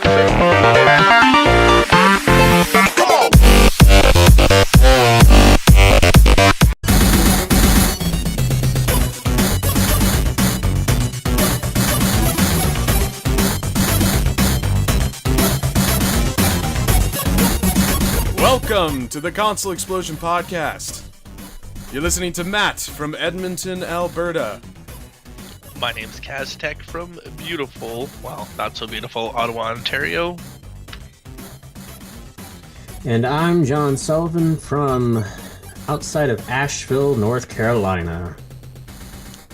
Welcome to the Console Xplosion podcast. You're listening to Matt from Edmonton, Alberta. My name's Kaztech from beautiful, well, not so beautiful, Ottawa, Ontario. And I'm John Sullivan from outside of Asheville, North Carolina.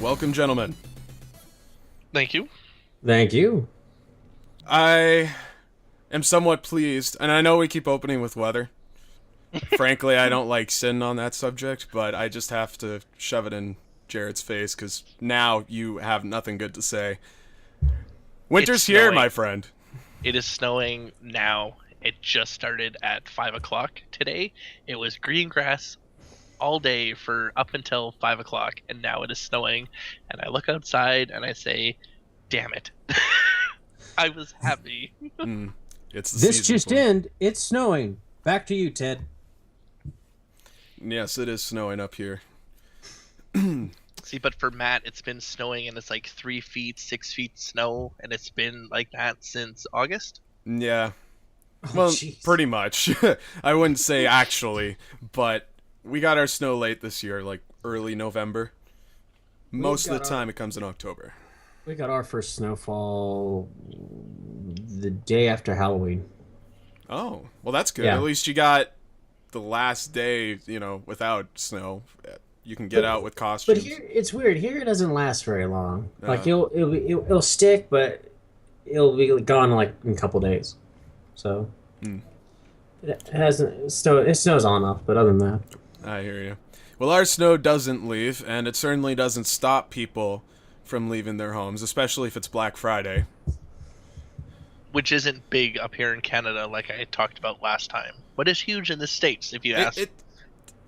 Welcome, gentlemen. Thank you. Thank you. I am somewhat pleased, and I know we keep opening with weather. Frankly, I don't like sitting on that subject, but I just have to shove it in Jared's face, because now you have nothing good to say. Winter's here, my friend. It is snowing now. It just started at 5 o'clock today. It was green grass all day for up until 5 o'clock, and now it is snowing. And I look outside and I say, damn it. I was happy. It's this just in. It's snowing. Back to you, Ted. Yes, it is snowing up here. See, but for Matt, it's been snowing and it's like 3 feet, 6 feet snow, and it's been like that since August? Yeah. Well, pretty much. I wouldn't say actually, but we got our snow late this year, like early November. Most of the time it comes in October. We got our first snowfall the day after Halloween. Oh, well, that's good. Yeah. At least you got the last day, without snow. You can get out with costumes. But here, it's weird. Here, it doesn't last very long. Like it'll stick, but it'll be gone like in a couple days. So it hasn't snow. It snows on enough, but other than that, I hear you. Well, our snow doesn't leave, and it certainly doesn't stop people from leaving their homes, especially if it's Black Friday. Which isn't big up here in Canada, like I talked about last time, but it's huge in the States. If you ask,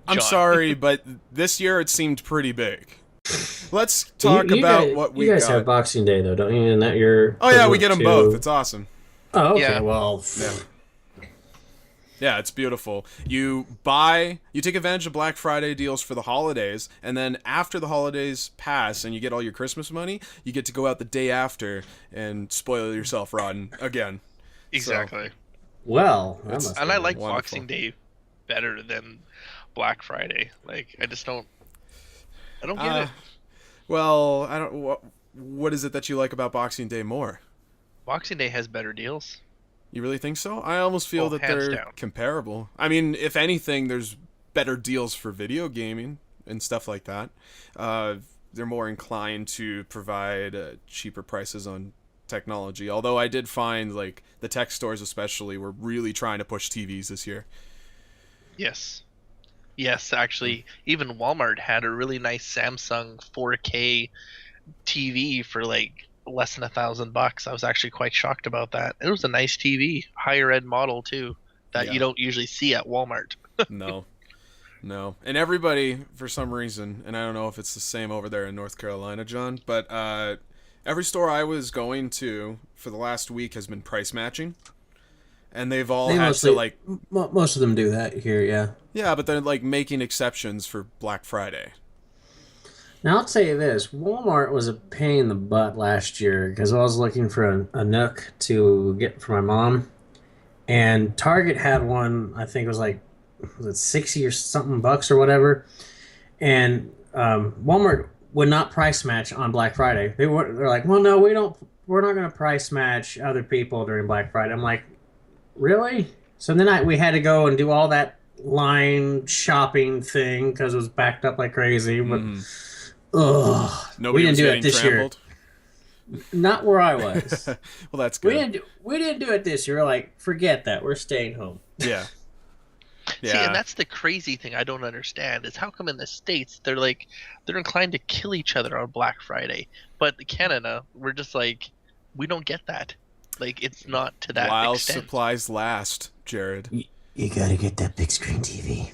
I'm sorry, but this year it seemed pretty big. Let's talk about what we got. You guys have Boxing Day, though, don't you? And that you're... Oh, yeah, we get them both. It's awesome. Oh, okay, yeah. Well... Yeah, it's beautiful. You take advantage of Black Friday deals for the holidays, and then after the holidays pass and you get all your Christmas money, you get to go out the day after and spoil yourself rotten again. Exactly. So, well, and I like wonderful. Boxing Day better than Black Friday. Like, I don't get it. Well, I don't. What is it that you like about Boxing Day more? Boxing Day has better deals. You really think so? I almost feel that they're down. comparable. I mean, if anything, there's better deals for video gaming and stuff like that. They're more inclined to provide cheaper prices on technology. Although I did find, like, the tech stores especially were really trying to push TVs this year. Yes. Yes, actually, even Walmart had a really nice Samsung 4K TV for, like, less than $1,000. I was actually quite shocked about that. It was a nice TV, higher end model too, that you don't usually see at Walmart. No. And everybody, for some reason, and I don't know if it's the same over there in North Carolina, John, but every store I was going to for the last week has been price matching, and they've all had to, like... Most of them do that here, yeah. Yeah, but they're, like, making exceptions for Black Friday. Now, I'll tell you this. Walmart was a pain in the butt last year because I was looking for a Nook to get for my mom. And Target had one, I think it was it 60 or something bucks or whatever. And Walmart would not price match on Black Friday. They're like, well, no, we're not going to price match other people during Black Friday. I'm like, really? So then we had to go and do all that line shopping thing because it was backed up like crazy. But... Ugh. Nobody we didn't was do getting it this trampled? Year. Not where I was. Well, that's good. We didn't do it this year. We're like, forget that. We're staying home. Yeah. See, and that's the crazy thing I don't understand is how come in the States they're inclined to kill each other on Black Friday, but in Canada we're just like, we don't get that. Like, it's not to that While extent. supplies last, Jared. You gotta get that big screen TV.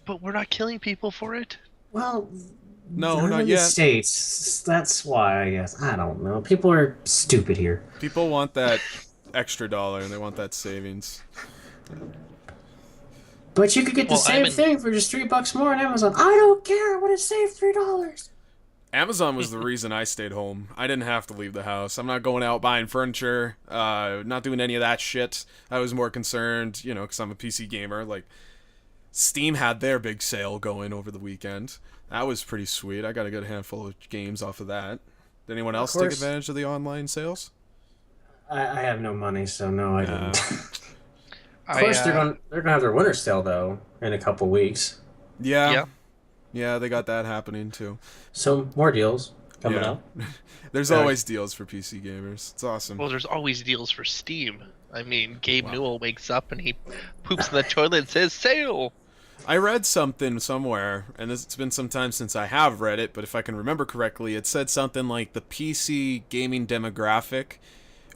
But we're not killing people for it. Well, No, not not in yet. the States. That's why, I guess. I don't know. People are stupid here. People want that extra dollar and they want that savings. But you could get the same thing for just $3 more on Amazon. I don't care. I want to save $3. Amazon was the reason I stayed home. I didn't have to leave the house. I'm not going out buying furniture, not doing any of that shit. I was more concerned, because I'm a PC gamer. Like, Steam had their big sale going over the weekend. That was pretty sweet. I got a good handful of games off of that. Did anyone else take advantage of the online sales? I have no money, so no, I didn't. Of course, they're gonna have their winter sale though in a couple weeks. Yeah, they got that happening too. So more deals coming up. There's always deals for PC gamers. It's awesome. Well, there's always deals for Steam. I mean, Gabe Newell wakes up and he poops in the toilet and says sale. I read something somewhere, and it's been some time since I have read it, but if I can remember correctly, it said something like the PC gaming demographic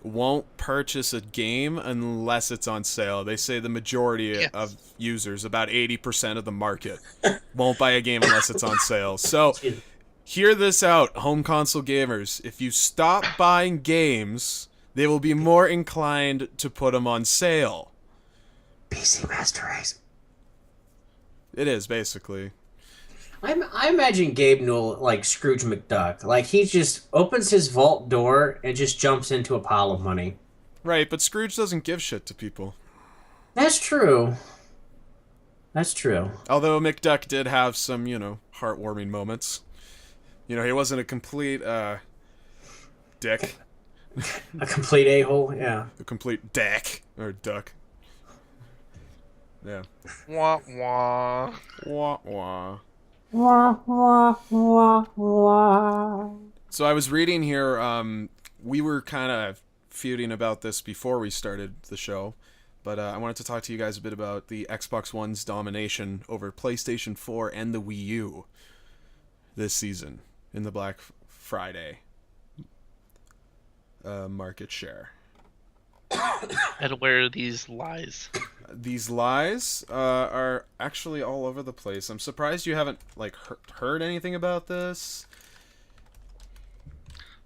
won't purchase a game unless it's on sale. They say the majority of users, about 80% of the market, won't buy a game unless it's on sale. So, hear this out, home console gamers. If you stop buying games, they will be more inclined to put them on sale. PC Master Race. It is, basically. I imagine Gabe Newell like Scrooge McDuck. Like, he just opens his vault door and just jumps into a pile of money. Right, but Scrooge doesn't give shit to people. That's true. That's true. Although McDuck did have some, heartwarming moments. He wasn't a complete, dick. A complete a-hole, yeah. A complete dick. Or duck. Yeah. Wah, wah. Wah, wah. Wah, wah, wah, wah. So I was reading here, we were kind of feuding about this before we started the show, but I wanted to talk to you guys a bit about the Xbox One's domination over PlayStation 4 and the Wii U this season in the Black Friday market share. And where are these lies? These lies are actually all over the place. I'm surprised you haven't heard anything about this.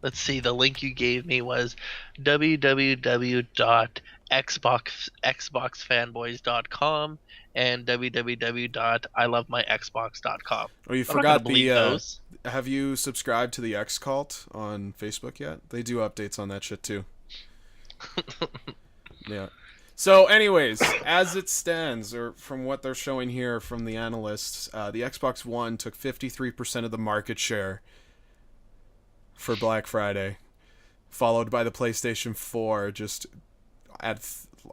Let's see. The link you gave me was www.xboxfanboys.com and www.ilovemyxbox.com. Oh, you forgot the. Have you subscribed to the X Cult on Facebook yet? They do updates on that shit too. Yeah. So, anyways, as it stands, or from what they're showing here from the analysts, the Xbox One took 53% of the market share for Black Friday, followed by the PlayStation 4 just at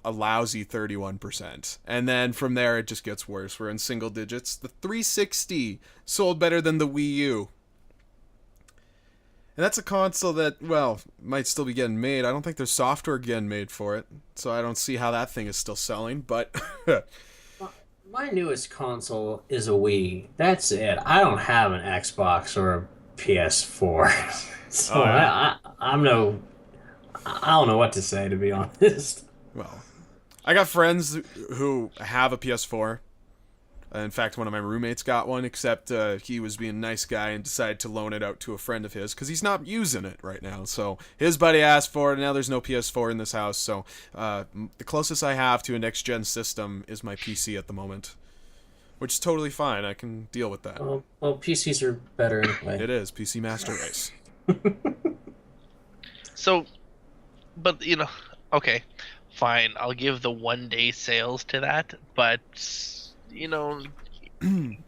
a lousy 31%. And then from there, it just gets worse. We're in single digits. The 360 sold better than the Wii U. And that's a console that, might still be getting made. I don't think there's software getting made for it, so I don't see how that thing is still selling, but... My newest console is a Wii. That's it. I don't have an Xbox or a PS4. So I don't know what to say, to be honest. Well, I got friends who have a PS4. In fact, one of my roommates got one, except he was being a nice guy and decided to loan it out to a friend of his because he's not using it right now. So his buddy asked for it, and now there's no PS4 in this house. So the closest I have to a next-gen system is my PC at the moment, which is totally fine. I can deal with that. Well, PCs are better anyway. It is. PC Master Race. So, but, okay, fine. I'll give the one-day sales to that, but...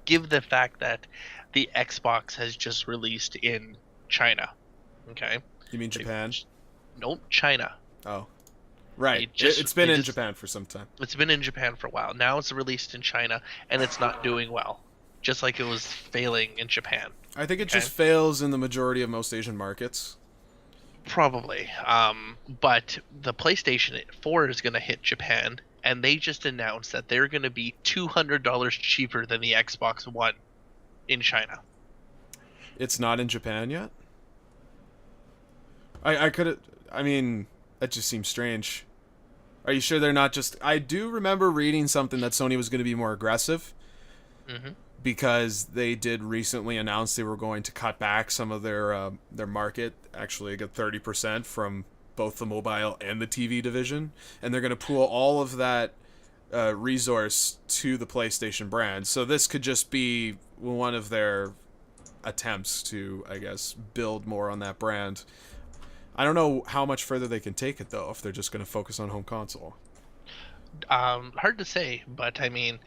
give the fact that the Xbox has just released in China. Okay? You mean Japan? Nope, China. Oh. Right. It's been in Japan for some time. It's been in Japan for a while. Now it's released in China, and it's not doing well. Just like it was failing in Japan. I think it just fails in the majority of most Asian markets. Probably. But the PlayStation 4 is going to hit Japan, and they just announced that they're going to be $200 cheaper than the Xbox One in China. It's not in Japan yet? I could... I mean, that just seems strange. Are you sure they're not just... I do remember reading something that Sony was going to be more aggressive. Mm-hmm. Because they did recently announce they were going to cut back some of their market, actually get 30% from both the mobile and the TV division, and they're going to pool all of that resource to the PlayStation brand. So this could just be one of their attempts to, I guess, build more on that brand. I don't know how much further they can take it, though, if they're just going to focus on home console. Hard to say, but I mean,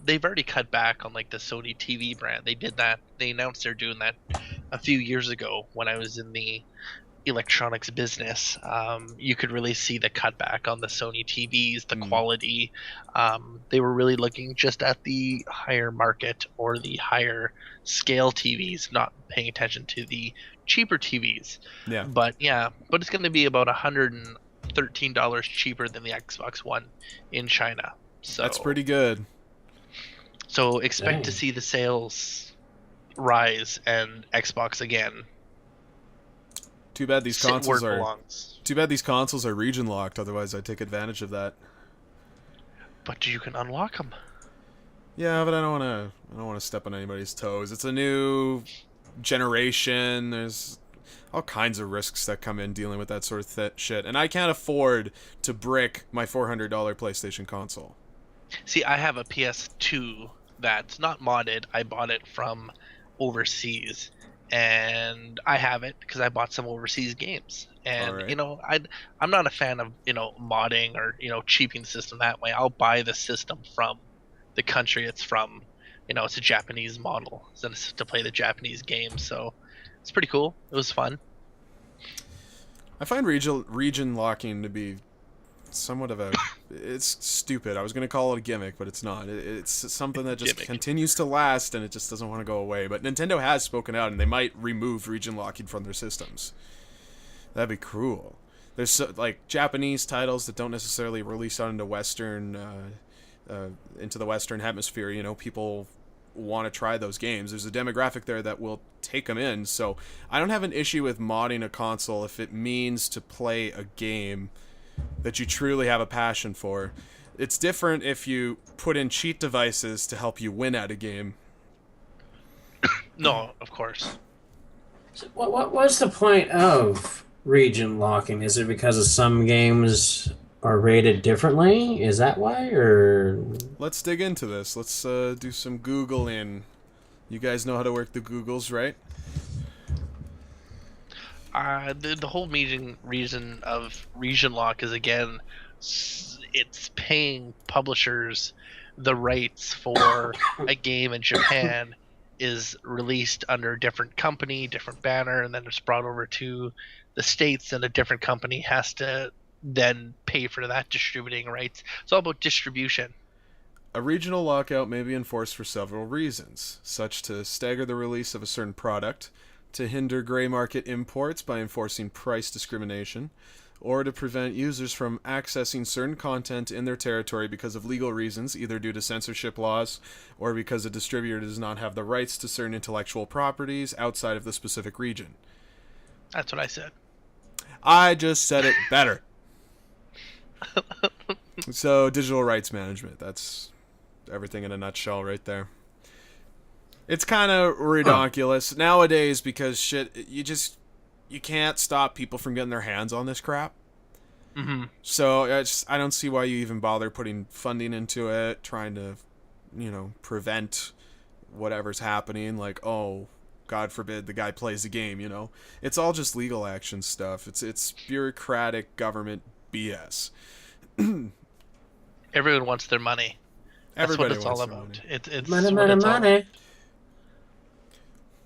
they've already cut back on like the Sony TV brand. They did that. They announced they're doing that a few years ago when I was in the electronics business. You could really see the cutback on the Sony TVs, the quality. They were really looking just at the higher market or the higher scale TVs, not paying attention to the cheaper TVs. Yeah. But it's going to be about $113 cheaper than the Xbox One in China. So that's pretty good. So expect to see the sales rise and Xbox again. Too bad these consoles are. Belongs. Too bad these consoles are region locked. Otherwise, I'd take advantage of that. But you can unlock them. Yeah, but I don't want to step on anybody's toes. It's a new generation. There's all kinds of risks that come in dealing with that sort of shit, and I can't afford to brick my $400 PlayStation console. See, I have a PS2 that's not modded. I bought it from overseas, and I have it because I bought some overseas games. And right. you know, I'm not a fan of modding or cheaping the system that way. I'll buy the system from the country it's from. It's a Japanese model to play the Japanese game, so it's pretty cool. It was fun. I find region locking to be somewhat of a... It's stupid. I was going to call it a gimmick, but it's not. It's something that just continues to last, and it just doesn't want to go away. But Nintendo has spoken out, and they might remove region locking from their systems. That'd be cruel. There's Japanese titles that don't necessarily release out into into the Western hemisphere. People want to try those games. There's a demographic there that will take them in. So I don't have an issue with modding a console if it means to play a game that you truly have a passion for. It's different if you put in cheat devices to help you win at a game. No, of course. So what was the point of region locking? Is it because of some games are rated differently? Is that why, or? Let's dig into this. Let's do some Googling. You guys know how to work the Googles, right? The whole reason of region lock is, again, it's paying publishers the rights for a game in Japan is released under a different company, different banner, and then it's brought over to the States, and a different company has to then pay for that distributing rights. It's all about distribution. A regional lockout may be enforced for several reasons, such to stagger the release of a certain product, to hinder gray market imports by enforcing price discrimination, or to prevent users from accessing certain content in their territory because of legal reasons, either due to censorship laws or because a distributor does not have the rights to certain intellectual properties outside of the specific region. That's what I said. I just said it better. So, digital rights management. That's everything in a nutshell right there. It's kind of ridiculous nowadays because you can't stop people from getting their hands on this crap. Mm-hmm. So I don't see why you even bother putting funding into it, trying to, prevent whatever's happening. Like, oh, God forbid the guy plays the game. It's all just legal action stuff. It's bureaucratic government BS. Everyone wants their money. That's Everybody what it's all about. It's money.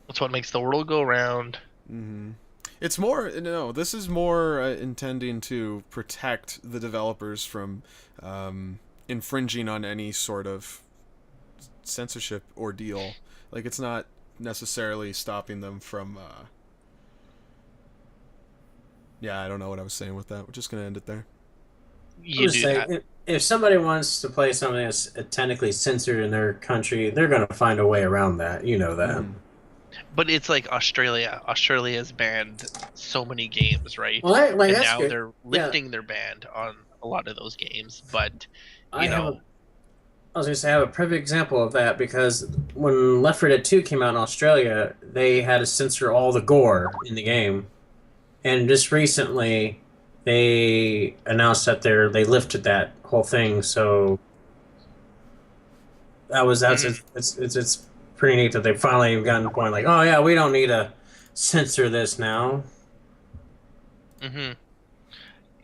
That's what makes the world go round. Mm-hmm. It's more, this is more intending to protect the developers from infringing on any sort of censorship ordeal. Like, it's not necessarily stopping them from... I don't know what I was saying with that. We're just going to end it there. If somebody wants to play something that's technically censored in their country, they're going to find a way around that. You know that. But it's like Australia. Australia's banned so many games, right? Well, and that's now good. They're lifting their ban on a lot of those games. But, I was going to say, I have a perfect example of that, because when Left 4 Dead 2 came out in Australia, they had to censor all the gore in the game. And just recently, they announced that they lifted that whole thing. So that's Hmm. it's pretty neat that they finally gotten to the point like, oh yeah, we don't need to censor this now. Hmm.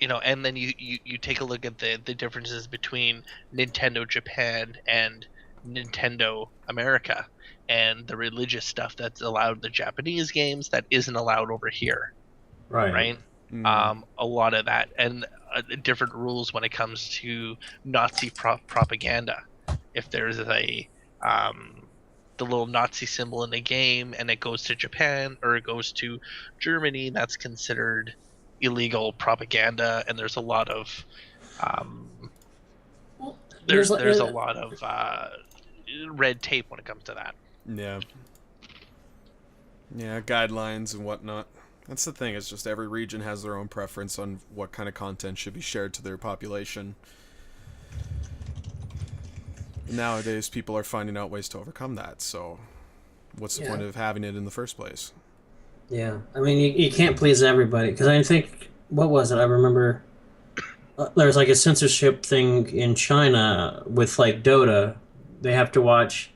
And then you take a look at the differences between Nintendo Japan and Nintendo America, and the religious stuff that's allowed in the Japanese games that isn't allowed over here, Right. right? Mm. A lot of that, and different rules when it comes to Nazi propaganda. If there's um, the little Nazi symbol in the game and it goes to Japan or it goes to Germany, that's considered illegal propaganda, and there's a lot of um, Well, there's a lot of red tape when it comes to that. Yeah. Yeah, guidelines and whatnot. That's the thing, it's just every region has their own preference on what kind of content should be shared to their population. Nowadays, people are finding out ways to overcome that, so what's the yeah, point of having it in the first place? yeah. I mean, you can't please everybody because I think what was it? I remember there's like a censorship thing in China with like Dota. They have to watch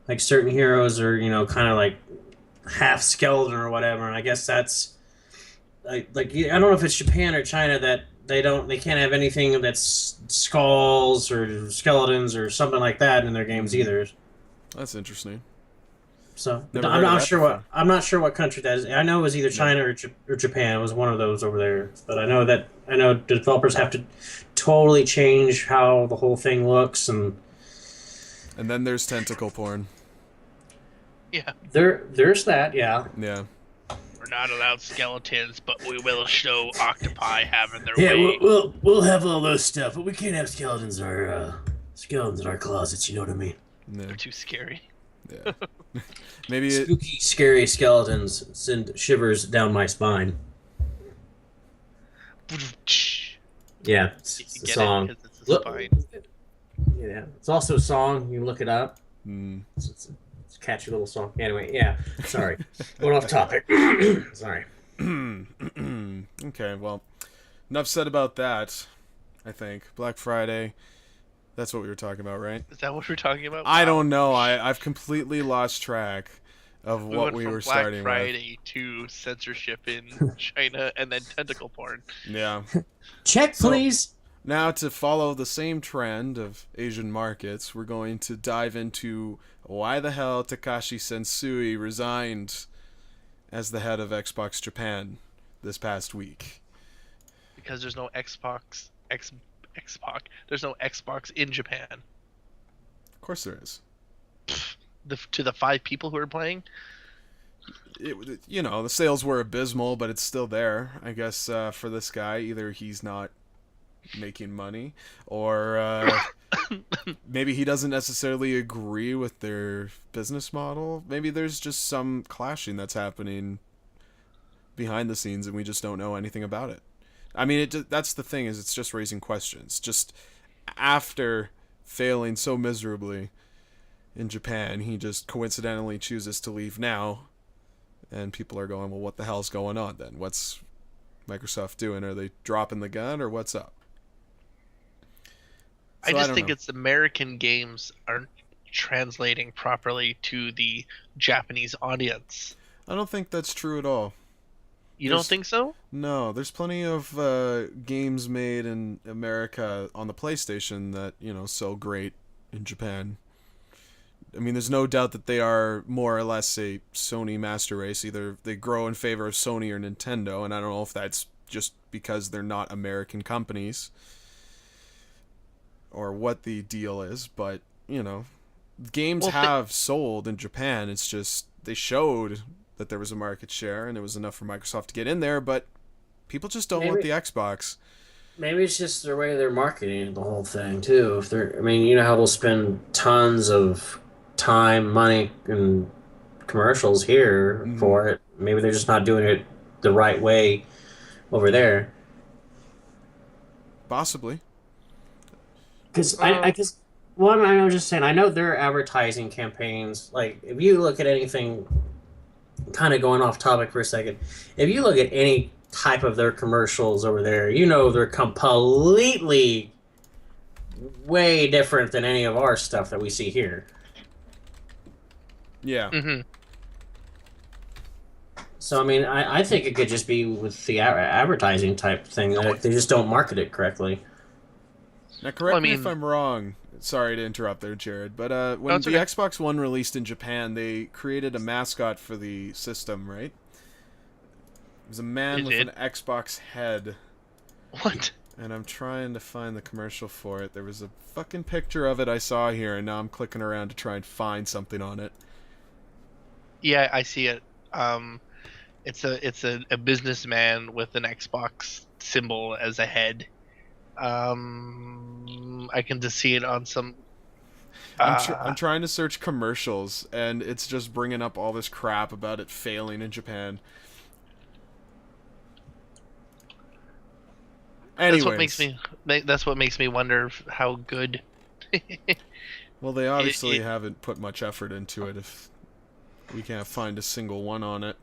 like certain heroes or kind of like half skeleton or whatever. And I guess that's like I don't know if it's Japan or China that they can't have anything that's skulls or skeletons or something like that in their games Mm, either. that's interesting. So Never heard of that before. I'm not sure what country that is. I know it was either Yeah. China or Japan. It was one of those over there. But I know developers have to totally change how the whole thing looks, and And then there's tentacle porn. Yeah, there's that. Yeah, Yeah. we're not allowed skeletons, but we will show octopi having their yeah. way. We'll have all those stuff, but we can't have skeletons in our closets. You know what I mean? Yeah. They're too scary. Yeah. Maybe it. Spooky, scary skeletons send shivers down my spine. You Yeah, it's a get it song. because it's a Look, spine. yeah, it's also a song. You can look it up. Mm. It's a catchy little song. Anyway, yeah. Sorry, going off topic. Sorry. Okay, well, enough said about that. I think Black Friday. That's what we were talking about, right? Is that what we're talking about? I Wow. don't know. I've completely lost track of We what went we from were Black starting with. Friday to censorship in China and then tentacle porn. Yeah. Check, So please. now to follow the same trend of Asian markets, we're going to dive into why the hell Takashi Sensui resigned as the head of Xbox Japan this past week. Because there's no Xbox. There's no Xbox in Japan. Of course there is. To the 5 people who are playing, The sales were abysmal, but it's still there. I guess for this guy, either he's not making money, or maybe he doesn't necessarily agree with their business model. Maybe there's just some clashing that's happening behind the scenes, and we just don't know anything about it. I mean, that's the thing, is it's just raising questions. Just after failing so miserably in Japan, he just coincidentally chooses to leave now, and people are going, well, what the hell's going on then? What's Microsoft doing? Are they dropping the gun, or what's up? I So I just don't think know. it's American games aren't translating properly to the Japanese audience. I don't think that's true at all. You don't There's think so? No, there's plenty of games made in America on the PlayStation that sell great in Japan. I mean, there's no doubt that they are more or less a Sony master race. Either they grow in favor of Sony or Nintendo, and I don't know if that's just because they're not American companies or what the deal is, but games Well, have sold in Japan. It's just they showed that there was a market share and it was enough for Microsoft to get in there, but people just don't want Maybe the Xbox. maybe it's just the way they're marketing the whole thing too. If they're, I mean, you know how they'll spend tons of time, money, and commercials here Mm, for it. Maybe they're just not doing it the right way over there. possibly. Because uh, well, I'm just saying, I know their advertising campaigns. Like, if you look at anything, kind of going off topic for a second, if you look at any type of their commercials over there, you know, they're completely way different than any of our stuff that we see here. Yeah. Mm-hmm. So I mean, I think it could just be with the advertising type thing that they just don't market it correctly. Now, correct me if I'm wrong. Sorry to interrupt there, Jared. But when the Xbox One released in Japan, they created a mascot for the system, right? It was a man with an Xbox head. What? And I'm trying to find the commercial for it. There was a fucking picture of it I saw here, and now I'm clicking around to try and find something on it. Yeah, I see it. It's a businessman with an Xbox symbol as a head. I can just see it on some. I'm trying to search commercials, and it's just bringing up all this crap about it failing in Japan. Anyways. That's what makes me wonder how good. Well, they obviously haven't put much effort into it if we can't find a single one on it.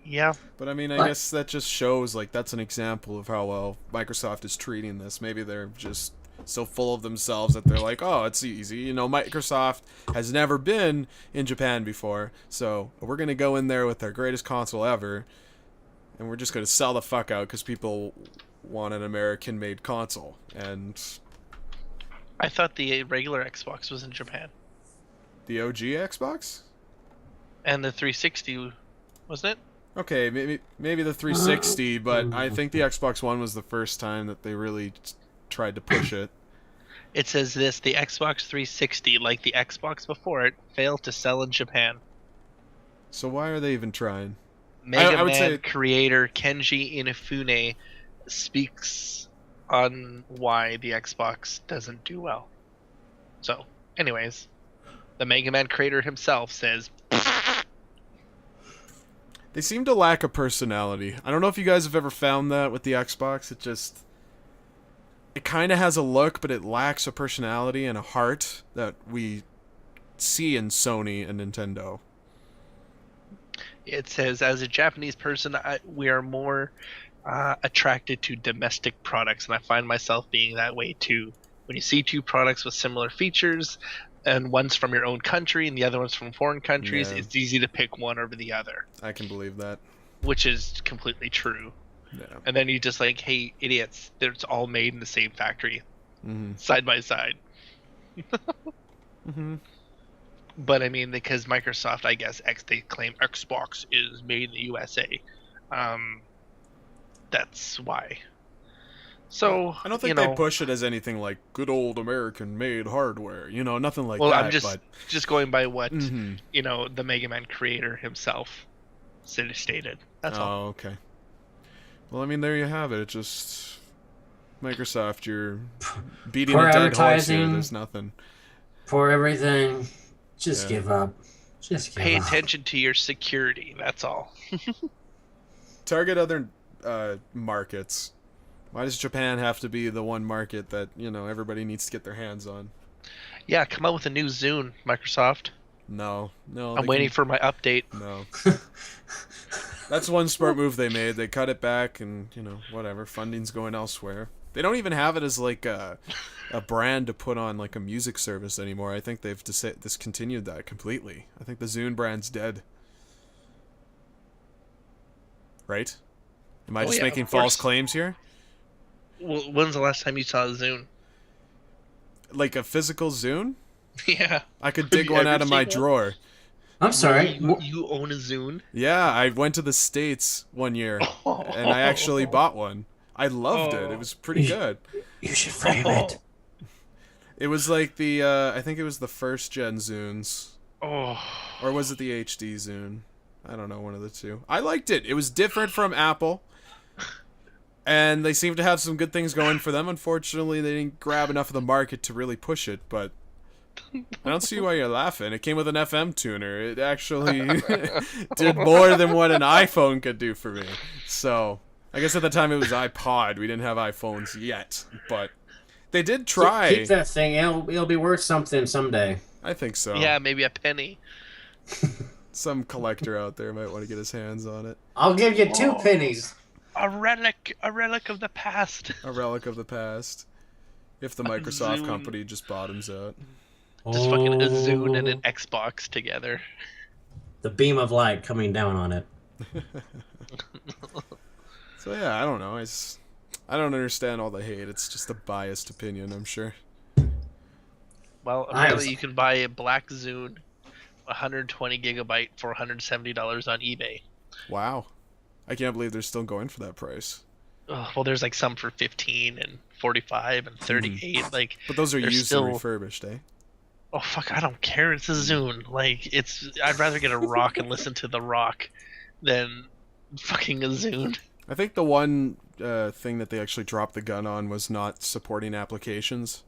Yeah. But I mean, I guess that just shows, like, that's an example of how well Microsoft is treating this. Maybe they're just so full of themselves that they're like, oh, it's easy. You know, Microsoft has never been in Japan before, so we're going to go in there with our greatest console ever, and we're just going to sell the fuck out because people want an American-made console. And I thought the regular Xbox was in Japan. The OG Xbox? And the 360, wasn't it? Okay, maybe the 360, but I think the Xbox One was the first time that they really tried to push it. It says this: the Xbox 360, like the Xbox before it, failed to sell in Japan. So why are they even trying? Mega Man creator Kenji Inafune speaks on why the Xbox doesn't do well. So, anyways, the Mega Man creator himself says... They seem to lack a personality. I don't know if you guys have ever found that with the Xbox. It kind of has a look, but it lacks a personality and a heart that we see in Sony and Nintendo. It says, as a Japanese person, we are more attracted to domestic products, and I find myself being that way too. When you see two products with similar features, and one's from your own country and the other one's from foreign countries, it's easy to pick one over the other. I can believe that. Which is completely true. Yeah. And then you just like, hey, idiots, it's all made in the same factory. Side by side. But I mean, because Microsoft, I guess, they claim Xbox is made in the USA. That's why. So I don't think they push it as anything like good old American-made hardware. You know, nothing like that. Well, I'm just going by what the Mega Man creator himself stated. That's all. Oh, okay. Well, I mean, there you have it. It just Microsoft, you're beating a dead horse here. There's nothing. For everything, just give up. Just pay attention to your security. That's all. Target other markets. Why does Japan have to be the one market that, everybody needs to get their hands on? Yeah, come out with a new Zune, Microsoft. No. I'm waiting for my update. No. That's one smart move they made. They cut it back and, whatever. Funding's going elsewhere. They don't even have it as, like, a brand to put on, like, a music service anymore. I think they've discontinued that completely. I think the Zune brand's dead. Right? Am I just making false claims here? Well, when's the last time you saw a Zune? Like a physical Zune? Yeah. I could dig one out of my drawer. I'm sorry. You own a Zune? Yeah, I went to the States one year, and I actually bought one. I loved it. It was pretty good. You should frame it. It was like I think it was the first gen Zunes. Oh. Or was it the HD Zune? I don't know, one of the two. I liked it. It was different from Apple. And they seem to have some good things going for them. Unfortunately, they didn't grab enough of the market to really push it, but I don't see why you're laughing. It came with an FM tuner. It actually did more than what an iPhone could do for me. So, I guess at the time it was iPod. We didn't have iPhones yet, but they did try. Keep that thing. It'll be worth something someday. I think so. Yeah, maybe a penny. Some collector out there might want to get his hands on it. I'll give you 2 Oh. pennies. A relic of the past. A relic of the past. If the Microsoft Zune. company just bottoms out. Just fucking a Zune and an Xbox together. The beam of light coming down on it. So yeah, I don't know. I don't understand all the hate. It's just a biased opinion, I'm sure. Well, apparently you can buy a black Zune, 120 gigabyte for $170 on eBay. Wow. I can't believe they're still going for that price. Well, there's like some for 15 and 45 and 38. Like, But those are they're used still... and refurbished, eh? Oh fuck, I don't care. It's a Zune. Like, I'd rather get a rock and listen to the rock than fucking a Zune. I think the one thing that they actually dropped the gun on was not supporting applications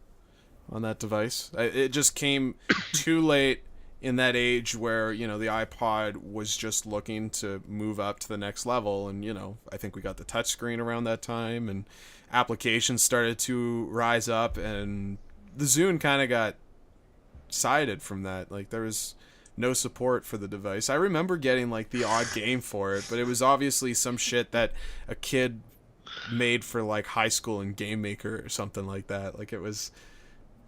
on that device. It just came too late in that age where, you know, the iPod was just looking to move up to the next level. And, you know, I think we got the touchscreen around that time and applications started to rise up and the Zune kind of got sided from that. Like, there was no support for the device. I remember getting like the odd game for it, but it was obviously some shit that a kid made for like high school and Game Maker or something like that. Like, it was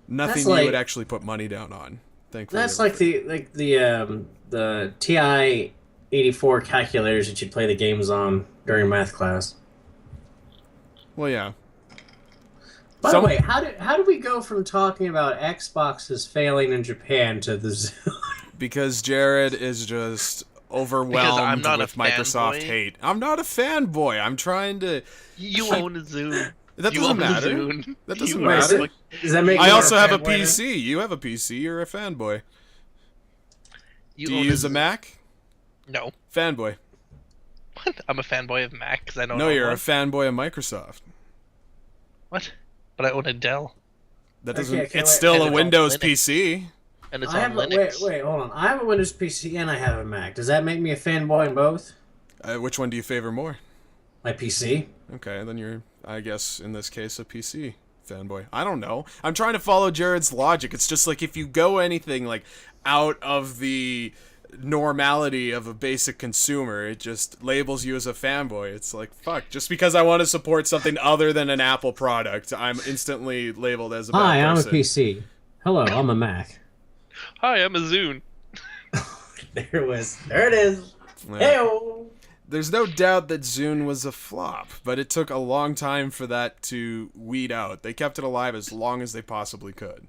nothing you would actually put money down on. Thankfully, that's like the TI 84 calculators that you'd play the games on during math class. Well, yeah. By the way, how do we go from talking about Xboxes failing in Japan to the Zune? Because Jared is just overwhelmed with Microsoft hate. I'm not a fanboy. I'm trying to... You own a Zune. That doesn't matter. That doesn't Wait, matter. Does that make I you also have a fanboy PC. You have a PC. You're a fanboy. You Do you use a Mac? No. Fanboy. What? I'm a fanboy of Mac because I don't No, own you're one. a fanboy of Microsoft. What? But I own a Dell. That doesn't... Okay, it's wait. still And a it's on Windows Linux. PC. And it's I on have Linux. wait, hold on. I have a Windows PC and I have a Mac. Does that make me a fanboy in both? Which one do you favor more? My PC? Okay, then you're, I guess, in this case, a PC fanboy. I don't know. I'm trying to follow Jared's logic. It's just like if you go anything like out of the normality of a basic consumer, it just labels you as a fanboy. It's like, fuck, just because I want to support something other than an Apple product, I'm instantly labeled as a bad Hi, I'm a person. PC. Hello, I'm a Mac. Hi, I'm a Zune. There it is. Yeah. Hey-o. There's no doubt that Zune was a flop, but it took a long time for that to weed out. They kept it alive as long as they possibly could.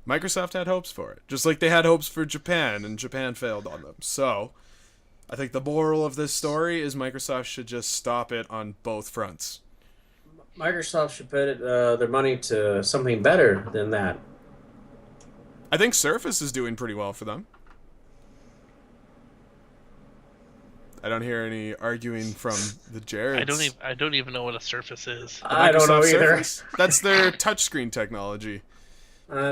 Microsoft had hopes for it, just like they had hopes for Japan, and Japan failed on them. So, I think the moral of this story is Microsoft should just stop it on both fronts. Microsoft should put their money to something better than that. I think Surface is doing pretty well for them. I don't hear any arguing from the Jareds. I don't even know what a Surface is. The I don't know Microsoft either. Surface? That's their touchscreen technology.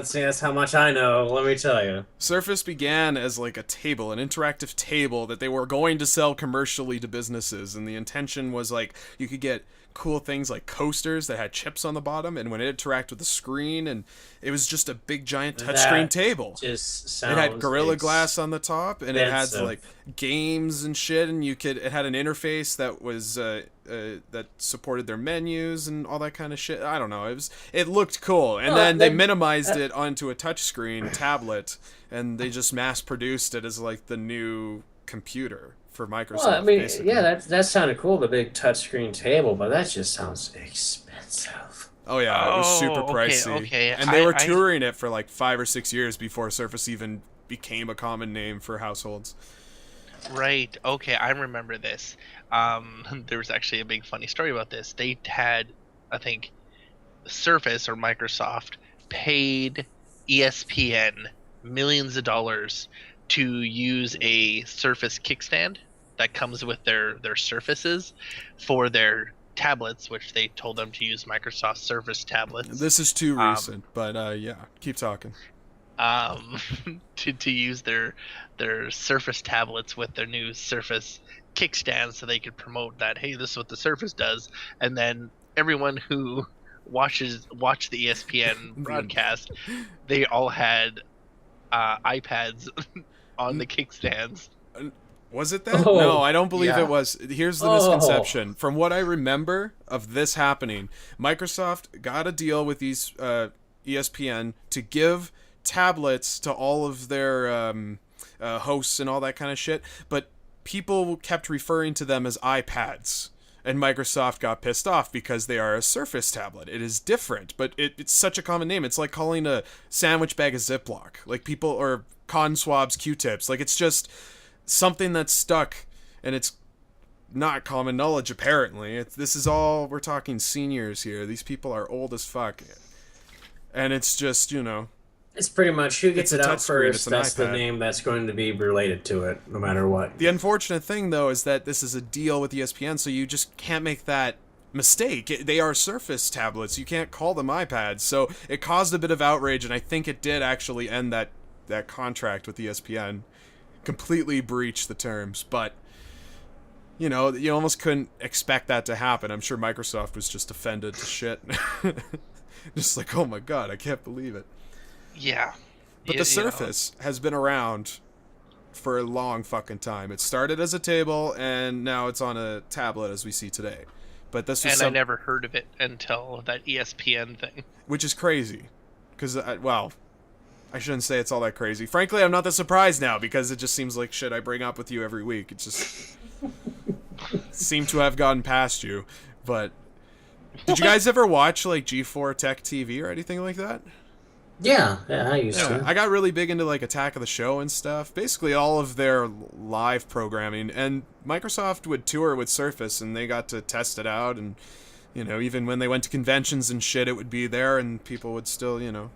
See, that's how much I know, let me tell you. Surface began as like a table, an interactive table that they were going to sell commercially to businesses, and the intention was like you could get cool things like coasters that had chips on the bottom, and when it interacted with the screen, and it was just a big giant touchscreen table. Just It sounds had Gorilla Glass on the top, and it had expensive. like games and shit, and it had an interface that was that supported their menus and all that kind of shit. I don't know. It looked cool, and then they minimized it onto a touchscreen tablet, and they just mass produced it as like the new computer for Microsoft. Well, I mean, basically. yeah, that sounded cool, the big touchscreen table, but that just sounds expensive. Oh yeah, it was super okay, pricey. okay. And they were touring it for like 5 or 6 years before Surface even became a common name for households. Right. Okay, I remember this. There was actually a big funny story about this. They had, I think, Surface or Microsoft paid ESPN millions of dollars to use a Surface kickstand that comes with their Surfaces for their tablets, which they told them to use Microsoft Surface tablets. This is too recent, but yeah, keep talking. To use their Surface tablets with their new Surface kickstand so they could promote that, hey, this is what the Surface does, and then everyone who watched the ESPN broadcast, they all had iPads on the kickstands. Was it that? Oh. No, I don't believe Yeah. it was. Here's the Oh. misconception. From what I remember of this happening, Microsoft got a deal with these ESPN to give tablets to all of their hosts and all that kind of shit, but people kept referring to them as iPads. And Microsoft got pissed off because they are a Surface tablet. It is different, but it's such a common name. It's like calling a sandwich bag a Ziploc. Like people, or cotton swabs Q-tips. Like it's just something that's stuck, and it's not common knowledge apparently. This is all, we're talking seniors here. These people are old as fuck. And it's just, you know, It's pretty much who gets It's a it out touchscreen, it's first. an That's the iPad. name that's going to be related to it, no matter what. the unfortunate thing though is that this is a deal with ESPN, so you just can't make that mistake. They are Surface tablets. You can't call them iPads. So it caused a bit of outrage, and I think it did actually end that contract with ESPN. Completely breached the terms, but you know, you almost couldn't expect that to happen. I'm sure Microsoft was just offended to shit. Just like, oh my god, I can't believe it. Yeah. But the Surface has been around for a long fucking time. It started as a table, and now it's on a tablet as we see today. But this was And I never heard of it until that ESPN thing. which is crazy. Because, well, I shouldn't say it's all that crazy. Frankly, I'm not that surprised now, because it just seems like shit I bring up with you every week. It just seemed to have gotten past you. But did you guys ever watch, like, G4 Tech TV or anything like that? Yeah, I used to. I got really big into like Attack of the Show and stuff. Basically all of their live programming, and Microsoft would tour with Surface, and they got to test it out, and you know, even when they went to conventions and shit, it would be there, and people would still, you know,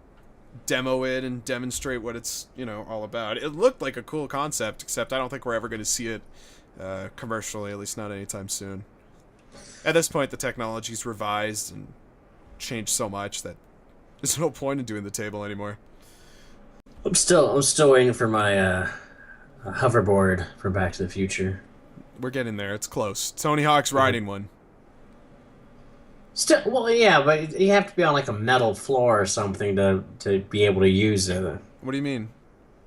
demo it and demonstrate what it's, you know, all about. It looked like a cool concept, except I don't think we're ever going to see it commercially, at least not anytime soon. At this point, the technology's revised and changed so much that there's no point in doing the table anymore. I'm still waiting for my hoverboard from Back to the Future. We're getting there. It's close. Tony Hawk's riding one. Still, well, yeah, but you have to be on like a metal floor or something to be able to use it. What do you mean?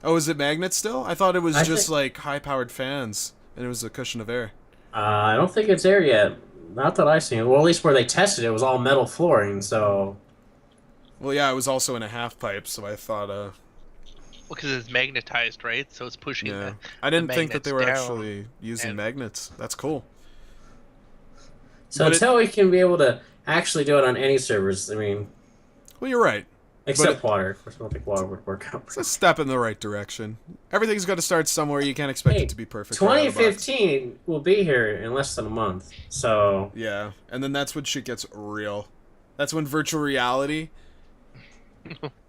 Oh, is it magnets still? I thought it was I just think- like high-powered fans, and it was a cushion of air. I don't think it's there yet. Not that I've seen. Well, at least where they tested it was all metal flooring, so... Well, yeah, it was also in a half pipe, so I thought, Well, because it's magnetized, right? So it's pushing yeah. the I didn't think that they were magnets down, actually using and- magnets. That's cool. So But until we can be able to actually do it on any servers, I mean, Well, you're right. except water. Of course, I don't think water would work out. It's a step in the right direction. Everything's got to start somewhere. You can't expect Hey, it to be perfect. right out of the box. 2015 will be here in less than a month, so... Yeah, and then that's when shit gets real. That's when virtual reality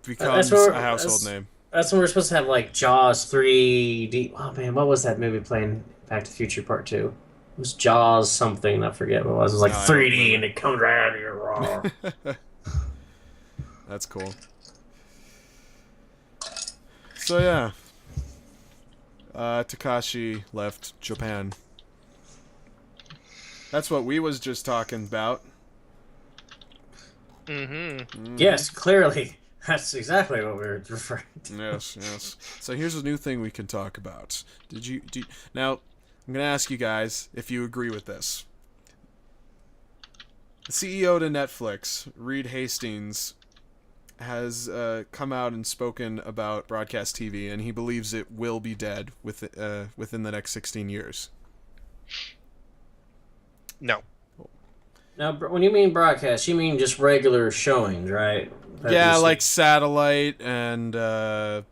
becomes where- a household that's- name. That's when we're supposed to have, like, Jaws 3D... Oh, man, what was that movie playing Back to the Future Part 2? It was Jaws something, I forget what it was. It was like No, I don't 3D, remember. and it comes right out of your raw. That's cool. So yeah, Takashi left Japan. That's what we was just talking about. Mm-hmm. Yes, clearly. That's exactly what we were referring to. Yes, yes. So here's a new thing we can talk about. Now, I'm gonna ask you guys if you agree with this. The CEO to Netflix, Reed Hastings, has come out and spoken about broadcast TV, and he believes it will be dead within the next 16 years. No. Now, when you mean broadcast, you mean just regular showings, right? That Yeah, you see. like satellite and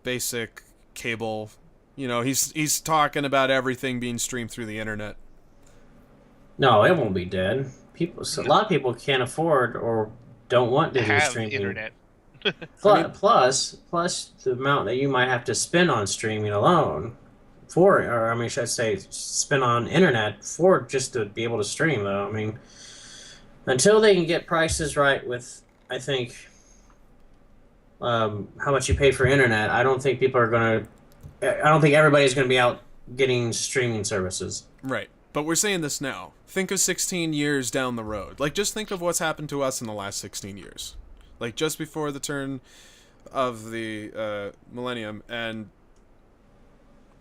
basic cable. You know, he's talking about everything being streamed through the internet. No, it won't be dead. A lot of people can't afford or don't want to do Have streaming. internet. Plus the amount that you might have to spend on streaming alone should I say spend on internet for just to be able to stream, though. I mean, until they can get prices right with, I think, how much you pay for internet, I don't think everybody's going to be out getting streaming services. Right. But we're saying this now. Think of 16 years down the road. Like, just think of what's happened to us in the last 16 years. Like, just before the turn of the millennium, and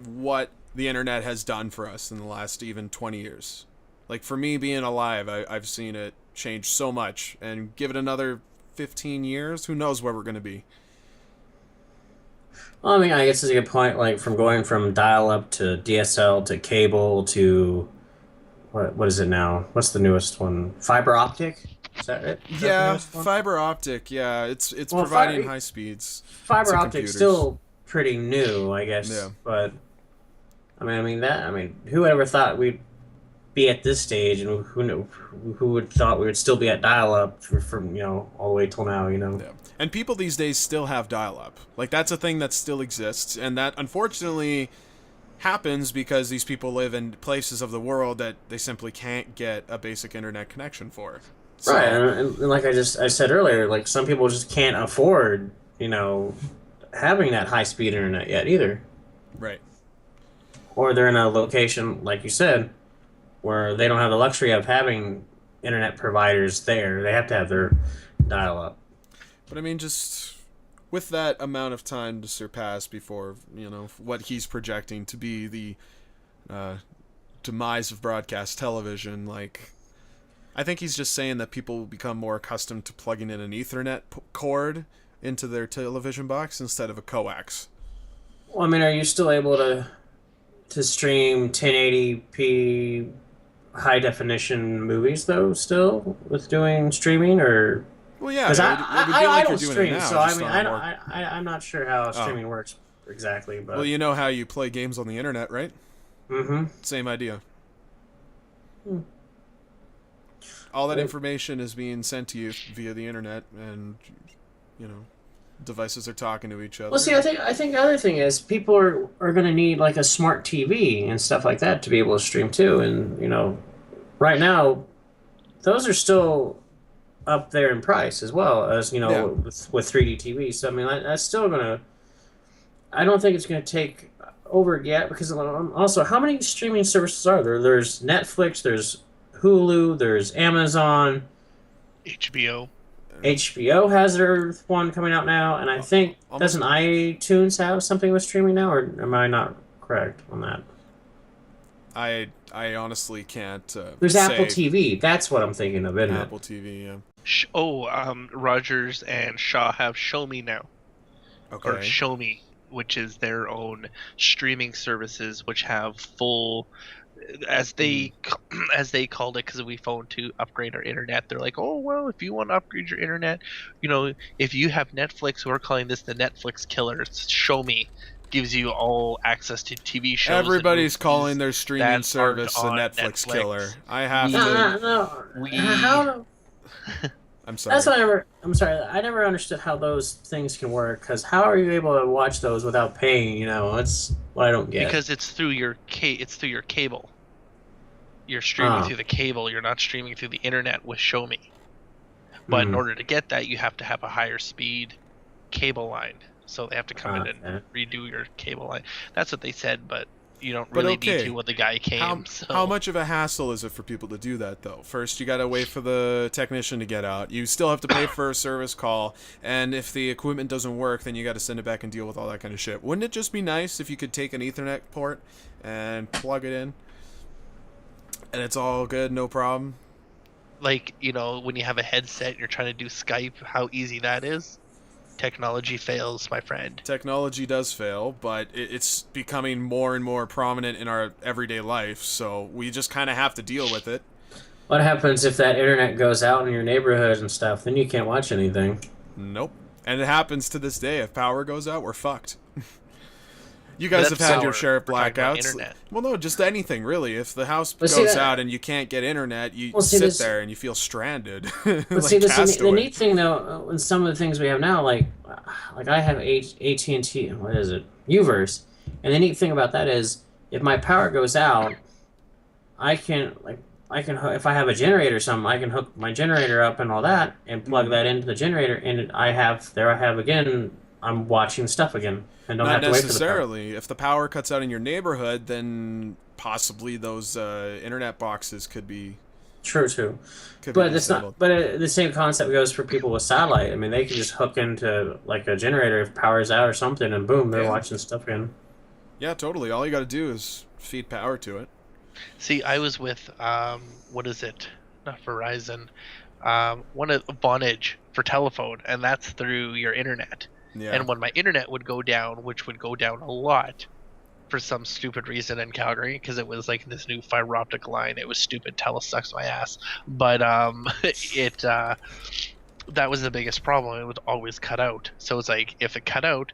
what the internet has done for us in the last even 20 years. Like, for me being alive, I've seen it change so much, and give it another 15 years, who knows where we're going to be. Well, I mean, I guess it's a good point. Like from going from dial-up to DSL to cable to what is it now? What's the newest one? Fiber optic? Is that it? Is that the Yeah, newest one? fiber optic, yeah, it's Well, providing high speeds fiber to optic's computers. still pretty new, I guess. Yeah. But I mean, who ever thought we'd be at this stage, and who would thought we would still be at dial-up from all the way till now, Yeah. And people these days still have dial-up. Like, that's a thing that still exists, and that unfortunately happens because these people live in places of the world that they simply can't get a basic internet connection for. So, Right, and like I said earlier, like some people just can't afford, having that high-speed internet yet either. right. Or they're in a location, like you said, where they don't have the luxury of having internet providers there. They have to have their dial-up. But I mean, just with that amount of time to surpass before, what he's projecting to be the demise of broadcast television, like, I think he's just saying that people will become more accustomed to plugging in an Ethernet cord into their television box instead of a coax. Well, I mean, are you still able to stream 1080p high definition movies though? Still with doing streaming, or Well, yeah, because it would be I like don't you're doing stream, it now. so I just mean on a more- I'm not sure how streaming works exactly, but Well, you know how you play games on the internet, right? mm-hmm. Same idea. Hmm. All that information is being sent to you via the internet, and devices are talking to each other. Well, see, I think the other thing is people are going to need like a smart TV and stuff like that to be able to stream too, and right now those are still up there in price as well as Yeah. with 3D TVs. So I mean that's still gonna. I don't think it's going to take over yet because also how many streaming services are there? There's Netflix, there's Hulu, there's Amazon, HBO. HBO has their one coming out now, and I think doesn't iTunes have something with streaming now, or am I not correct on that? I honestly can't. There's say Apple TV. That's what I'm thinking of, isn't Apple TV, yeah. Rogers and Shaw have Show Me now, or Okay. Show Me, which is their own streaming services, which have full, as they called it, because we phoned to upgrade our internet. They're like, oh well, if you want to upgrade your internet, if you have Netflix, we're calling this the Netflix killer. It's Show Me gives you all access to TV shows. and Everybody's movies calling their streaming that service the aren't on Netflix killer. I have We- to. No. we- How? I'm sorry. That's what I'm sorry. I never understood how those things can work. Because how are you able to watch those without paying? That's what I don't get. Because it's through your cable. You're streaming Ah. through the cable. You're not streaming through the internet with Show Me. But in order to get that, you have to have a higher speed cable line. So they have to come in and redo your cable line. That's what they said, but you don't But really okay, need to when the guy came. How much of a hassle is it for people to do that, though? First, you gotta wait for the technician to get out. You still have to pay for a service call, and if the equipment doesn't work, then you gotta send it back and deal with all that kind of shit. Wouldn't it just be nice if you could take an Ethernet port and plug it in, and it's all good, no problem? Like, when you have a headset and you're trying to do Skype, how easy that is? Technology fails, my friend. Technology does fail, but it's becoming more and more prominent in our everyday life, so we just kind of have to deal with it. What happens if that internet goes out in your neighborhood and stuff? Then you can't watch anything. Nope. And it happens to this day. If power goes out, we're fucked. You guys have That's had your power. share of We're talking about blackouts. internet. Well, no, just anything, really. If the house But see goes that- out and you can't get internet, you Well, see sit this- there and you feel stranded. But like see, the Castaway. neat thing though, in some of the things we have now, like I have AT&T, what is it, Uverse, and the neat thing about that is, if my power goes out, I can if I have a generator or something, I can hook my generator up and all that, and plug that into the generator, and I have again. I'm watching stuff again, and don't Not have to wait for the power. necessarily. If the power cuts out in your neighborhood, then possibly those internet boxes could be. True. Could But be it's disabled. not. But the same concept goes for people with satellite. I mean, they can just hook into like a generator if power's out or something, and boom, they're Yeah. watching stuff again. Yeah, totally. All you got to do is feed power to it. See, I was with what is it? Not Verizon. One of Vonage for telephone, and that's through your internet. Yeah. And when my internet would go down, which would go down a lot for some stupid reason in Calgary, because it was like this new fiber optic line. It was stupid. Telus sucks my ass. But it that was the biggest problem. It would always cut out. So it's like if it cut out,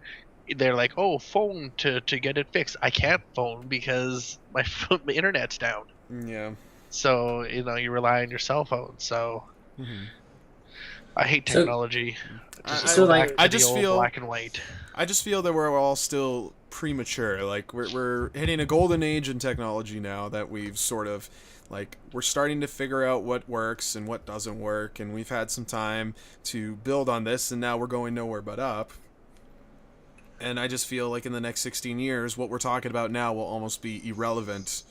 they're like, "Oh, phone to get it fixed." I can't phone because my internet's down. Yeah. So you rely on your cell phone. So I hate technology. I just feel black and white. I just feel that we're all still premature. Like we're hitting a golden age in technology now that we've sort of like we're starting to figure out what works and what doesn't work, and we've had some time to build on this, and now we're going nowhere but up. And I just feel like in the next 16 years, what we're talking about now will almost be irrelevant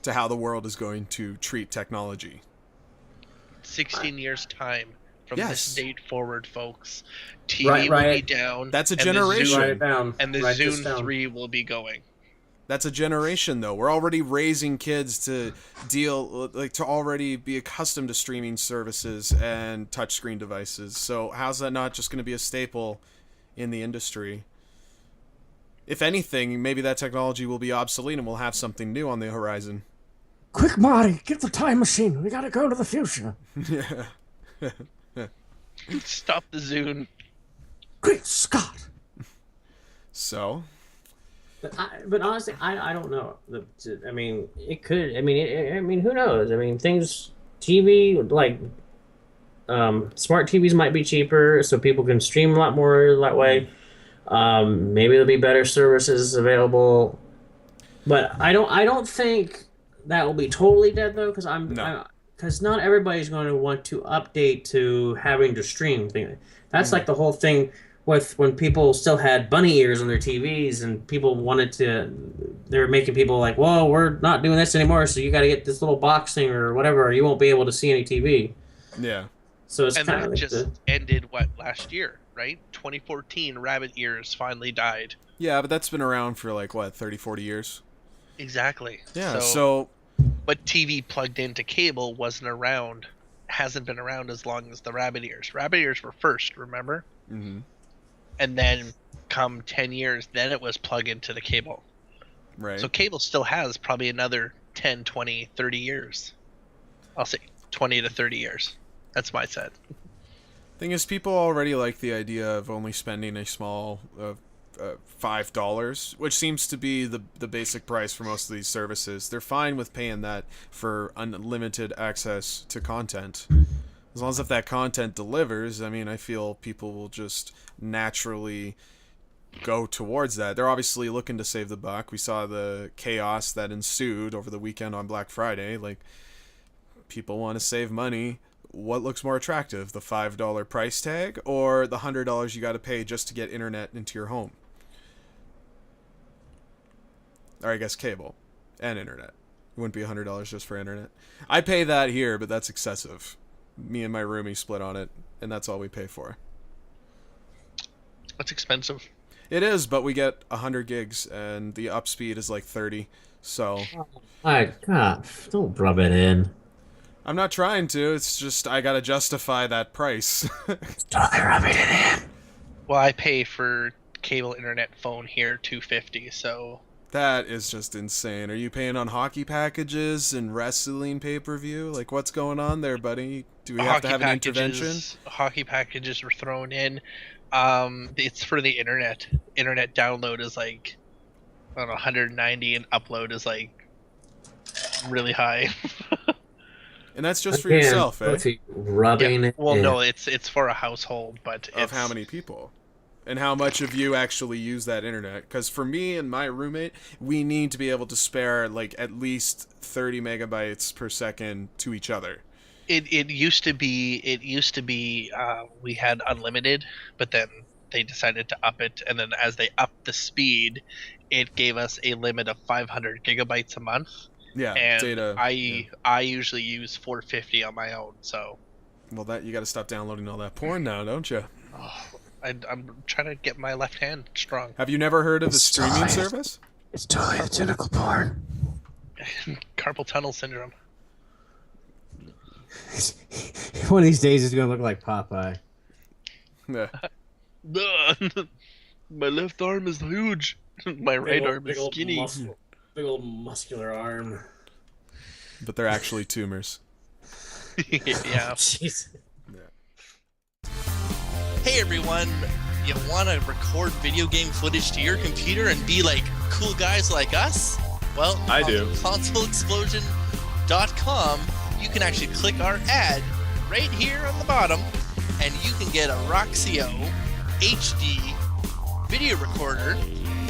to how the world is going to treat technology. 16 years time from Yes. this date forward, folks. TV will be down. That's a and generation. Write it down. And the Write this Zune down. 3 will be going. That's a generation, though. We're already raising kids to to already be accustomed to streaming services and touchscreen devices. So how's that not just going to be a staple in the industry? If anything, maybe that technology will be obsolete and we'll have something new on the horizon. Quick, Marty, get the time machine. We gotta go to the future. Yeah. Stop the Zune. Great Scott. So, But honestly, I don't know. I mean, it could. I mean, who knows? I mean, things. TV like smart TVs might be cheaper, so people can stream a lot more that way. Maybe there'll be better services available, but I don't think that will be totally dead though, because because not everybody's going to want to update to having to stream things. That's like the whole thing with when people still had bunny ears on their TVs and people wanted to. They were making people like, "Whoa, we're not doing this anymore, so you got to get this little box thing or whatever, or you won't be able to see any TV." yeah. So it's And kind that of like just ended, last year, right? 2014, rabbit ears finally died. Yeah, but that's been around for like, 30, 40 years? Exactly. Yeah, so But TV plugged into cable wasn't around, hasn't been around as long as the rabbit ears. Rabbit ears were first, remember? mm-hmm. And then come 10 years, then it was plugged into the cable. Right. So cable still has probably another 10, 20, 30 years. I'll say 20 to 30 years. That's my set. Thing is, people already like the idea of only spending a small $5, which seems to be the basic price for most of these services. They're fine with paying that for unlimited access to content. As long as if that content delivers, I mean, I feel people will just naturally go towards that. They're obviously looking to save the buck. We saw the chaos that ensued over the weekend on Black Friday. Like, people want to save money. What looks more attractive, the $5 price tag or the $100 you got to pay just to get internet into your home? Or I guess cable and internet. It wouldn't be $100 just for internet. I pay that here, but that's excessive. Me and my roomie split on it, and that's all we pay for. That's expensive. It is, but we get 100 gigs, and the up speed is like 30. So my God, don't rub it in. I'm not trying to. It's just I gotta justify that price. Don't rub it in. Well, I pay for cable internet phone here $250, so That is just insane. Are you paying on hockey packages and wrestling pay-per-view? Like, what's going on there, buddy? Do we have to have an intervention? Hockey packages were thrown in. It's for the internet. Internet download is like, I don't know, 190, and upload is like really high. And that's just for yourself, eh? Rubbing it Well, in. no, it's for a household, but Of how many people? And how much of you actually use that internet? Because for me and my roommate, we need to be able to spare like at least 30 megabytes per second to each other. It used to be we had unlimited, but then they decided to up it, and then as they upped the speed, it gave us a limit of 500 gigabytes a month. Yeah, And data. I usually use 450 on my own, so Well, that you got to stop downloading all that porn now, don't you? I'm trying to get my left hand strong. Have you never heard of the streaming Sorry. service? It's totally the tentacle porn. Carpal tunnel syndrome. One of these days, it's gonna look like Popeye. Yeah. My left arm is huge. My right arm is skinny. Big old muscular arm. But they're actually tumors. Yeah. Jeez. Hey everyone, you want to record video game footage to your computer and be like cool guys like us? Well, I do. ConsoleExplosion.com, you can actually click our ad right here on the bottom, and you can get a Roxio HD video recorder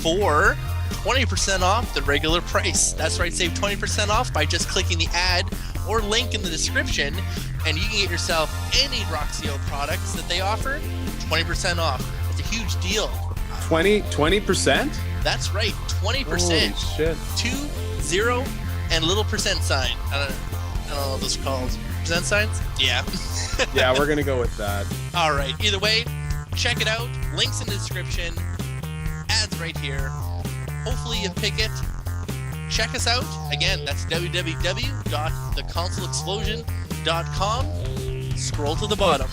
for 20% off the regular price. That's right, save 20% off by just clicking the ad or link in the description, and you can get yourself any Roxio products that they offer 20% off. It's a huge deal. 20%? That's right, 20%. Holy shit. 20 and little percent sign. I don't know what those are called. Percent signs? Yeah. Yeah, we're gonna go with that. All right. Either way, check it out. Links in the description. Ads right here. Hopefully you pick it. Check us out. Again, that's www.theconsoleexplosion.com. Scroll to the bottom.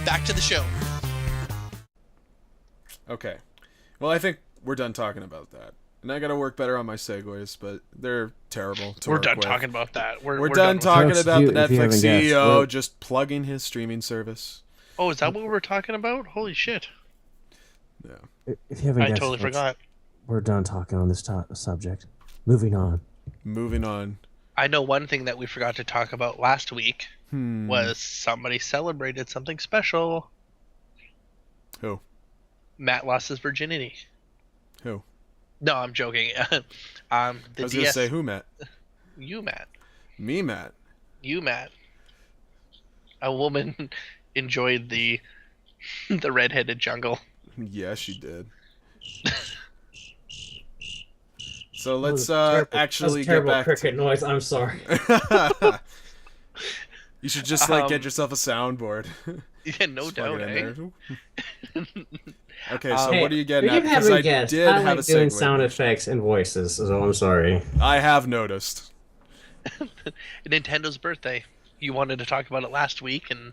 Back to the show. Okay. Well, I think we're done talking about that. And I gotta work better on my segues, but they're terrible to We're work done with. talking about that. We're done with talking Folks, about if the you Netflix haven't guessed, CEO we're- just plugging his streaming service. Oh, is that what we were talking about? Holy shit. Yeah. If you haven't I guessed, totally folks, forgot. we're done talking on this subject. Moving on. Moving on. I know one thing that we forgot to talk about last week Hmm. was somebody celebrated something special. Who? Matt lost his virginity. Who? No, I'm joking. The I was gonna DS. say who, Matt? You, Matt. Me, Matt. You, Matt. A woman enjoyed the redheaded jungle. Yeah, she did. So let's That actually was get terrible back. cricket noise. I'm sorry. You should just like get yourself a soundboard. Yeah, no Just plug doubt, it in eh? there. Okay, so Hey, what are you getting we at? can Because have I a guest. did I have like a doing segue. sound effects and voices, so I'm sorry. I have noticed. Nintendo's birthday. You wanted to talk about it last week, and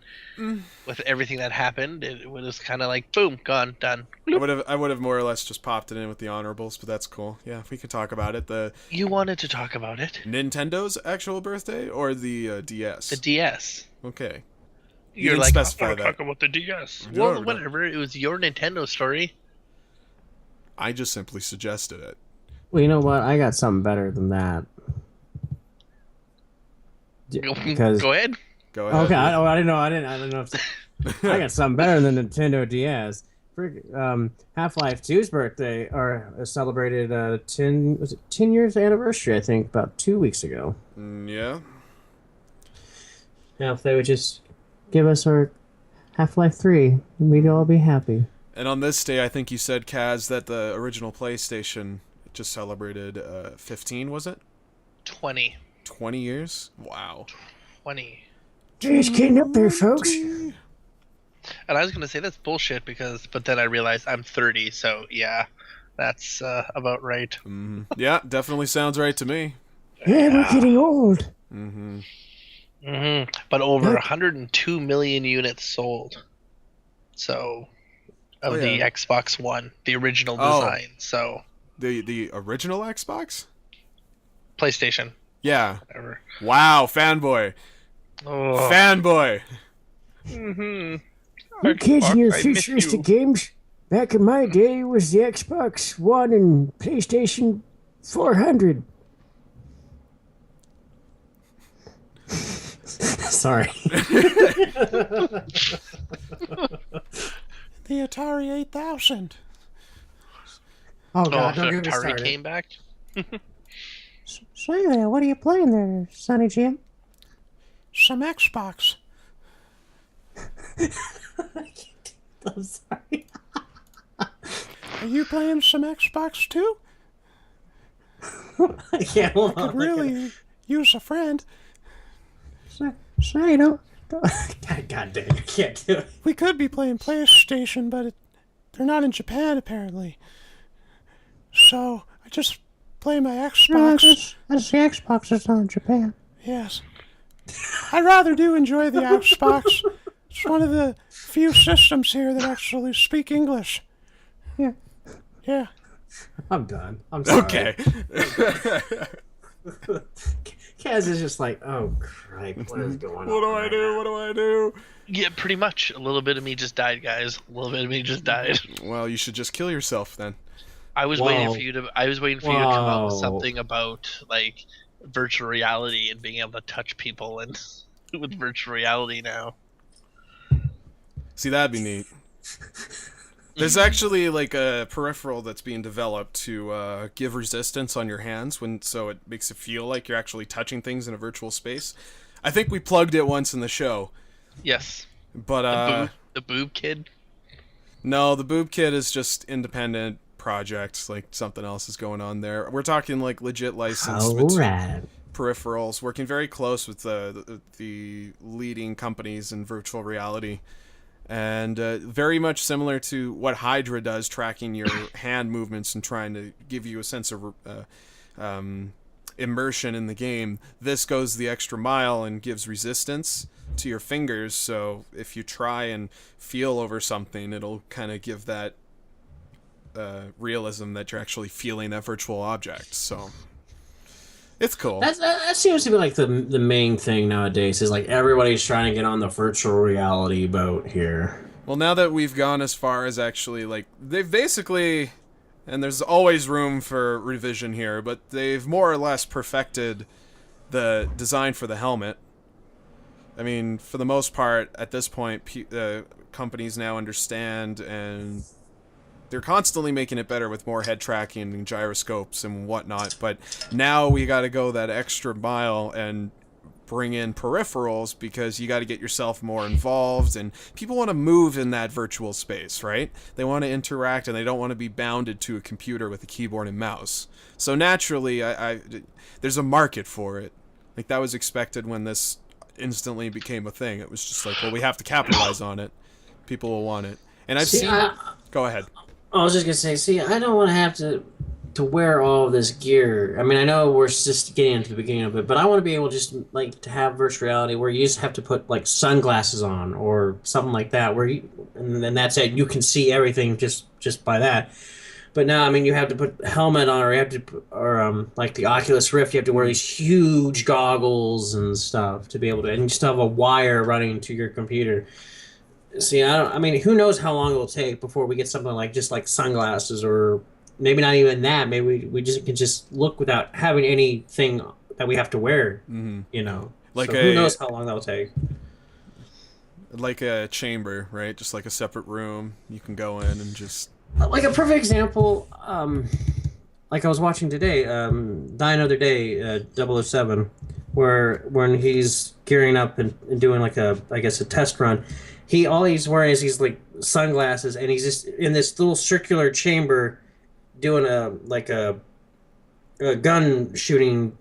with everything that happened, it was kind of like, boom, gone, done. I would have more or less just popped it in with the honorables, but that's cool. Yeah, we could talk about it. The You wanted to talk about it. Nintendo's actual birthday or the DS? The DS. Okay. You You're didn't like, specify I want to that. talk about the DS. No, Well, no. whatever. It was your Nintendo story. I just simply suggested it. Well, you know what? I got something better than that. Because Go ahead. Go ahead. okay, I didn't know. I didn't know if I got something better than Nintendo DS. Half-Life 2's birthday celebrated 10 years anniversary, I think, about 2 weeks ago. Yeah. Now, if they would just give us our Half-Life 3, we'd all be happy. And on this day, I think you said, Kaz, that the original PlayStation just celebrated 15, was it? 20. 20 years? Wow. 20. Just getting up there, folks. And I was going to say that's bullshit but then I realized I'm 30, so yeah, that's about right. Mm-hmm. Yeah, definitely sounds right to me. Yeah, we're getting old. Mm-hmm. But over 102 million units sold. So, of the Xbox One, the original design. So, The original Xbox? PlayStation. Yeah. Whatever. Wow, fanboy. Oh. Fanboy. Mm-hmm. You kids and your I miss futuristic you. games. Back in my day, it was the Xbox One and PlayStation 400. Sorry. The Atari 8000. Oh, Oh, God, if don't get me Atari started. came back. So, what are you playing there, Sonny Jim? Some Xbox. I'm sorry. Are you playing some Xbox too? Yeah, hold on. Could really use a friend. Sonny, don't. God dang, I can't do it. We could be playing PlayStation, but they're not in Japan apparently. So I just play my Xbox. That's the Xbox that's on in Japan. Yes. I rather do enjoy the Xbox. It's one of the few systems here that actually speak English. Yeah. Yeah. I'm done. I'm sorry. Okay. Kaz is just like, oh, crap, what is going on? What do I do? What do I do? Yeah, pretty much. A little bit of me just died, guys. A little bit of me just died. Well, you should just kill yourself then. I was waiting for you to. I was waiting for you to come out with Whoa. something about like virtual reality and being able to touch people and with virtual reality now. See, that'd be neat. There's actually like a peripheral that's being developed to give resistance on your hands, so it makes it feel like you're actually touching things in a virtual space. I think we plugged it once in the show. Yes. But The boob kid. no, the Boob Kid is just independent projects, like something else is going on there. We're talking like legit licensed peripherals, working very close with the leading companies in virtual reality. And very much similar to what Hydra does, tracking your hand movements and trying to give you a sense of immersion in the game. This goes the extra mile and gives resistance to your fingers, so if you try and feel over something, it'll kind of give that realism that you're actually feeling that virtual object. So it's cool. That seems to be like the main thing nowadays, is like everybody's trying to get on the virtual reality boat here. Well, now that we've gone as far as actually, like, they've basically, and there's always room for revision here, but they've more or less perfected the design for the helmet. I mean, for the most part, at this point, companies now understand, and they're constantly making it better with more head tracking and gyroscopes and whatnot, but now we got to go that extra mile and bring in peripherals, because you got to get yourself more involved, and people want to move in that virtual space, right? They want to interact, and they don't want to be bounded to a computer with a keyboard and mouse. So naturally, there's a market for it. Like, that was expected when this instantly became a thing. It was just like, well, we have to capitalize on it. People will want it. And I've seen... Go ahead. I was just gonna say, I don't want to have to wear all of this gear. I mean, I know we're just getting into the beginning of it, but I want to be able just like to have virtual reality where you just have to put like sunglasses on or something like that, where and then that's it. You can see everything just by that. But now, I mean, you have to put a helmet on, or you have to put, or like the Oculus Rift, you have to wear these huge goggles and stuff to be able to, and you still have a wire running to your computer. See, I mean, who knows how long it'll take before we get something like just like sunglasses, or maybe not even that. Maybe we just can just look without having anything that we have to wear. Mm-hmm. You know, like so who knows how long that'll take. Like a chamber, right? Just like a separate room you can go in and just... Like a perfect example, like I was watching today, Die Another Day, 007, where when he's gearing up and doing like a test run, all he's wearing is these like sunglasses, and he's just in this little circular chamber doing a gun shooting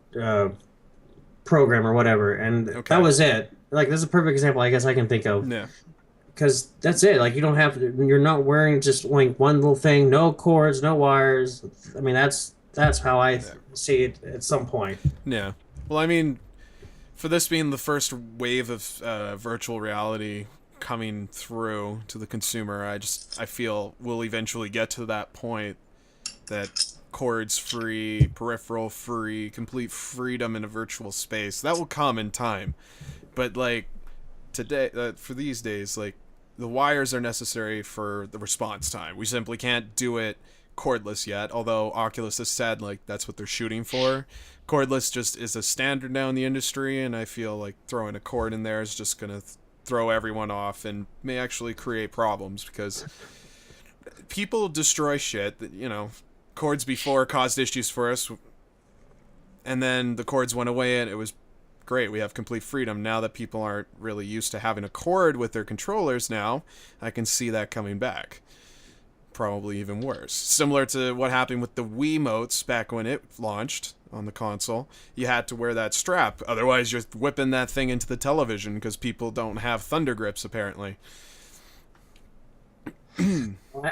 program or whatever, and that was it. Like, that's a perfect example I guess I can think of. Yeah. Because that's it. Like, you're not wearing just like one little thing, no cords, no wires. I mean, that's how I see it at some point. Yeah. Well, I mean, for this being the first wave of virtual reality coming through to the consumer, I feel we'll eventually get to that point that cords free, peripheral free, complete freedom in a virtual space. That will come in time. But like today, for these days, like, the wires are necessary for the response time. We simply can't do it cordless yet, although Oculus has said like that's what they're shooting for. Cordless just is a standard now in the industry, and I feel like throwing a cord in there is just gonna throw everyone off and may actually create problems, because people destroy shit that, you know, cords before caused issues for us, and then the cords went away and it was great. We have complete freedom. Now that people aren't really used to having a cord with their controllers now, I can see that coming back. Probably even worse. Similar to what happened with the Wiimotes back when it launched on the console. You had to wear that strap. Otherwise, you're whipping that thing into the television, because people don't have thunder grips, apparently.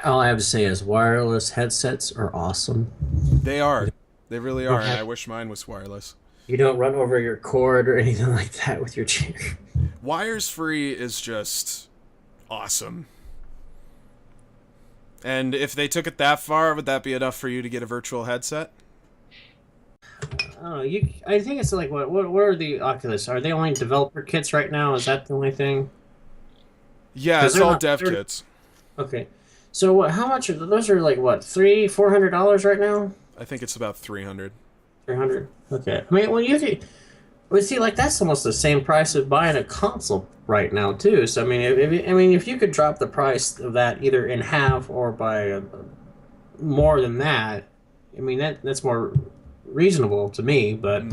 All I have to say is wireless headsets are awesome. They are. They really don't are, and have- I wish mine was wireless. You don't run over your cord or anything like that with your chair. Wires free is just awesome. And if they took it that far, would that be enough for you to get a virtual headset? I don't know. I think it's like what are the Oculus? Are they only developer kits right now? Is that the only thing? Yeah, 'Cause it's all dev kits. Okay. So how much are those? Are like what, $300-$400 right now? I think it's about 300. 300. Okay. I mean, well, see, like that's almost the same price of buying a console right now too. So I mean, if you could drop the price of that either in half or by more than that, I mean that's more reasonable to me. But,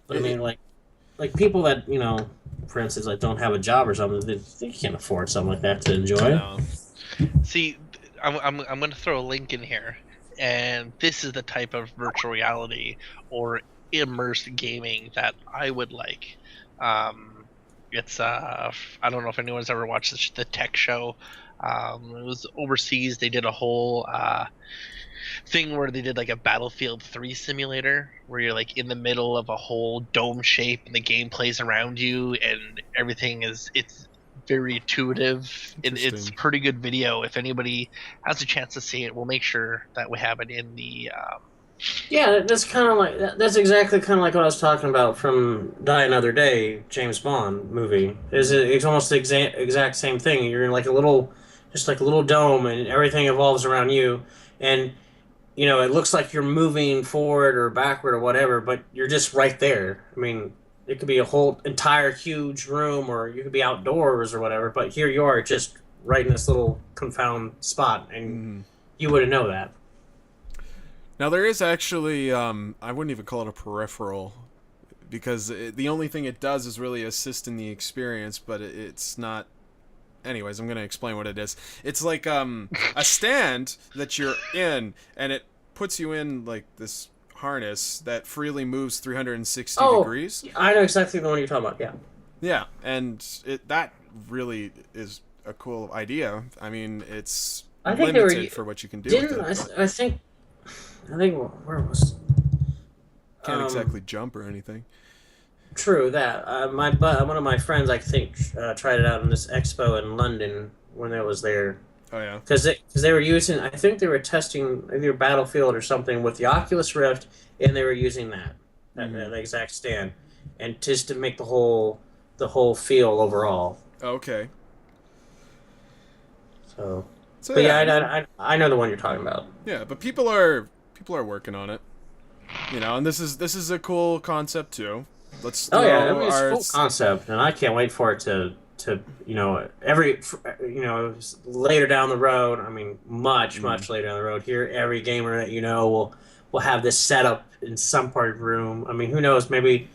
but I mean, like people that for instance, like don't have a job or something, they can't afford something like that to enjoy. No. See, I'm going to throw a link in here, and this is the type of virtual reality or immersed gaming that I would like. It's I don't know if anyone's ever watched the Tech Show. It was overseas. They did a whole thing where they did like a Battlefield 3 simulator where you're like in the middle of a whole dome shape and the game plays around you and everything it's very intuitive and it's Interesting. pretty good video. If anybody has a chance to see it, we'll make sure that we have it in the Yeah, that's kind of like that's exactly kind of like what I was talking about from Die Another Day, James Bond movie. It's almost the exact same thing. You're in like just like a little dome, and everything evolves around you, and it looks like you're moving forward or backward or whatever, but you're just right there. I mean, it could be a whole entire huge room, or you could be outdoors or whatever, but here you are, just right in this little confound spot, and you wouldn't know that. Now there is actually, I wouldn't even call it a peripheral, because the only thing it does is really assist in the experience, but it's not. Anyways, I'm going to explain what it is. It's like a stand that you're in, and it puts you in like this harness that freely moves 360 degrees. I know exactly the one you're talking about, yeah. Yeah, and that really is a cool idea. I mean, it's I think limited for what you can do with it. I think where was Can't exactly jump or anything. true that one of my friends I think tried it out in this expo in London when I was there Oh yeah. because they were using, I think they were testing either Battlefield or something with the Oculus Rift, and they were using that exact stand, and just to make the whole feel overall. Okay. So So but yeah, I know the one you're talking about. Yeah, but people are working on it. And this is a cool concept too. Let's Oh yeah, throw it's a our cool concept, and I can't wait for it to later down the road. I mean, much later down the road. Here, every gamer that will have this set up in some part of the room. I mean, who knows? Maybe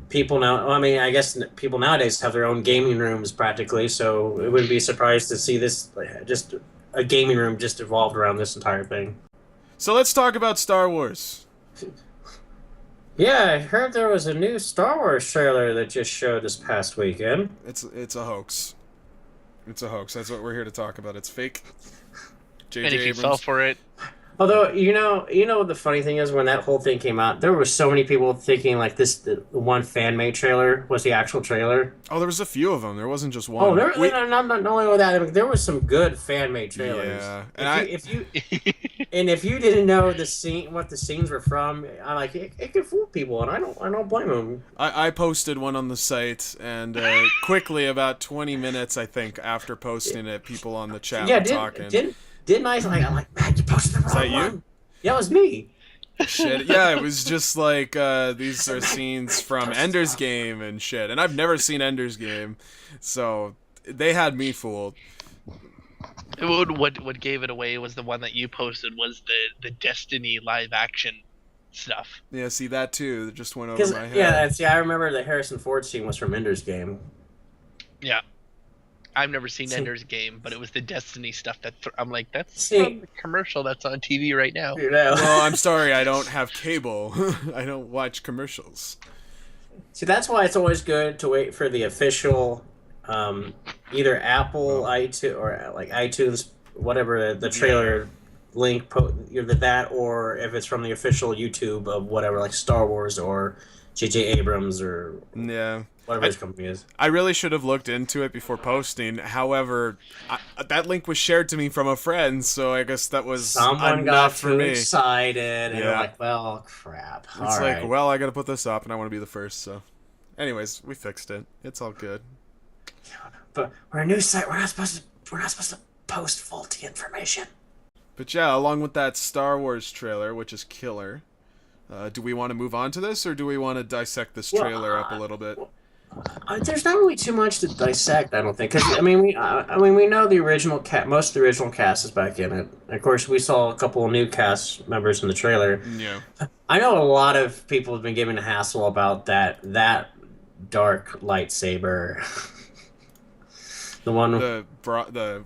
people now. I mean, I guess people nowadays have their own gaming rooms practically. So it wouldn't be surprised to see this just a gaming room just evolved around this entire thing. So let's talk about Star Wars. Yeah, I heard there was a new Star Wars trailer that just showed this past weekend. It's a hoax. It's a hoax. That's what we're here to talk about. It's fake. and if you fell for it, Although what the funny thing is, when that whole thing came out, there were so many people thinking like the one fan made trailer was the actual trailer. Oh, there was a few of them. There wasn't just one. Oh, not only with that, I mean, there was some good fan made trailers. Yeah, if you didn't know what the scenes were from, I'm like it could fool people, and I don't blame them. I posted one on the site, and quickly, about 20 minutes, I think, after posting it, people on the chat were talking. Didn't I? I'm like, man, you posted the wrong that you? one. Yeah, it was me. Shit, yeah, it was just like these are scenes from Ender's Game and shit, and I've never seen Ender's Game, so they had me fooled. What gave it away was the one that you posted was the Destiny live action stuff. Yeah, see that too. It just went over my head. Yeah, I remember the Harrison Ford scene was from Ender's Game. Yeah. I've never seen Ender's Game, but it was the Destiny stuff that I'm like, that's from the commercial that's on TV right now. Well, I'm sorry, I don't have cable. I don't watch commercials. See, that's why it's always good to wait for the official either Apple iTunes or like iTunes, whatever the trailer link, either that or if it's from the official YouTube of whatever, like Star Wars or J.J. Abrams or whatever his company is. I really should have looked into it before posting. However, that link was shared to me from a friend, so I guess that was someone enough got for too me. excited, and they're like, "Well, crap." It's like, well, I got to put this up, and I want to be the first. So, anyways, we fixed it. It's all good. But we're a news site. We're not supposed to post faulty information. But yeah, along with that Star Wars trailer, which is killer. Do we want to move on to this, or do we want to dissect this trailer up a little bit? There's not really too much to dissect, I don't think. Because we know the original cast. Most of the original cast is back in it. Of course, we saw a couple of new cast members in the trailer. Yeah. I know a lot of people have been giving a hassle about that dark lightsaber. The one,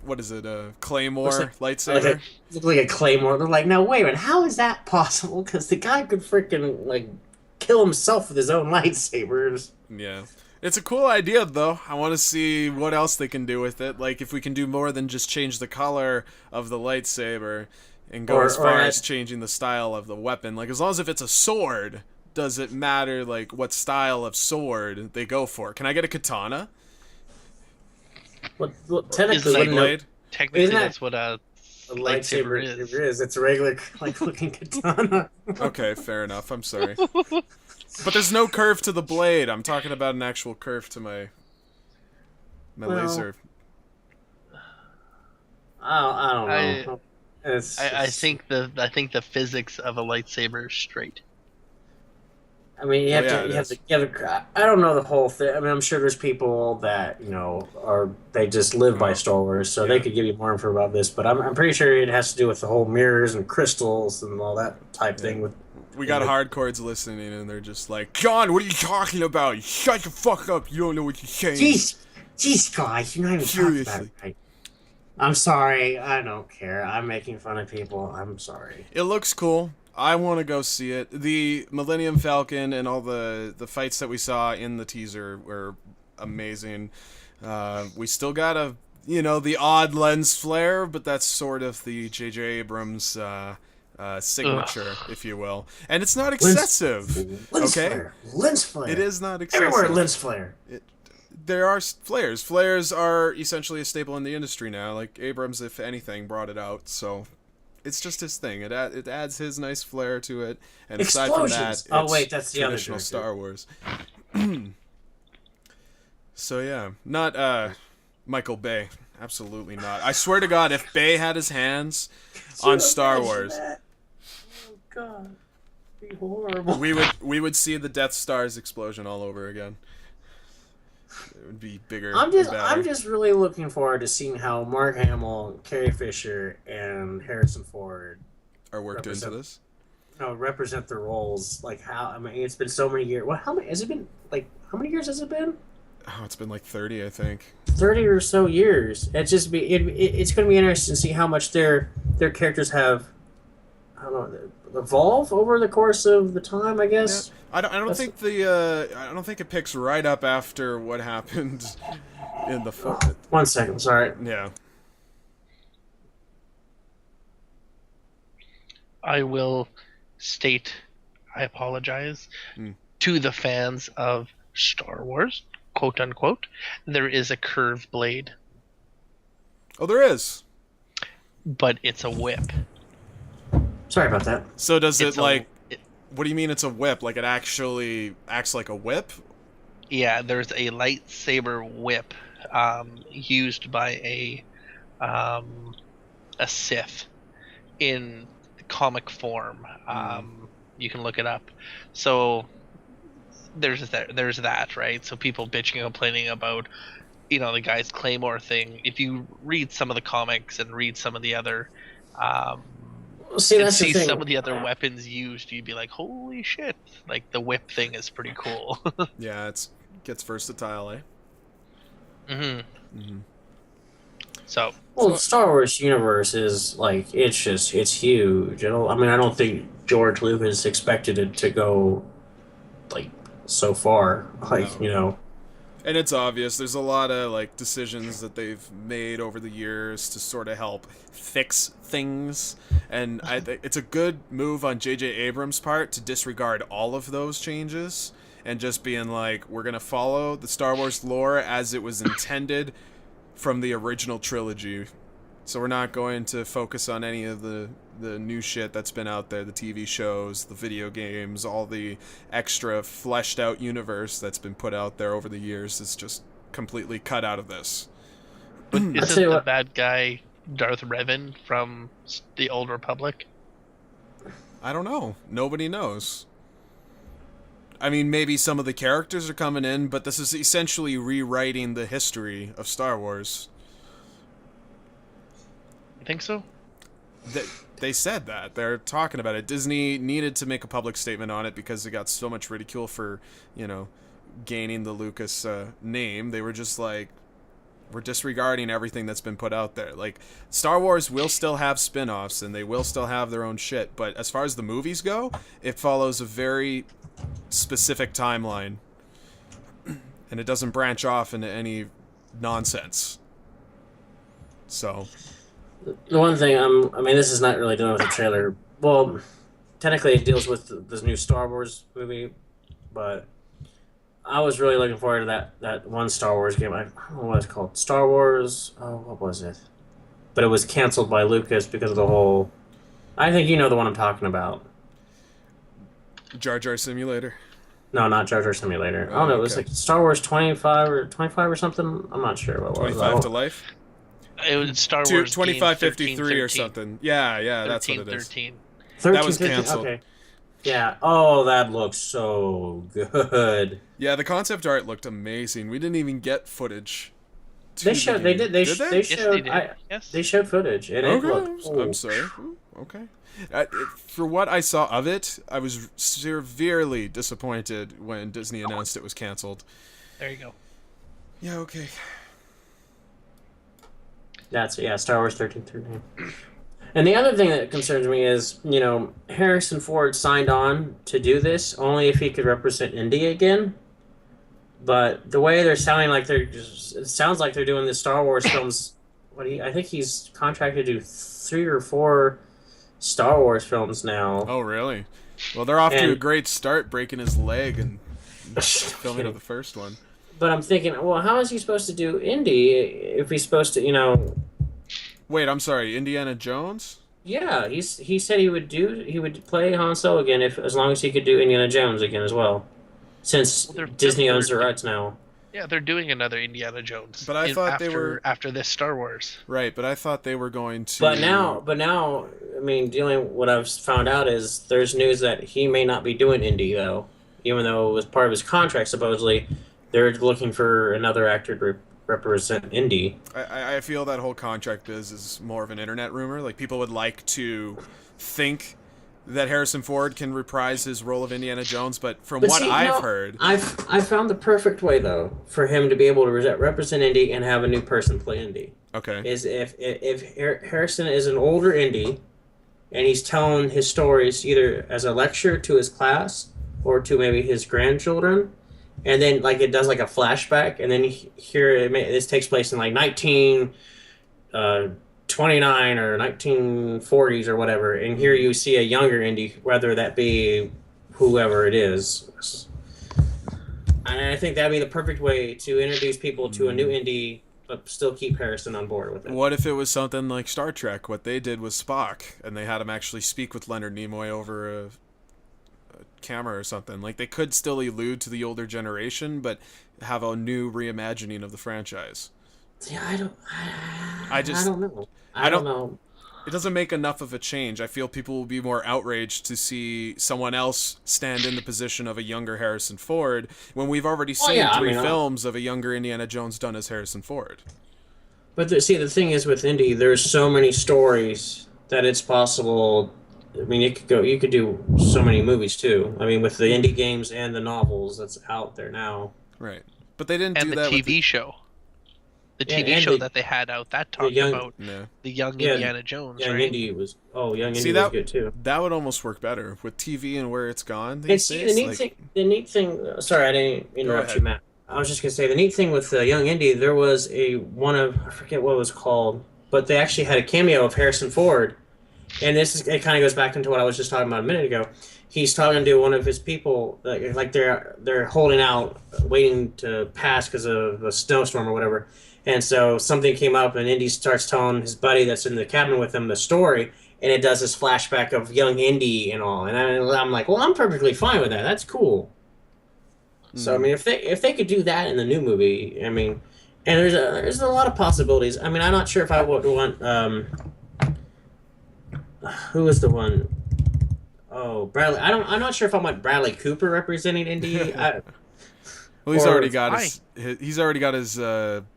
what is it? Claymore lightsaber. Looks like a claymore. They're like, no, wait a minute, how is that possible? Because the guy could freaking like kill himself with his own lightsabers. Yeah, it's a cool idea though. I want to see what else they can do with it. Like if we can do more than just change the color of the lightsaber and go as far as changing the style of the weapon. Like as long as if it's a sword, does it matter like what style of sword they go for? Can I get a katana? Well, technically, that's what a lightsaber is. It's a regular, looking katana. Okay, fair enough. I'm sorry, but there's no curve to the blade. I'm talking about an actual curve to my laser. I don't know. I think the physics of a lightsaber is straight. I mean, you have to. I don't know the whole thing. I mean, I'm sure there's people that they just live by Star Wars, so they could give you more info about this. But I'm pretty sure it has to do with the whole mirrors and crystals and all that type thing. We got hardcores listening, and they're just like, "John, what are you talking about? Shut the fuck up! You don't know what you're saying." Jeez, guys, you're not even talking about it right. I'm sorry. I don't care. I'm making fun of people. I'm sorry. It looks cool. I want to go see it. The Millennium Falcon and all the fights that we saw in the teaser were amazing. We still got the odd lens flare, but that's sort of the J.J. Abrams signature, if you will. And it's not excessive. Lens flare. It is not excessive. Everywhere lens flare. There are flares. Flares are essentially a staple in the industry now. Like Abrams, if anything, brought it out, so... It's just his thing. It adds his nice flair to it, and aside from that, it's that's the traditional other Star Wars. So yeah, not Michael Bay. Absolutely not. I swear to God, if Bay had his hands on Star Wars, oh God, it'd be horrible. we would see the Death Star's explosion all over again. It would be bigger. I'm just really looking forward to seeing how Mark Hamill, Carrie Fisher, and Harrison Ford are worked into this. Represent their roles. Like how? I mean, it's been so many years. How many has it been? Like how many years has it been? Oh, it's been like 30, I think. 30 or so years. It's going to be interesting to see how much their characters have. I don't know. Evolve over the course of the time, I guess. Yeah. I don't think it picks right up after what happened in the 1 second, sorry. Yeah. I will state I apologize to the fans of Star Wars, quote unquote. There is a curved blade. Oh, there is. But it's a whip. Sorry about that. So does what do you mean it's a whip? Like it actually acts like a whip? Yeah, there's a lightsaber whip used by a Sith in comic form. You can look it up. So there's that, right? So people bitching and complaining about the guy's Claymore thing. If you read some of the comics and read some of the other that's the thing. Some of the other weapons used, you'd be like, holy shit, like the whip thing is pretty cool. Yeah, gets versatile, So the Star Wars universe is it's huge. I don't think George Lucas expected it to go so far. And it's obvious. There's a lot of like decisions that they've made over the years to sort of help fix things, and I think it's a good move on J.J. Abrams' part to disregard all of those changes and just being like, we're gonna follow the Star Wars lore as it was intended from the original trilogy. So we're not going to focus on any of the new shit that's been out there, the TV shows, the video games, all the extra fleshed out universe that's been put out there over the years. It's just completely cut out of this. But isn't the bad guy Darth Revan from the Old Republic? I don't know. Nobody knows. I mean, maybe some of the characters are coming in, but this is essentially rewriting the history of Star Wars. You think so? They said that. They're talking about it. Disney needed to make a public statement on it because it got so much ridicule for, gaining the Lucas name. They were just like, we're disregarding everything that's been put out there. Like, Star Wars will still have spin-offs and they will still have their own shit, but as far as the movies go, it follows a very specific timeline. And it doesn't branch off into any nonsense. So... The one thing, this is not really dealing with the trailer. Well, technically it deals with this new Star Wars movie, but I was really looking forward to that one Star Wars game. I don't know what it's called. Star Wars... Oh, what was it? But it was canceled by Lucas because of the whole... I think you know the one I'm talking about. Jar Jar Simulator? No, not Jar Jar Simulator. I don't know, it was like Star Wars 25 or something? I'm not sure what it was. 25 to Life? It was Star Wars 2553 or something. Yeah, that's what it is. 13. That was canceled. Okay. Yeah. Oh, that looks so good. Yeah, the concept art looked amazing. We didn't even get footage. They showed. They did. They showed. Yes, they did. Yes. They showed footage, and it looked. I'm sorry. Ooh, okay. For what I saw of it, I was severely disappointed when Disney announced it was canceled. There you go. Yeah. Okay. Star Wars 1313. And the other thing that concerns me is, Harrison Ford signed on to do this only if he could represent Indy again. But the way they're sounding like it sounds like they're doing the Star Wars films. I think he's contracted to do 3 or 4 Star Wars films now. Oh, really? Well, they're off to a great start, breaking his leg and filming of the first one. But I'm thinking, well, how is he supposed to do Indy if he's supposed to, Wait, I'm sorry, Indiana Jones? Yeah, he said he would play Han Solo again as long as he could do Indiana Jones again as well, since Disney owns the rights now. Yeah, they're doing another Indiana Jones. But I thought they were after this Star Wars. Right, but I thought they were going to. But now, what I've found out is there's news that he may not be doing Indy though, even though it was part of his contract supposedly. They're looking for another actor to represent Indy. I feel that whole contract biz is more of an internet rumor. Like, people would like to think that Harrison Ford can reprise his role of Indiana Jones, but from what I've heard... I've found the perfect way, though, for him to be able to represent Indy and have a new person play Indy. Okay. Is if Harrison is an older Indy, and he's telling his stories either as a lecture to his class or to maybe his grandchildren... And then, it does, a flashback, and then this takes place in, 1929 or 1940s or whatever, and here you see a younger Indy, whether that be whoever it is. And I think that'd be the perfect way to introduce people to a new Indy, but still keep Harrison on board with it. What if it was something like Star Trek? What they did was Spock, and they had him actually speak with Leonard Nimoy over a camera or something. They could still allude to the older generation, but have a new reimagining of the franchise. Yeah, I don't know. I don't know. It doesn't make enough of a change. I feel people will be more outraged to see someone else stand in the position of a younger Harrison Ford when we've already seen 3 films of a younger Indiana Jones done as Harrison Ford. But the thing is with Indy, there's so many stories that it's possible. You could do so many movies too. With the indie games and the novels that's out there now. Right. But they didn't do that with the TV show. The TV show that they had out that talked about the young Indiana Jones, Young right? Indy was was good too. That would almost work better with TV and where it's gone these days. The neat thing. Sorry, I didn't interrupt you, Matt. I was just gonna say the neat thing with Young Indy, there was I forget what it was called, but they actually had a cameo of Harrison Ford, and it kind of goes back into what I was just talking about a minute ago. He's talking to one of his people, like they're holding out, waiting to pass because of a snowstorm or whatever, and so something came up, and Indy starts telling his buddy that's in the cabin with him the story, and it does this flashback of young Indy and all, and I'm like, well, I'm perfectly fine with that. That's cool. So I mean, if they could do that in the new movie, I mean, and there's a lot of possibilities. I mean, I'm not sure if I would want who was the one? Oh, Bradley. I'm not sure if I want Bradley Cooper representing Indy. Well, he's already got his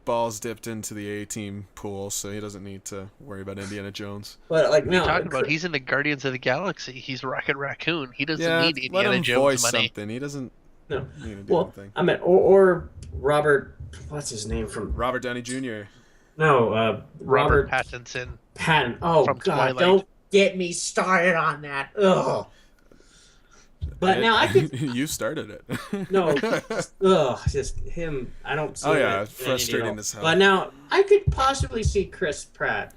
balls dipped into the A-team pool, so he doesn't need to worry about Indiana Jones. But like, no, talking about he's in the Guardians of the Galaxy. He's Rocket Raccoon. He doesn't need let Indiana him Jones voice money. something. He doesn't. No. Need to do anything. I mean, or Robert. What's his name from? Robert Downey Jr. No, Robert Pattinson. Oh from God! Twilight. Don't get me started on that. Ugh. But now I could. You started it. No. Just him. I don't see. Oh yeah, frustrating as hell. But now I could possibly see Chris Pratt.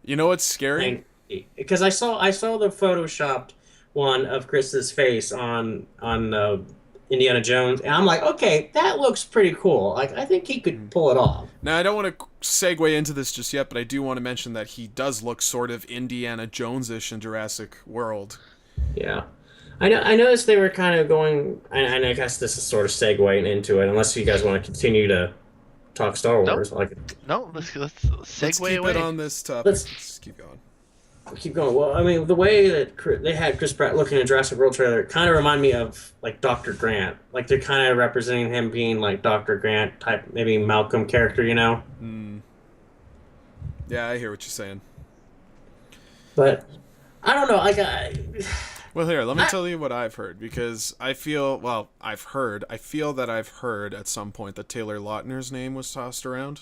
You know what's scary? Because I saw the photoshopped one of Chris's face on Indiana Jones, and I'm like, okay, that looks pretty cool. Like, I think he could pull it off. Now, I don't want to segue into this just yet, but I do want to mention that he does look sort of Indiana Jones-ish in Jurassic World. Yeah. I noticed they were kind of going, and I guess this is sort of segueing into it, unless you guys want to continue to talk Star Wars. Nope. Let's segue keep away. it on this topic. Let's keep going. Keep going. Well, I mean, the way that they had Chris Pratt looking at Jurassic World trailer kind of remind me of like Dr. Grant. Like they're kind of representing him being like Dr. Grant type, maybe Malcolm character, you know? Yeah, I hear what you're saying. But I don't know. Well, here, let me tell you what I've heard, because I feel that I've heard at some point that Taylor Lautner's name was tossed around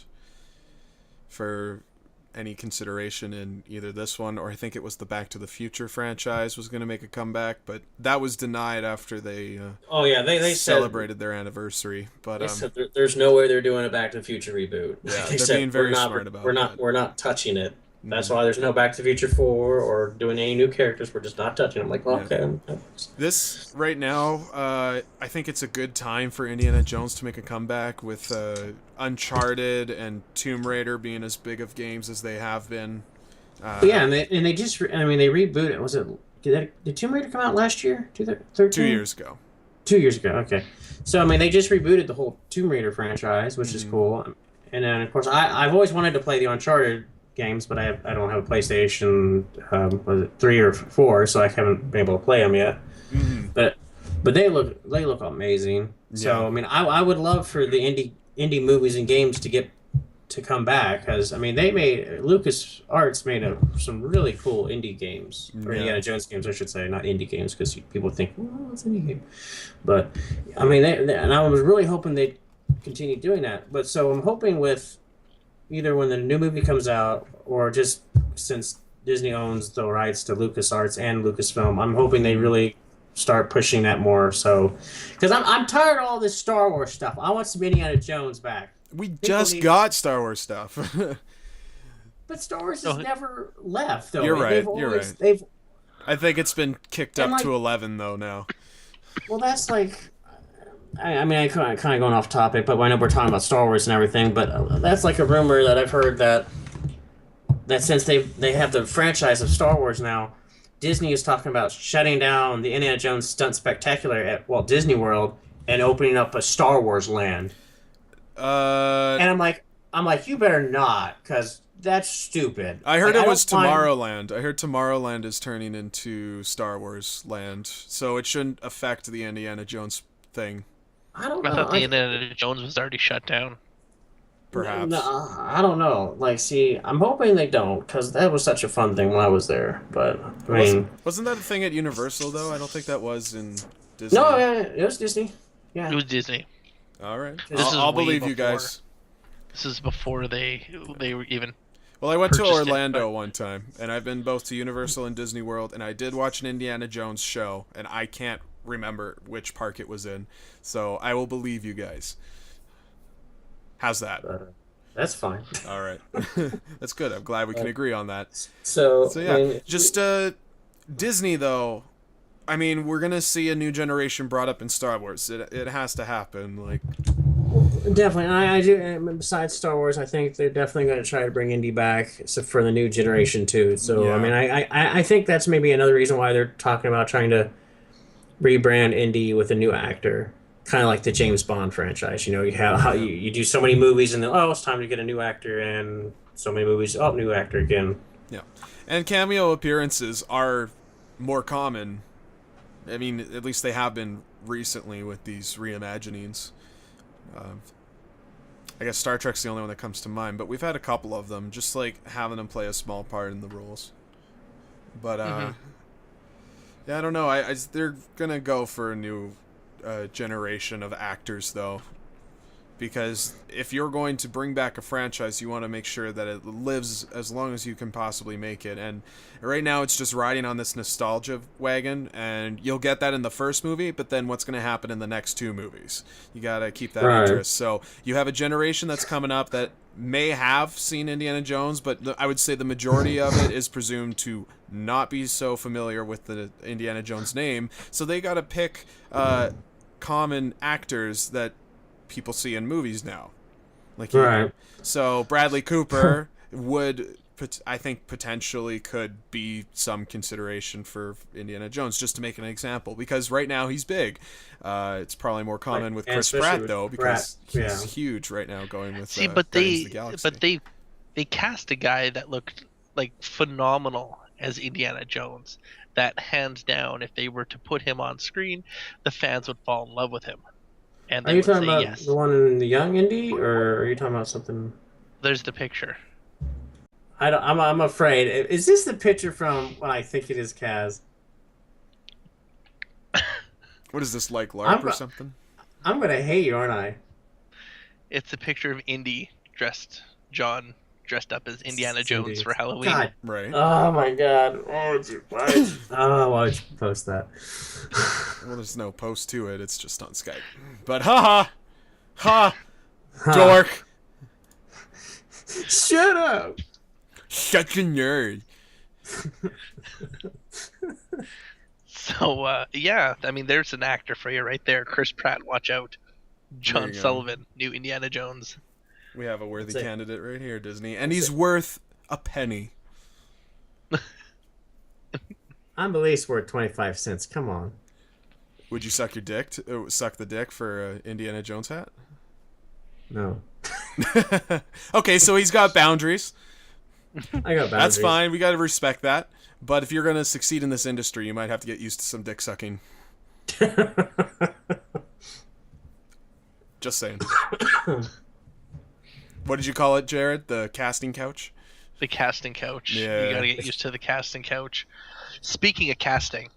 for any consideration in either this one, or I think it was the Back to the Future franchise was going to make a comeback, but that was denied after they they celebrated their anniversary. But they said there's no way they're doing a Back to the Future reboot. Yeah, they they're being very smart about it. We're not touching it. That's why there's no Back to the Future 4 or doing any new characters. We're just not touching them. I'm like, well, okay. This, right now, I think it's a good time for Indiana Jones to make a comeback with Uncharted and Tomb Raider being as big of games as they have been. Yeah, and they rebooted. Was it? Did Tomb Raider come out last year? 2013? 2 years ago. 2 years ago, okay. So, I mean, they just rebooted the whole Tomb Raider franchise, which is cool. And then, of course, I've always wanted to play the Uncharted games, but I don't have a PlayStation, was it 3 or 4, so I haven't been able to play them yet. But they look amazing. Yeah. So I mean, I would love for the indie movies and games to come back, because I mean LucasArts made some really cool indie games, or Indiana Jones games, I should say, not indie games, because people think, well, it's an indie game. But I mean, and I was really hoping they'd continue doing that. But so I'm hoping with either when the new movie comes out, or just since Disney owns the rights to LucasArts and Lucasfilm, I'm hoping they really start pushing that more. So, because I'm tired of all this Star Wars stuff. I want some Indiana Jones back. We just got Star Wars stuff. But Star Wars has never left, though. You're right. I think it's been kicked up to 11 though now. Well, that's like. I mean, I kind of going off topic, but I know we're talking about Star Wars and everything, but that's like a rumor that I've heard that since they have the franchise of Star Wars now, Disney is talking about shutting down the Indiana Jones Stunt Spectacular at Walt Disney World and opening up a Star Wars land. And I'm like, you better not, because that's stupid. I heard it was Tomorrowland. I heard Tomorrowland is turning into Star Wars land, so it shouldn't affect the Indiana Jones thing. I don't know. I thought the Indiana Jones was already shut down. Perhaps. No, I don't know. Like, see, I'm hoping they don't, because that was such a fun thing when I was there. But I mean, wasn't that a thing at Universal though? I don't think that was in Disney. No, yeah, it was Disney. Yeah, it was Disney. All right, I'll believe you guys. This is before they were even. Well, I went to Orlando one time, and I've been both to Universal and Disney World, and I did watch an Indiana Jones show, and I can't remember which park it was in, so I will believe you guys. How's that? That's fine. All right. That's good. I'm glad we can agree on that. So So, yeah. I mean, Just Disney, though. I mean, we're going to see a new generation brought up in Star Wars. It has to happen. Like, definitely, I do. And besides Star Wars, I think they're definitely going to try to bring Indy back, so for the new generation too. So I Yeah. mean, I think that's maybe another reason why they're talking about trying to rebrand Indy with a new actor, kind of like the James Bond franchise. You know, you have how you do so many movies, and then it's time to get a new actor, and so many movies, new actor again. yeah. And cameo appearances are more common. I mean, at least they have been recently with these reimaginings. I guess Star Trek's the only one that comes to mind, but we've had a couple of them, just like having them play a small part in the roles. But yeah, I don't know. They're gonna go for a new generation of actors, though, because if you're going to bring back a franchise, you want to make sure that it lives as long as you can possibly make it. And right now, it's just riding on this nostalgia wagon, and you'll get that in the first movie, but then what's going to happen in the next two movies? You got to keep that interest. So you have a generation that's coming up that may have seen Indiana Jones, but I would say the majority of it is presumed to not be so familiar with the Indiana Jones name. So they got to pick common actors that people see in movies now, like Right. So Bradley Cooper would, I think, potentially could be some consideration for Indiana Jones, just to make an example, because right now he's big. It's probably more common with Chris Pratt, though, because he's huge right now, going with but Guardians of the Galaxy. they cast a guy that looked like phenomenal as Indiana Jones. That hands down, if they were to put him on screen, the fans would fall in love with him. And Are you talking about yes. the one in the young Indy, or are you talking about something? There's the picture. I'm afraid. Is this the picture from what I think it is, Kaz? What is this, like LARP or something? I'm gonna hate you, aren't I? It's a picture of Indy dressed up as Indiana Jones for Halloween. God. Right. Oh my God! Why would you post that? Well, there's no post to it. It's just on Skype. But ha, dork. Shut up. Such a nerd. So yeah, I mean, there's an actor for you right there. Chris Pratt, watch out. John Sullivan, new Indiana Jones. We have a worthy candidate right here, Disney, and he's worth a penny. I'm at least worth 25 cents. Come on. Would you suck the dick for Indiana Jones hat? No. Okay, so he's got boundaries. I got boundaries. That's fine. We got to respect that. But if you're going to succeed in this industry, you might have to get used to some dick sucking. Just saying. What did you call it, Jared? The casting couch? The casting couch. Yeah. You gotta get used to the casting couch. Speaking of casting,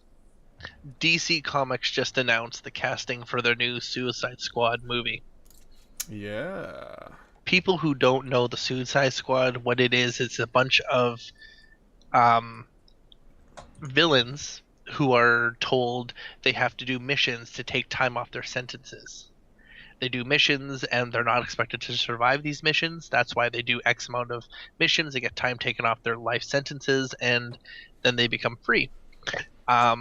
DC Comics just announced the casting for their new Suicide Squad movie. Yeah. People who don't know the Suicide Squad, what it is, it's a bunch of villains who are told they have to do missions to take time off their sentences. They do missions and they're not expected to survive these missions. That's why they do X amount of missions. They get time taken off their life sentences and then they become free. They're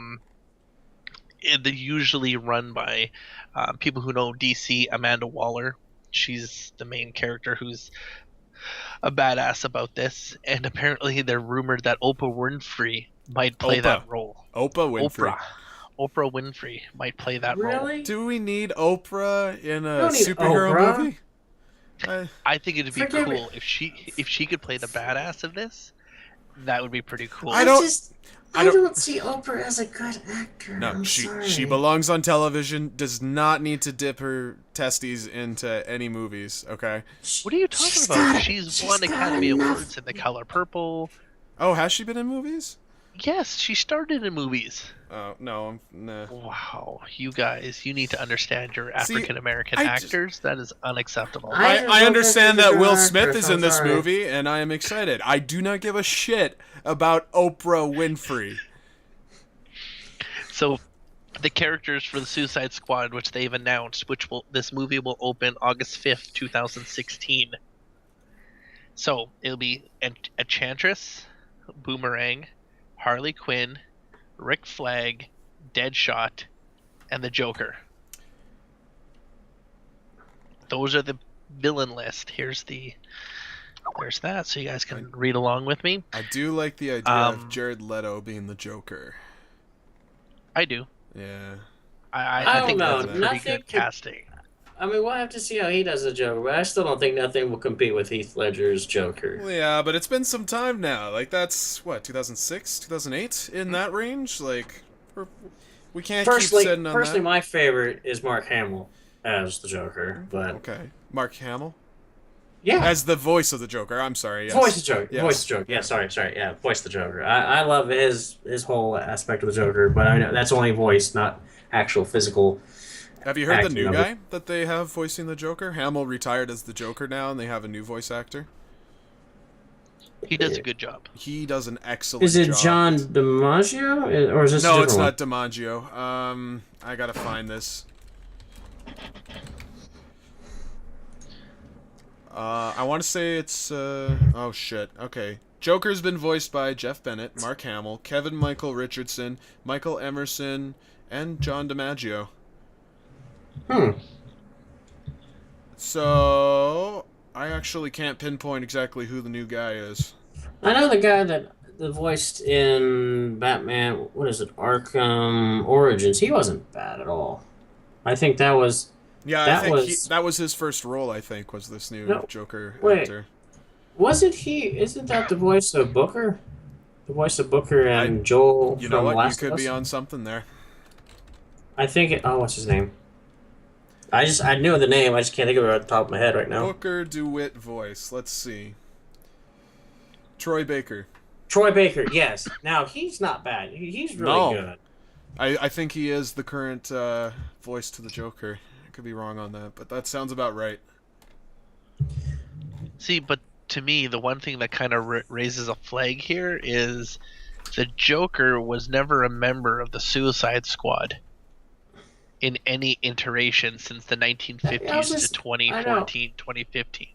usually run by people who know DC. Amanda Waller. She's the main character who's a badass about this. And apparently they're rumored that Oprah Winfrey might play that role. Oprah Winfrey might play that role. Really? Do we need Oprah in a superhero movie? I think it'd be cool if she could play the badass of this. That would be pretty cool. I don't see Oprah as a good actor. No, she belongs on television. Does not need to dip her testes into any movies. Okay. What are you talking about? She's won Academy Awards in The Color Purple. Oh, has she been in movies? Yes, she started in movies. Oh, no, nah. Wow, you guys, you need to understand your African American actors. That is unacceptable. I understand that Will Smith is in this movie, and I am excited. I do not give a shit about Oprah Winfrey. So, the characters for the Suicide Squad, which they've announced, this movie will open August 5th, 2016. So it'll be Enchantress, Boomerang, Harley Quinn, Rick Flag, Deadshot, and the Joker. Those are the villain list. There's that, so you guys can read along with me. I do like the idea of Jared Leto being the Joker. I do. Yeah. I think don't that's know. pretty good casting. I mean, we'll have to see how he does the Joker, but I still don't think nothing will compete with Heath Ledger's Joker. Well, yeah, but it's been some time now. Like, that's, 2006, 2008? In that range? Like, we can't keep sitting on that. Personally, my favorite is Mark Hamill as the Joker, but... Okay. Mark Hamill? Yeah. As the voice of the Joker, I'm sorry, yes. Voice the Joker. Yes. Voice the Joker. Yeah, sorry. Yeah, voice the Joker. I love his whole aspect of the Joker, but I know that's only voice, not actual physical... Have you heard the new guy that they have voicing the Joker? Hamill retired as the Joker now, and they have a new voice actor. He does a good job. He does an excellent job. Is it John DiMaggio? Or is this No, it's not DiMaggio. I gotta find this. I want to say it's, oh shit, okay. Joker's been voiced by Jeff Bennett, Mark Hamill, Kevin Michael Richardson, Michael Emerson, and John DiMaggio. So, I actually can't pinpoint exactly who the new guy is. I know the guy that voiced in Batman, what is it, Arkham Origins. He wasn't bad at all. I think that was... Yeah, I think that was his first role, I think, was this new Joker actor. Wasn't he... Isn't that the voice of Booker? The voice of Booker and Joel You from know what? Last You of could Us? be on something there. I think it... Oh, what's his name? I knew the name, I just can't think of it off the top of my head right now. Booker DeWitt voice. Let's see. Troy Baker. Troy Baker, yes. Now, he's not bad. He's really good. I think he is the current voice to the Joker. I could be wrong on that, but that sounds about right. See, but to me, the one thing that kind of raises a flag here is the Joker was never a member of the Suicide Squad in any iteration since the 1950s to 2014, 2015.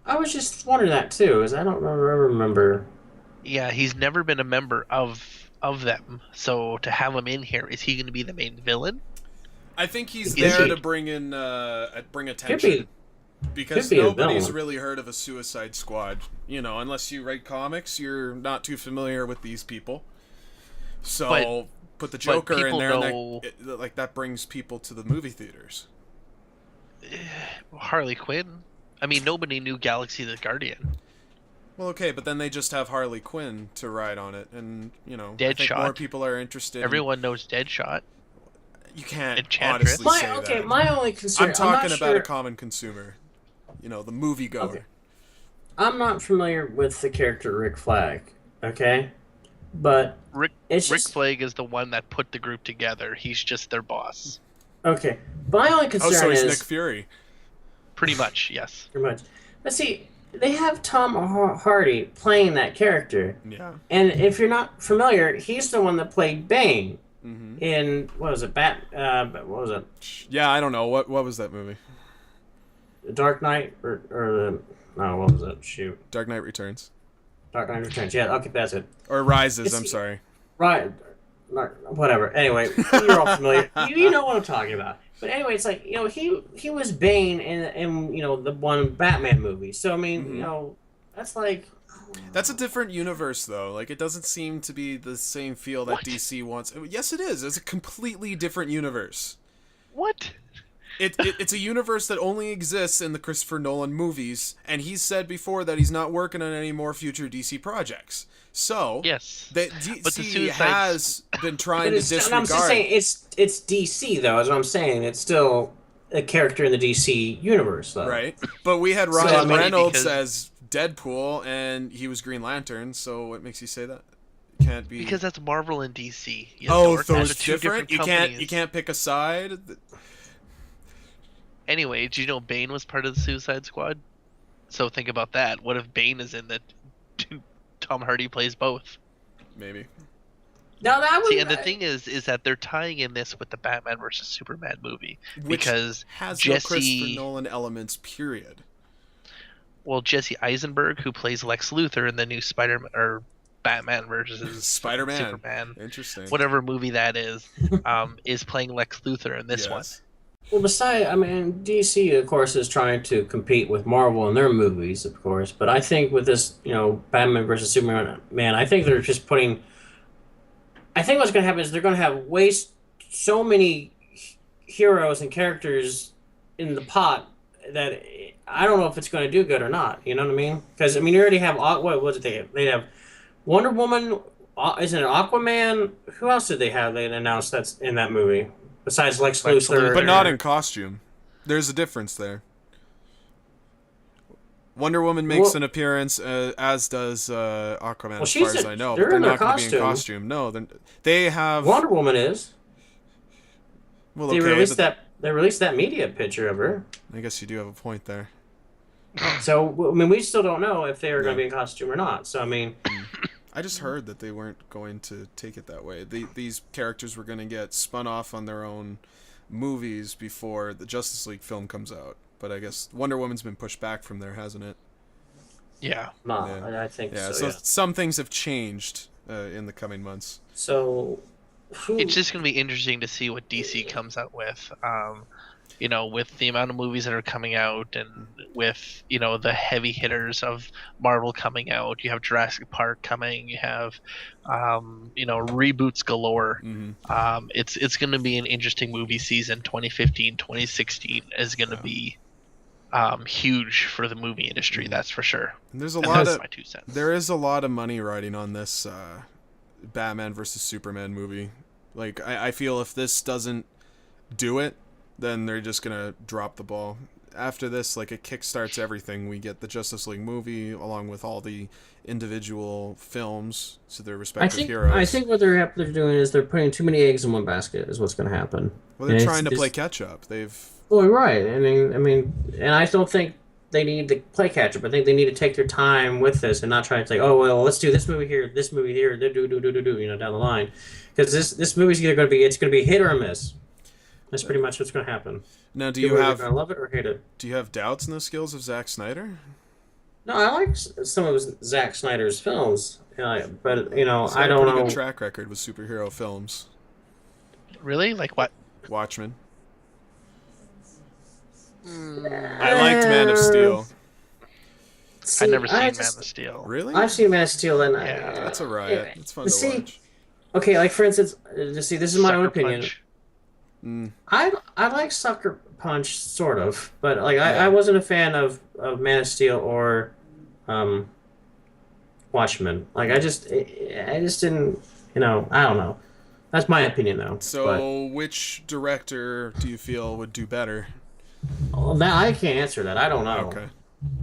I was just wondering that too, because I don't remember. Yeah, he's never been a member of them. So to have him in here, is he going to be the main villain? I think he's there to bring attention. Because nobody's really heard of a Suicide Squad. You know, unless you write comics, you're not too familiar with these people. So put the Joker in there, and that brings people to the movie theaters. Harley Quinn. I mean, nobody knew Galaxy the Guardian. Well, okay, but then they just have Harley Quinn to ride on it, and I think more people are interested. Everyone knows Deadshot. You can't honestly say that. My only concern... I'm talking about a common consumer. The moviegoer. Okay. I'm not familiar with the character Rick Flag, okay? But Rick Flag is the one that put the group together. He's just their boss. Okay. My only concern is... Oh, so he's Nick Fury. Pretty much, yes. Pretty much. But see, they have Tom Hardy playing that character. Yeah. And if you're not familiar, he's the one that played Bane in, what was it, what was it? Yeah, I don't know. What was that movie? Dark Knight? What was it? Shoot. Dark Knight Returns. Dark Knight Returns, yeah, okay, that's it. Or Rises, I'm sorry. Right. Whatever. Anyway, you're all familiar. You know what I'm talking about. But anyway, it's like, he was Bane in the one Batman movie. So, I mean, that's like... That's a different universe, though. Like, it doesn't seem to be the same feel that DC wants. Yes, it is. It's a completely different universe. What? It's a universe that only exists in the Christopher Nolan movies, and he's said before that he's not working on any more future DC projects. So, yes, DC has been trying to disregard... I'm just saying, it's DC, though, is what I'm saying. It's still a character in the DC universe, though. Right. But we had Ryan Reynolds as Deadpool, and he was Green Lantern, so what makes you say that? Can't be... Because that's Marvel and DC. So it's different? You can't pick a side? Anyway, do you know Bane was part of the Suicide Squad? So think about that. What if Bane is in that? Tom Hardy plays both. Maybe. Now that See, would and the thing is that they're tying in this with the Batman versus Superman movie Which because has no Christopher Nolan elements, period. Well, Jesse Eisenberg, who plays Lex Luthor in the new Spider-Man or Batman versus Spider-Man. Superman, Interesting. whatever movie that is playing Lex Luthor in this one. Yes. Well, besides, I mean, DC, of course, is trying to compete with Marvel in their movies, of course. But I think with this, Batman versus Superman, man, I think they're just putting. I think what's going to happen is they're going to have so many heroes and characters in the pot that I don't know if it's going to do good or not. You know what I mean? Because I mean, you already have what was it they have? They have Wonder Woman. Isn't it Aquaman? Who else did they have? They announced that's in that movie. Besides Lex Luthor. But not in costume. There's a difference there. Wonder Woman makes an appearance, as does Aquaman, as far as I know. But they're not going to be in costume. No, they have... Wonder Woman is. Well, they released that media picture of her. I guess you do have a point there. So, I mean, we still don't know if they are going to be in costume or not. So, I mean... I just heard that they weren't going to take it that way. These characters were going to get spun off on their own movies before the Justice League film comes out. But I guess Wonder Woman's been pushed back from there, hasn't it? Yeah. I think so. So some things have changed in the coming months. So... It's just going to be interesting to see what DC comes out with. With the amount of movies that are coming out and with, the heavy hitters of Marvel coming out. You have Jurassic Park coming. You have, reboots galore. Mm-hmm. It's going to be an interesting movie season. 2015, 2016 is going to be huge for the movie industry. That's for sure. And there is a lot of money riding on this Batman versus Superman movie. Like, I feel if this doesn't do it, then they're just going to drop the ball. After this, like, it kickstarts everything. We get the Justice League movie along with all the individual films to their respective heroes. I think what they're doing is they're putting too many eggs in one basket is what's going to happen. Well, they're trying to play catch-up. Well, right. I mean, and I don't think they need to play catch-up. I think they need to take their time with this and not try to say, oh, well, let's do this movie here, do, down the line. Because this movie's either going to be hit or miss. That's pretty much what's going to happen. Now, People are going to love it or hate it. Do you have doubts in the skills of Zack Snyder? No, I like some of Zack Snyder's films, but I don't know. He's got a pretty good track record with superhero films. Really? Like what? Watchmen. I liked Man of Steel. I've never seen Man of Steel. Really? I've seen Man of Steel, and that's a riot. It's fun to watch. Okay, like for instance, this is my own opinion. Punch. I like Sucker Punch, sort of, but like I wasn't a fan of Man of Steel or Watchmen. Like I just didn't, I don't know. That's my opinion, though. So, which director do you feel would do better? Well, that I can't answer that. I don't know. Okay.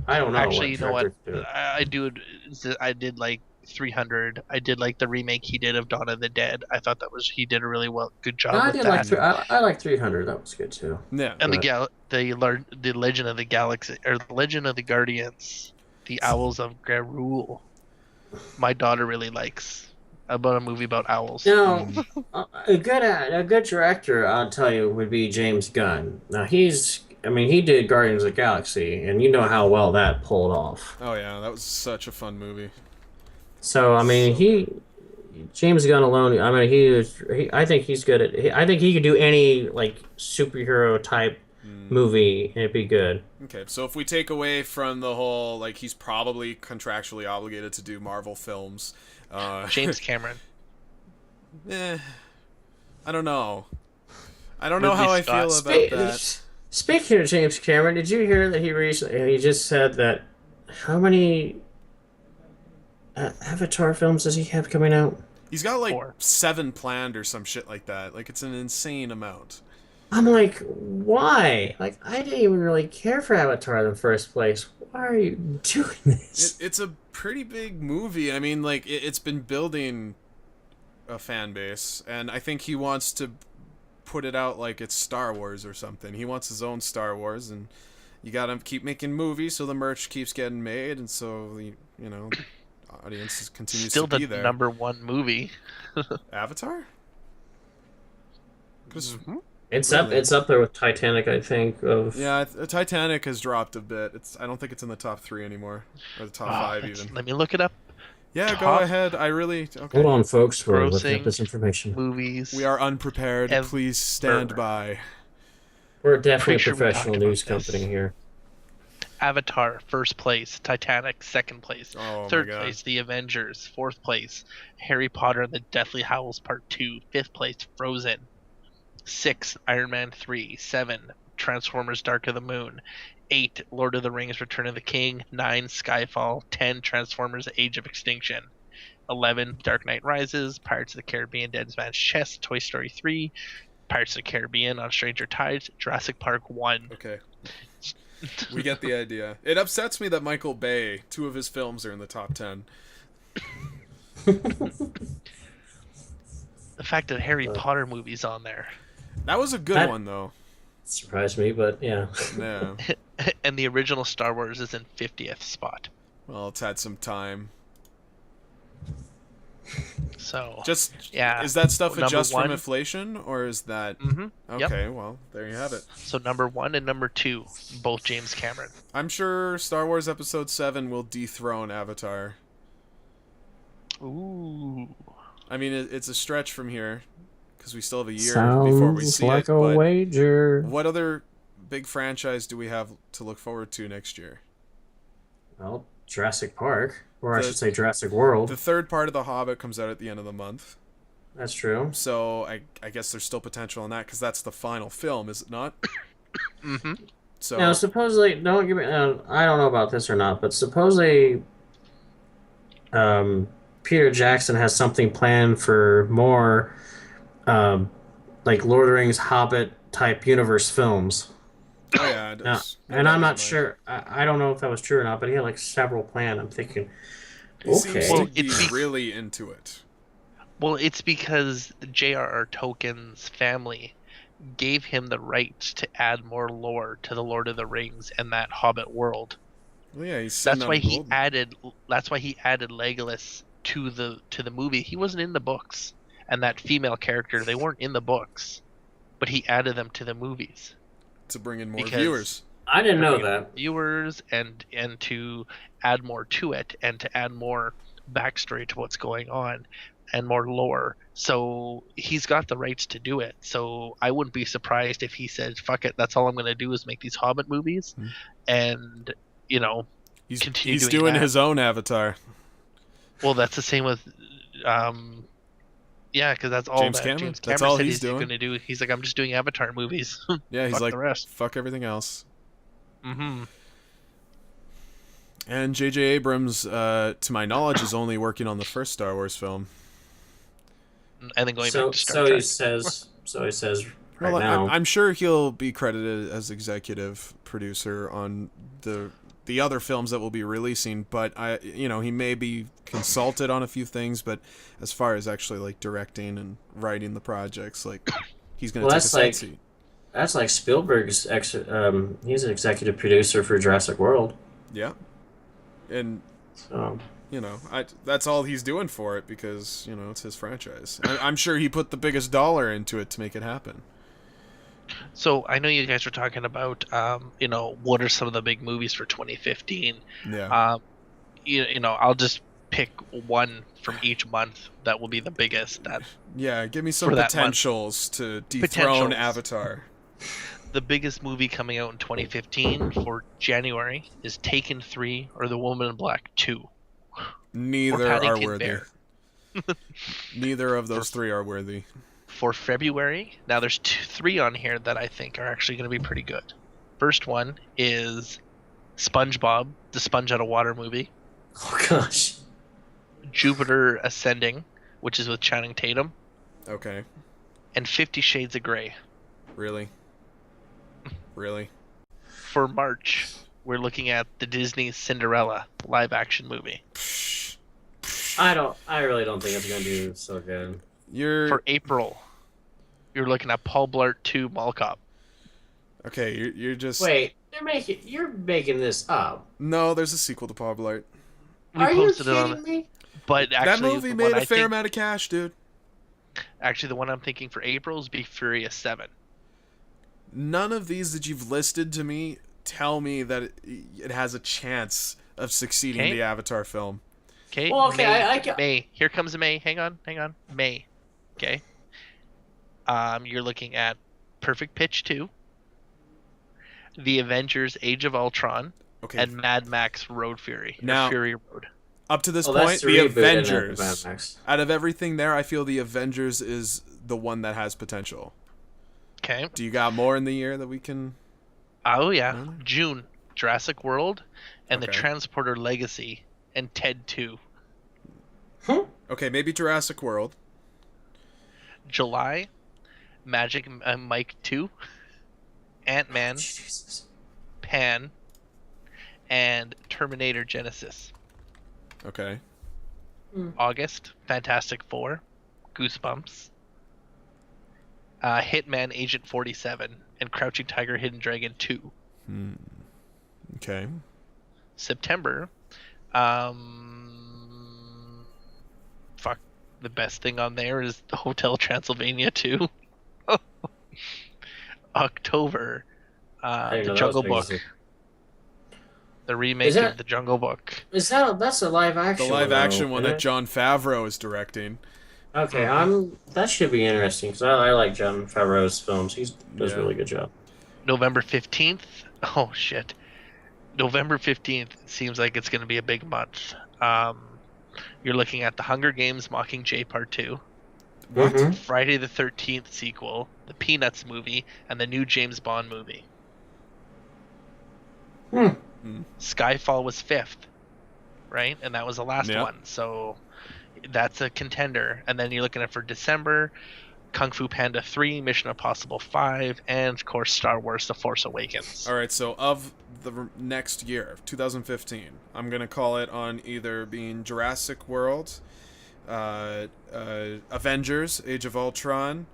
I don't know. Actually, you know what? I did like 300. I did like the remake he did of Dawn of the Dead. I thought he did a really good job. I like 300. That was good too. Yeah. And the Legend of the Galaxy or the Legend of the Guardians, the Owls of Garul. My daughter really likes about a movie about owls. Now, a good director, I'll tell you, would be James Gunn. Now he did Guardians of the Galaxy, and you know how well that pulled off. Oh yeah, that was such a fun movie. So I mean, James Gunn alone. I mean, I think he's good at. I think he could do any like superhero type movie, and it'd be good. Okay, so if we take away from the whole, like, he's probably contractually obligated to do Marvel films. James Cameron. I don't know. I don't know how I feel about that. Speaking of James Cameron, did you hear that he just said that how many Avatar films does he have coming out? He's got like 7 planned or some shit like that. Like, it's an insane amount. I'm like, why? Like, I didn't even really care for Avatar in the first place. Why are you doing this? It's a pretty big movie. I mean, like, it's been building a fan base, and I think he wants to put it out like it's Star Wars or something. He wants his own Star Wars, and you gotta keep making movies so the merch keeps getting made, and so, audience continues Still to be the there. number one movie. Avatar? 'Cause- It's Really? It's up there with Titanic, I think. yeah, Titanic has dropped a bit. I don't think it's in the top 3 anymore, or the top 5 even. Let me look it up. Yeah, go top ahead. Okay. Hold on, folks. We're looking up grossing this information. Movies. We are unprepared. Ever. Please stand by. We're definitely Pretty a sure we professional talked about news this. company here. Avatar, first place. Titanic, second place. Oh, Third my God. place, The Avengers. Fourth place, Harry Potter and the Deathly Hallows Part 2. Fifth place, Frozen. 6, Iron Man 3. 7, Transformers Dark of the Moon. 8, Lord of the Rings Return of the King. 9, Skyfall. 10, Transformers Age of Extinction. 11, Dark Knight Rises. Pirates of the Caribbean Dead Man's Chest. Toy Story 3. Pirates of the Caribbean on Stranger Tides. Jurassic Park 1. Okay. We get the idea. It upsets me that Michael Bay, 2 of his films are in the top 10. The fact that Harry Potter movie's on there. That was a good one, though. Surprised me, but yeah. Yeah. And the original Star Wars is in 50th spot. Well, it's had some time. So Yeah. Is that stuff Number adjusted from one. inflation, or is that... Yep. Okay, well, there you have it. So number 1 and number 2, both James Cameron. I'm sure Star Wars Episode 7 will dethrone Avatar. Ooh. I mean, it's a stretch from here, because we still have a year before we Sounds see like it, a but wager. what other big franchise do we have to look forward to next year? Well, Jurassic Park, or I The- should say Jurassic World. The third part of The Hobbit comes out at the end of the month, That's true. so I guess there's still potential in that, because that's the final film, is it not? Mm-hmm. So Now, supposedly, don't give me. I don't know about this or not, but supposedly, Peter Jackson has something planned for more, like Lord of the Rings, Hobbit type universe films. oh yeah, Now, and I'm not sure. I don't know if that was true or not, but he had like several planned. I'm thinking, He seems okay. to Well, be it's really into it. Well, it's because J.R.R. Tolkien's family gave him the rights to add more lore to the Lord of the Rings and that Hobbit world. Well, yeah, he's sitting That's on why gold. he added Legolas to the movie. He wasn't in the books, and that female character, they weren't in the books, but he added them to the movies. to bring in more because- viewers. I didn't know bring in that. viewers and to add more to it and to add more backstory to what's going on and more lore. So he's got the rights to do it. So I wouldn't be surprised if he said, fuck it, that's all I'm going to do is make these Hobbit movies. And, He's continue doing doing that. his own Avatar. well, that's the same with, yeah, because that's all James that Cameron? James That's Cameron all said he's doing. going to do. He's like, I'm just doing Avatar movies. Yeah, he's Fuck like, the rest. fuck everything else. Mm-hmm. And J.J. Abrams, to my knowledge, is only working on the first Star Wars film. And then going So, back to Star so Trek. he says. So he says. Right Well, now. I'm sure he'll be credited as executive producer on the other films that we'll be releasing, but he may be consulted on a few things, but as far as actually like directing and writing the projects, like he's going to take a side seat. That's like Spielberg's he's an executive producer for Jurassic World. Yeah. And So that's all he's doing for it because, it's his franchise. I'm sure he put the biggest dollar into it to make it happen. So I know you guys were talking about, what are some of the big movies for 2015? Yeah. I'll just pick one from each month that will be the biggest. Yeah, give me some for that potentials to dethrone Potentials. Avatar. The biggest movie coming out in 2015 for January is Taken 3 or The Woman in Black 2. Neither Or are Paddington worthy. Bear. Neither of those three are worthy. For February, now there's 3 on here that I think are actually going to be pretty good. First one is SpongeBob, the Sponge Out of Water movie. oh gosh. Jupiter Ascending, which is with Channing Tatum. Okay. And 50 Shades of Grey. Really? Really? For March, we're looking at the Disney Cinderella live action movie. I really don't think it's gonna do so good. For April, you're looking at Paul Blart 2 Mall Cop. Okay, you're just... Wait, you're making this up. No, there's a sequel to Paw Blart. We Are you posted it on kidding me? But That actually, movie the made one a fair think, amount of cash, dude. Actually, the one I'm thinking for April is Be Furious 7. None of these that you've listed to me tell me that it has a chance of succeeding Okay. the Avatar film. Okay. Well, okay, May, May. Here comes May. Hang on. May. Okay. You're looking at Perfect Pitch 2, The Avengers: Age of Ultron, Okay. and Mad Max Road Fury. Now- Fury Road. Up to this Well, point, that's the reboot, isn't it, Avengers. Mad Max? Out of everything there, I feel the Avengers is the one that has potential. Okay. Do you got more in the year that we can? Oh yeah. Really? June, Jurassic World, and The Okay. Transporter Legacy, and Ted 2. Okay, maybe Jurassic World. July, Magic Mike 2, Ant-Man, Jesus. Pan, and Terminator Genesis. Okay. August, Fantastic Four, Goosebumps, Hitman Agent 47, and Crouching Tiger, Hidden Dragon 2. Okay. September, the best thing on there is the Hotel Transylvania 2. October, I didn't The know that Jungle was Book, big. the remake Is that- of The Jungle Book. That's a live action? The live action though, one isn't that it? Jon Favreau is directing. Okay, that should be interesting because I like Jon Favreau's films. He does a Yeah. really good job. November 15th. Oh shit. November 15th seems like it's going to be a big month. You're looking at The Hunger Games Mockingjay Part 2, What? Mhm. Friday the 13th sequel, the Peanuts movie, and the new James Bond movie. Skyfall was 5th, right? And that was the last Yeah. one. So that's a contender. And then you're looking at for December, Kung Fu Panda 3, Mission Impossible 5, and of course Star Wars The Force Awakens. All right, so of the next year, 2015, I'm going to call it on either being Jurassic World, Avengers, Age of Ultron,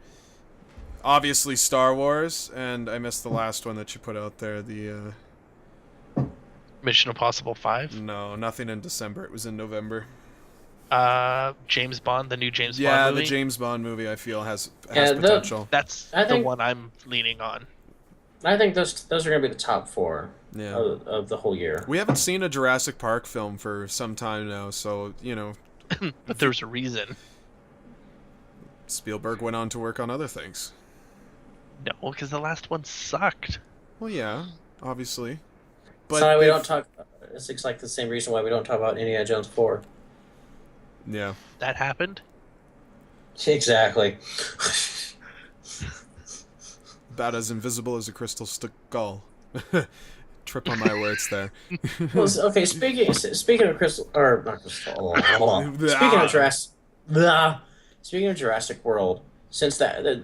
obviously Star Wars, and I missed the last one that you put out there, the... Mission Impossible 5. No, nothing in December. It was in November. James Bond, the new James Yeah, Bond movie. the James Bond movie, I feel, has Yeah, potential. That's I the think- one I'm leaning on. I think those are going to be the top four Yeah. of the whole year. We haven't seen a Jurassic Park film for some time now, so, you know, But there's a reason. Spielberg went on to work on other things. No, because the last one sucked. Well, yeah, obviously. But So we they've- don't talk. It's like the same reason why we don't talk about Indiana Jones 4. Yeah. That happened. Exactly. About as invisible as a crystal skull. Trip on my words there. Well, okay. Speaking of Crystal, or not Crystal. Hold on. Speaking of Jurassic, speaking of Jurassic World, since that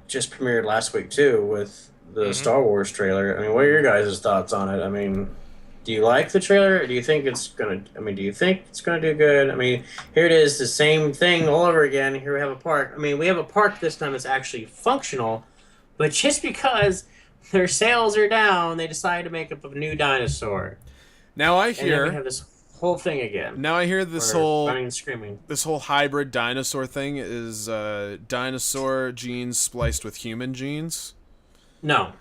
just premiered last week too with the Star Wars trailer. I mean, what are your guys' thoughts on it? I mean, do you like the trailer? Or do you think it's gonna? I mean, do you think it's gonna do good? I mean, here it is, the same thing all over again. Here we have a park. I mean, we have a park this time that's actually functional, but just because their sales are down, they decide to make up a new dinosaur. Now I And then we have hear this whole thing again. now I hear this We're whole running and screaming. this whole hybrid dinosaur thing is dinosaur genes spliced with human genes. No.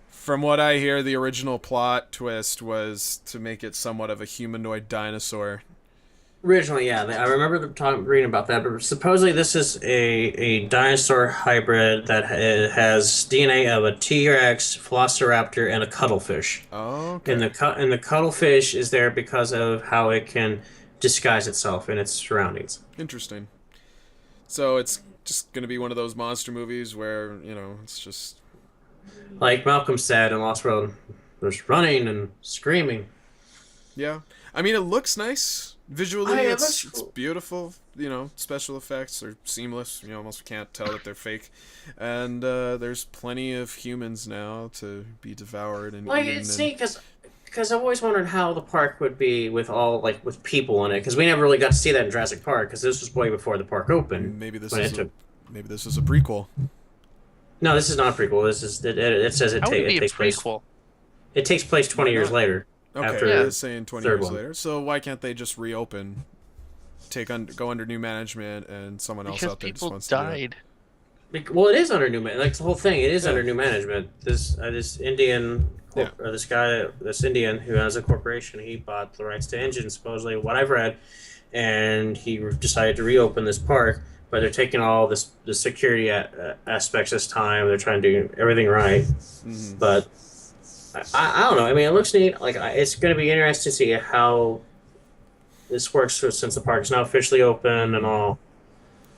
From what I hear, the original plot twist was to make it somewhat of a humanoid dinosaur. Originally, yeah, I remember reading about that. But supposedly, this is a dinosaur hybrid that has DNA of a T-Rex, Velociraptor, and a cuttlefish. Oh, okay. And the cuttlefish is there because of how it can disguise itself in its surroundings. Interesting. So it's just gonna be one of those monster movies where, you know, it's just... Like Malcolm said in Lost World, there's running and screaming. Yeah. I mean, it looks nice. Visually, I mean, it it's looks cool. beautiful. You know, special effects are seamless. You almost can't tell that they're fake. And there's plenty of humans now to be devoured and Like, eaten. it's neat because I've always wondered how the park would be with with people in it, because we never really got to see that in Jurassic Park, because this was way before the park opened. Maybe this when is it took- maybe this is a prequel. No, this is not a prequel. This is it says How would it be a takes place. prequel? It takes place 20 Why years not? later. Okay, After it Yeah. is saying 20 third years one. later. So why can't they just reopen go under new management, and someone else Because out there just people wants to do it. died. Well, it is under new management. Like the whole thing, it is under new management. This Indian or this Indian who has a corporation, he bought the rights to engines, supposedly, what I've read, and he decided to reopen this park. But they're taking all the security aspects this time. They're trying to do everything right. Mm-hmm. But I don't know. I mean, it looks neat. Like it's going to be interesting to see how this works since the park is now officially open and all.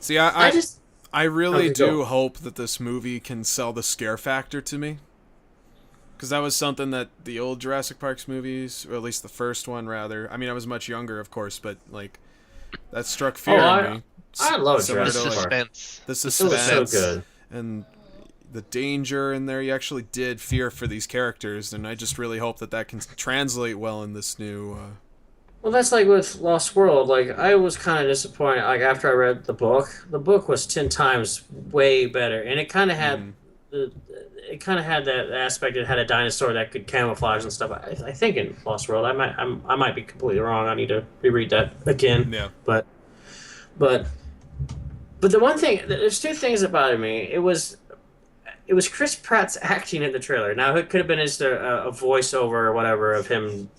See, I really do hope that this movie can sell the scare factor to me. Because that was something that the old Jurassic Parks movies, or at least the first one, rather. I mean, I was much younger, of course, but like that struck fear in me. I love Jurassic Park. Suspense. The suspense. It was so good. And the danger in there. You actually did fear for these characters, and I just really hope that can translate well in this new... Well, that's like with Lost World. Like, I was kind of disappointed. Like, after I read the book was 10 times way better, and it kind of had that aspect. It had a dinosaur that could camouflage and stuff. I think in Lost World, I might be completely wrong. I need to reread that again. Yeah. But the one thing, there's two things that bothered me. It was Chris Pratt's acting in the trailer. Now, it could have been just a voiceover or whatever of him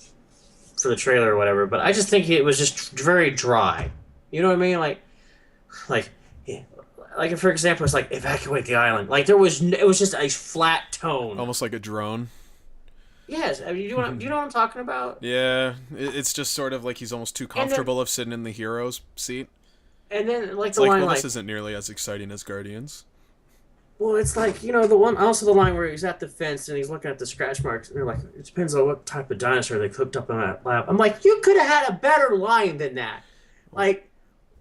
for the trailer or whatever, but I just think it was just very dry. You know what I mean? Like for example, it's like evacuate the island. Like it was just a flat tone, almost like a drone. Yes, I mean, do you know what I'm talking about? Yeah, it's just sort of like he's almost too comfortable of sitting in the hero's seat. And then like the line, this isn't nearly as exciting as Guardians. Well, it's like, the line where he's at the fence and he's looking at the scratch marks, and they're like, it depends on what type of dinosaur they cooked up in that lab. I'm like, you could have had a better line than that. Like,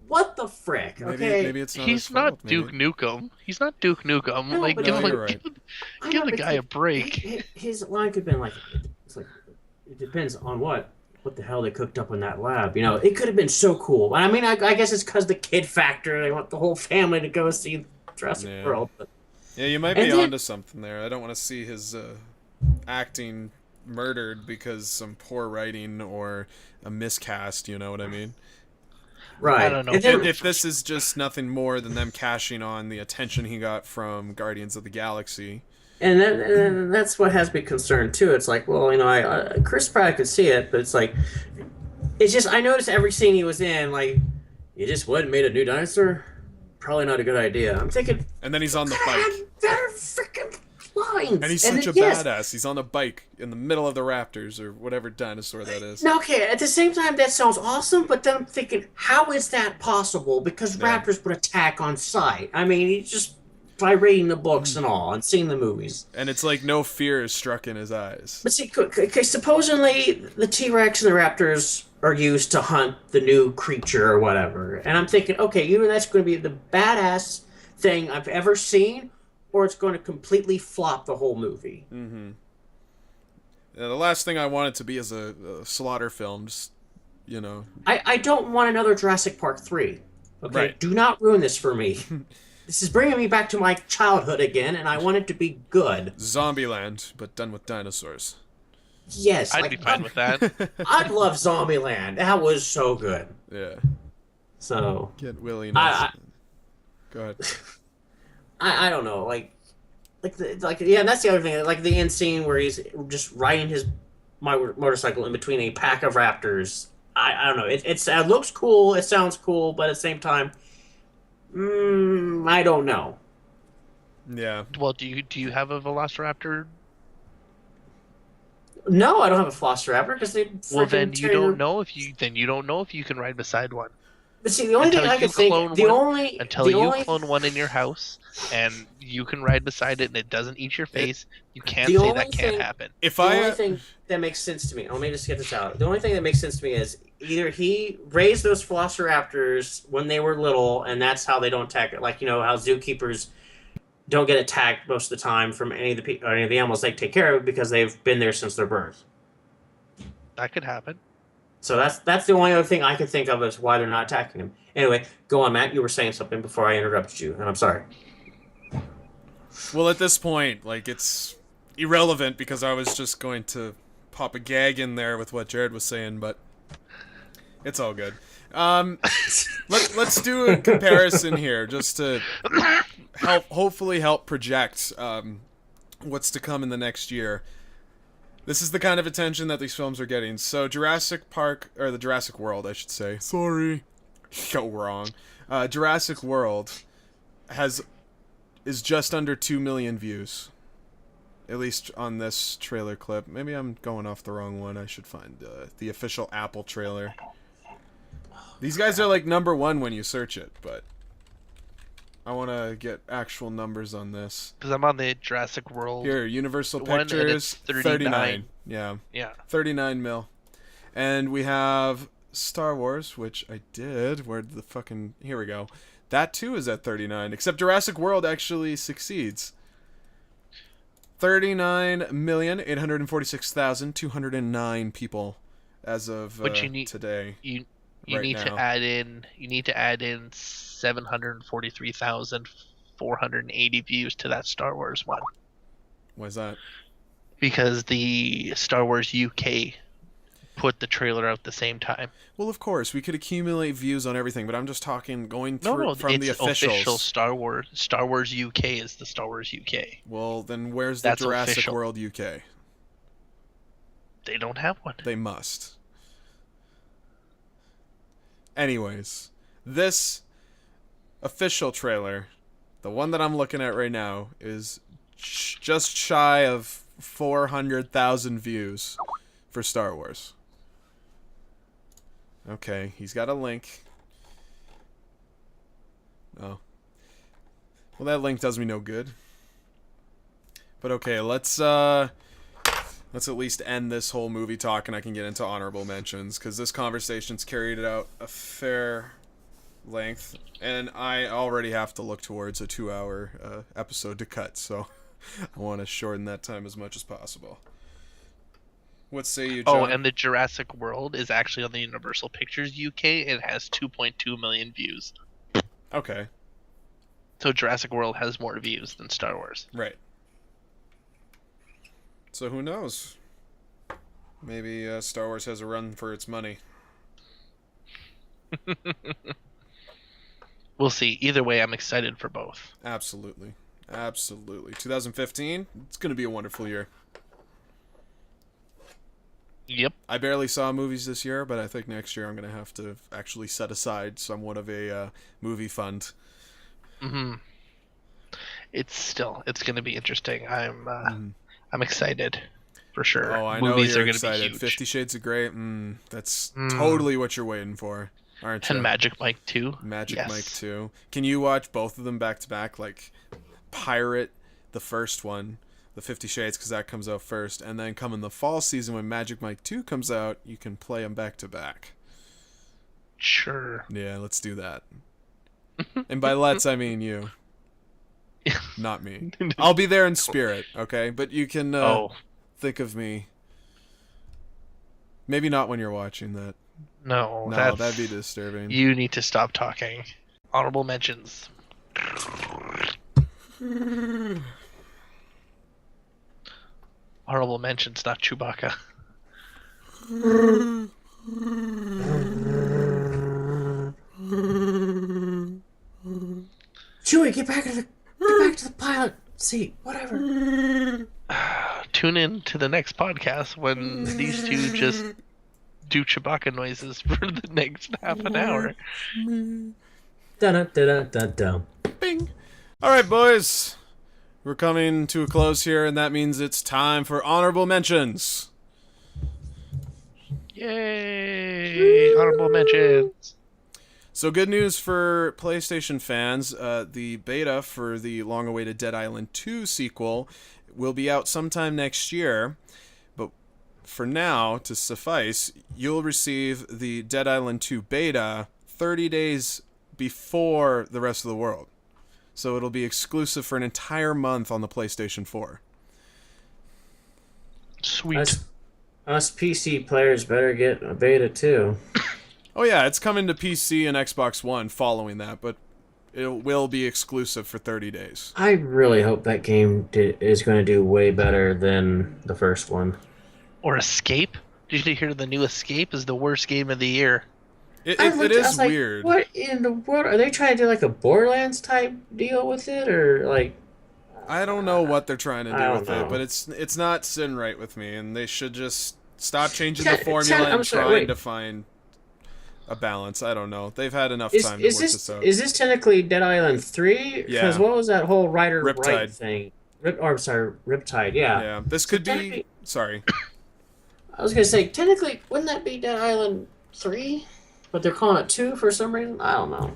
what the frick? Okay, maybe it's not. He's not Duke Nukem. He's not Duke Nukem. No, like, give the guy a break. His line could have been like, it depends on what the hell they cooked up in that lab. It could have been so cool. I mean, I guess it's because the kid factor. They want the whole family to go see Jurassic World. But... Yeah, you might be onto something there. I don't want to see his acting murdered because some poor writing or a miscast, you know what I mean? Right. I don't know. If this is just nothing more than them cashing on the attention he got from Guardians of the Galaxy. And that's what has me concerned, too. It's like, well, Chris Pratt could see it, but it's like, it's just, I noticed every scene he was in, like, you just went and made a new dinosaur? Probably not a good idea. I'm thinking... And then he's on the bike. Better freaking lines! And he's such a badass. He's on the bike in the middle of the raptors, or whatever dinosaur that is. Now, okay, at the same time, that sounds awesome, but then I'm thinking, how is that possible? Because raptors would attack on sight. I mean, just by reading the books and all, and seeing the movies. And it's like no fear is struck in his eyes. But see, supposedly the T-Rex and the raptors are used to hunt the new creature or whatever. And I'm thinking, okay, either that's going to be the badass thing I've ever seen, or it's going to completely flop the whole movie. Mm-hmm. Yeah, the last thing I want it to be is a slaughter film, just, I don't want another Jurassic Park 3. Okay? Right. Do not ruin this for me. This is bringing me back to my childhood again, and I want it to be good. Zombieland, but done with dinosaurs. Yes. I'd be fine with that. I'd love Zombieland. That was so good. Yeah. So... Get Willie Nelson. Go ahead. I don't know, that's the other thing. Like the end scene where he's just riding his motorcycle in between a pack of raptors. I don't know. It looks cool. It sounds cool, but at the same time, I don't know. Yeah. Well, do you have a Velociraptor? No, I don't have a Velociraptor because they. Well, then you don't know if you can ride beside one. But see, the only thing I can think, until you clone one in your house and you can ride beside it and it doesn't eat your face, you can't say that can't happen. The only thing that makes sense to me, let me just get this out. The only thing that makes sense to me is either he raised those Velociraptors when they were little, and that's how they don't attack it. Like, how zookeepers don't get attacked most of the time from any of the animals they take care of because they've been there since their birth. That could happen. So that's the only other thing I can think of as why they're not attacking him. Anyway, go on, Matt. You were saying something before I interrupted you, and I'm sorry. Well, at this point, it's irrelevant because I was just going to pop a gag in there with what Jared was saying, but it's all good. Let's do a comparison here, just to hopefully help project what's to come in the next year. This is the kind of attention that these films are getting. So Jurassic Park, or the Jurassic World, I should say. Sorry, so wrong. Jurassic World is just under 2 million views. At least on this trailer clip. Maybe I'm going off the wrong one. I should find the official Apple trailer. These guys are like #1 when you search it, but I want to get actual numbers on this. Because I'm on the Jurassic World. Here, Universal one, and Pictures, it's 39. Yeah. 39 mil. And we have Star Wars, which I did. Where'd the fucking... Here we go. That too is at 39, except Jurassic World actually succeeds. 39,846,209 people as of today. You right need now. to add in 743,480 views to that Star Wars one. Why is that? Because the Star Wars UK put the trailer out at the same time. Well, of course, we could accumulate views on everything, but I'm just talking going through from it's the officials. Official Star Wars. Star Wars UK is the Star Wars UK. Well, then where's the That's Jurassic official. World UK? They don't have one. They must. Anyways, this official trailer, the one that I'm looking at right now, is just shy of 400,000 views for Star Wars. Okay, he's got a link. Oh. Well, that link does me no good. But okay, let's at least end this whole movie talk and I can get into honorable mentions, because this conversation's carried out a fair length, and I already have to look towards a 2-hour episode to cut, so I want to shorten that time as much as possible. What say you, John? Oh, and the Jurassic World is actually on the Universal Pictures UK. It has 2.2 million views. Okay. So Jurassic World has more views than Star Wars. Right. So who knows? Maybe Star Wars has a run for its money. We'll see. Either way, I'm excited for both. Absolutely. Absolutely. 2015, it's going to be a wonderful year. Yep. I barely saw movies this year, but I think next year I'm going to have to actually set aside somewhat of a movie fund. Mm-hmm. It's going to be interesting. I'm excited for sure. Oh, I Movies know are you're gonna be excited. huge. 50 Shades of Grey, that's totally what you're waiting for, aren't you? And Magic Mike 2. Magic Yes. Mike 2. Can you watch both of them back to back? Like, pirate the first one, the 50 Shades, because that comes out first, and then come in the fall season when Magic Mike 2 comes out, you can play them back to back. Sure. Yeah, let's do that. And by let's, I mean you. Not me. I'll be there in spirit, okay? But you can think of me. Maybe not when you're watching that. No, that'd be disturbing. You need to stop talking. Honorable mentions. Honorable mentions, not Chewbacca. Chewie, get back to the pilot seat. Whatever. Tune in to the next podcast when these two just do Chewbacca noises for the next half an hour. Da-da-da-da-da-da. Bing. All right, boys. We're coming to a close here, and that means it's time for honorable mentions. Yay! Honorable mentions. So good news for PlayStation fans. The beta for the long-awaited Dead Island 2 sequel will be out sometime next year. But for now, to suffice, you'll receive the Dead Island 2 beta 30 days before the rest of the world. So it'll be exclusive for an entire month on the PlayStation 4. Sweet. Us PC players better get a beta too. Oh yeah, it's coming to PC and Xbox One following that, but it will be exclusive for 30 days. I really hope that game is going to do way better than the first one. Or Escape. Did you hear the new Escape is the worst game of the year? It I is was like, weird. what in the world are they trying to do? Like a Borderlands type deal with it, or like I don't know what they're trying to I do don't with it, but know. it's not sitting right with me, and they should just stop changing the formula I'm and sorry. trying Wait, to find a balance. I don't know. They've had enough time to work this out. is this technically Dead Island 3? Because Yeah, what was that whole Ryder Wright Riptide. thing? I'm sorry, Riptide. Yeah. Yeah, this So could be. technically, Sorry. I was gonna say technically, wouldn't that be Dead Island 3? But they're calling it 2 for some reason. I don't know.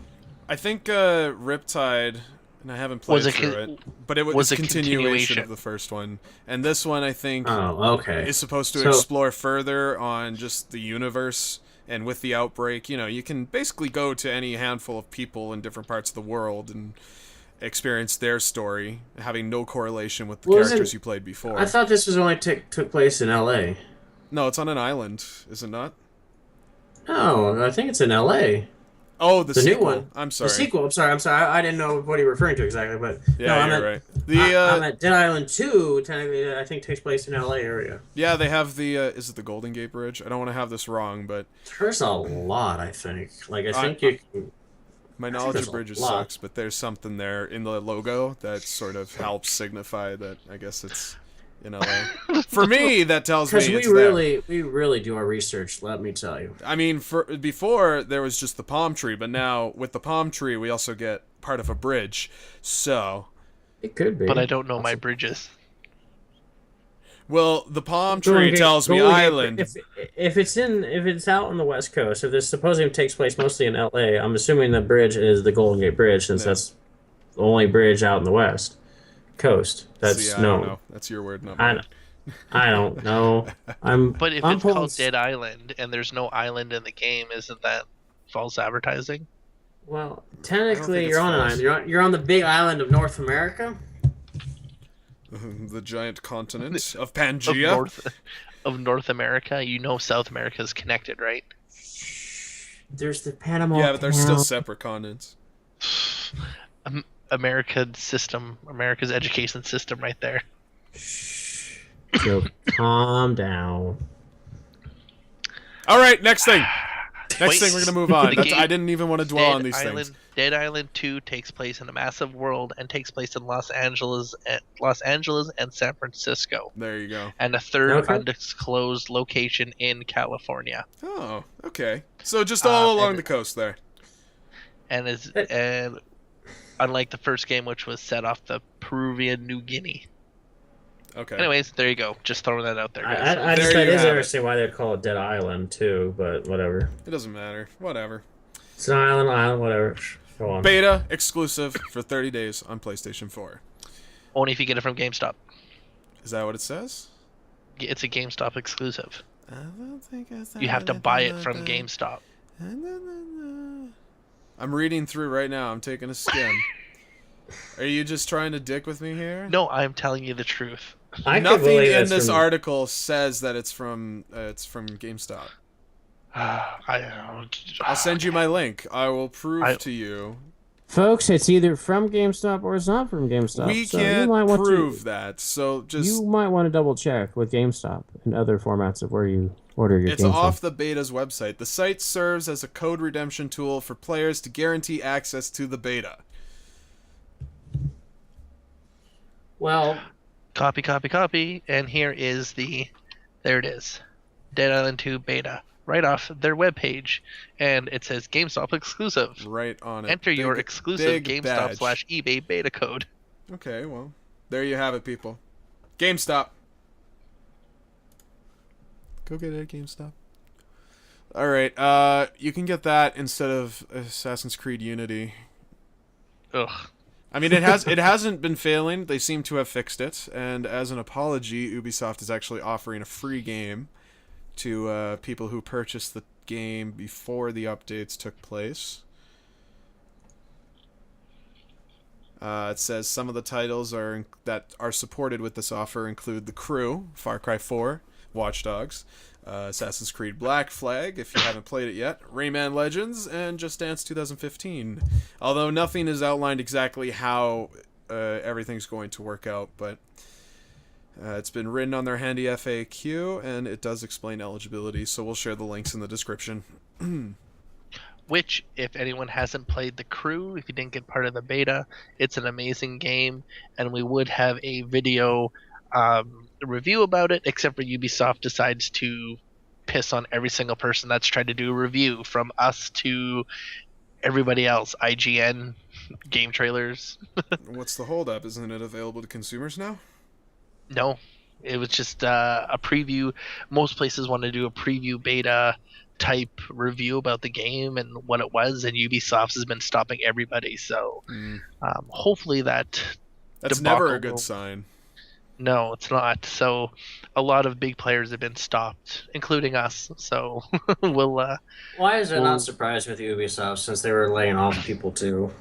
I think Riptide, and I haven't Was played a through con- it, but it was was a a continuation of continuation. the first one. And this one, I think, Oh, okay. is supposed to So explore further on just the universe. And with the outbreak, you can basically go to any handful of people in different parts of the world and experience their story, having no correlation with the wasn't characters you played before. I thought this was only took place in L.A. No, it's on an island, is it not? No, I think it's in L.A. Oh, the The new sequel. one. I'm The sorry. sequel. I'm sorry. I didn't know what you were referring to exactly, but Yeah, no, you're right. The I'm at Dead Island 2. Technically, I think takes place in L.A. area. yeah, they have the is it the Golden Gate Bridge? I don't want to have this wrong, but There's a lot. I think. Like I I- think you. Can, my I think knowledge there's of a bridges lot. sucks, but there's something there in the logo that sort of helps signify that I guess it's in LA. For me, that tells me Because it's there. we really do our research. Let me tell you. I mean, before there was just the palm tree, but now with the palm tree, we also get part of a bridge. So, It could be. But I don't know my bridges. well, the palm Golden tree Gate- tells me Golden Gate- island. If it's out on the West Coast, if this supposedly takes place mostly in L.A., I'm assuming the bridge is the Golden Gate Bridge, since Yeah. that's the only bridge out in the West Coast that's See, I known. don't know. That's your word, not I mine. I don't know. But if I'm it's pulling called Dead Island and there's no island in the game, isn't that false advertising? Well, I don't technically, think you're it's on an false. island. You're on the big island of North America. The giant continent of Of Pangea. North America, you know South America is connected, right? There's the Panama Yeah, but they're still Canal. separate continents. America's education system, right there. So calm down. All right, next thing. Next Wait, thing, we're gonna move on. the That's, game- I didn't even want to dwell on these Island, things. Dead Island 2 takes place in a massive world and takes place in Los Angeles and San Francisco, There you go. and a third Okay. undisclosed location in California. Oh, okay. So just all along and- the coast there. And unlike the first game, which was set off the Peruvian New Guinea. Okay. Anyways, there you go. Just throwing that out there, guys. I There just you that is have it. interesting why they'd call it Dead Island too, but whatever. It doesn't matter. Whatever. It's an island, whatever. Go on. Beta exclusive for 30 days on PlayStation 4. Only if you get it from GameStop. Is that what it says? It's a GameStop exclusive. I don't think it's You have to buy it from GameStop. I'm reading through right now. I'm taking a skim. Are you just trying to dick with me here? No, I'm telling you the truth. I could Nothing believe in it's this from- article says that it's from GameStop. I'll send you my link. I will prove to you. Folks, it's either from GameStop or it's not from GameStop. We so can't you might want prove that. So just You might want to double check with GameStop and other formats of where you order your it's games off from. the beta's website. The site serves as a code redemption tool for players to guarantee access to the beta. Well, Copy. And here is there it is. Dead Island 2 beta. Right off their webpage. And it says GameStop exclusive. Right on it. Enter your Big- exclusive big badge. GameStop/eBay beta code. Okay, well, there you have it, people. GameStop. Go get it at GameStop. All right, you can get that instead of Assassin's Creed Unity. Ugh. I mean, it hasn't been failing. They seem to have fixed it, and as an apology, Ubisoft is actually offering a free game to people who purchased the game before the updates took place. It says some of the titles that are supported with this offer include The Crew, Far Cry 4, Watch Dogs, Assassin's Creed Black Flag, if you haven't played it yet, Rayman Legends, and Just Dance 2015. Although nothing is outlined exactly how everything's going to work out, but it's been written on their handy FAQ, and it does explain eligibility, so we'll share the links in the description. which, if anyone hasn't played The Crew, if you didn't get part of the beta, it's an amazing game, and we would have a video review about it, except for Ubisoft decides to piss on every single person that's tried to do a review, from us to everybody else, IGN, game trailers. What's the holdup? Isn't it available to consumers now? No, it was just a preview. Most places want to do a preview beta type review about the game and what it was, and Ubisoft has been stopping everybody. So hopefully that's never a good sign. No, it's not. So a lot of big players have been stopped, including us. So we'll. Why is it not surprised with Ubisoft, since they were laying off people too?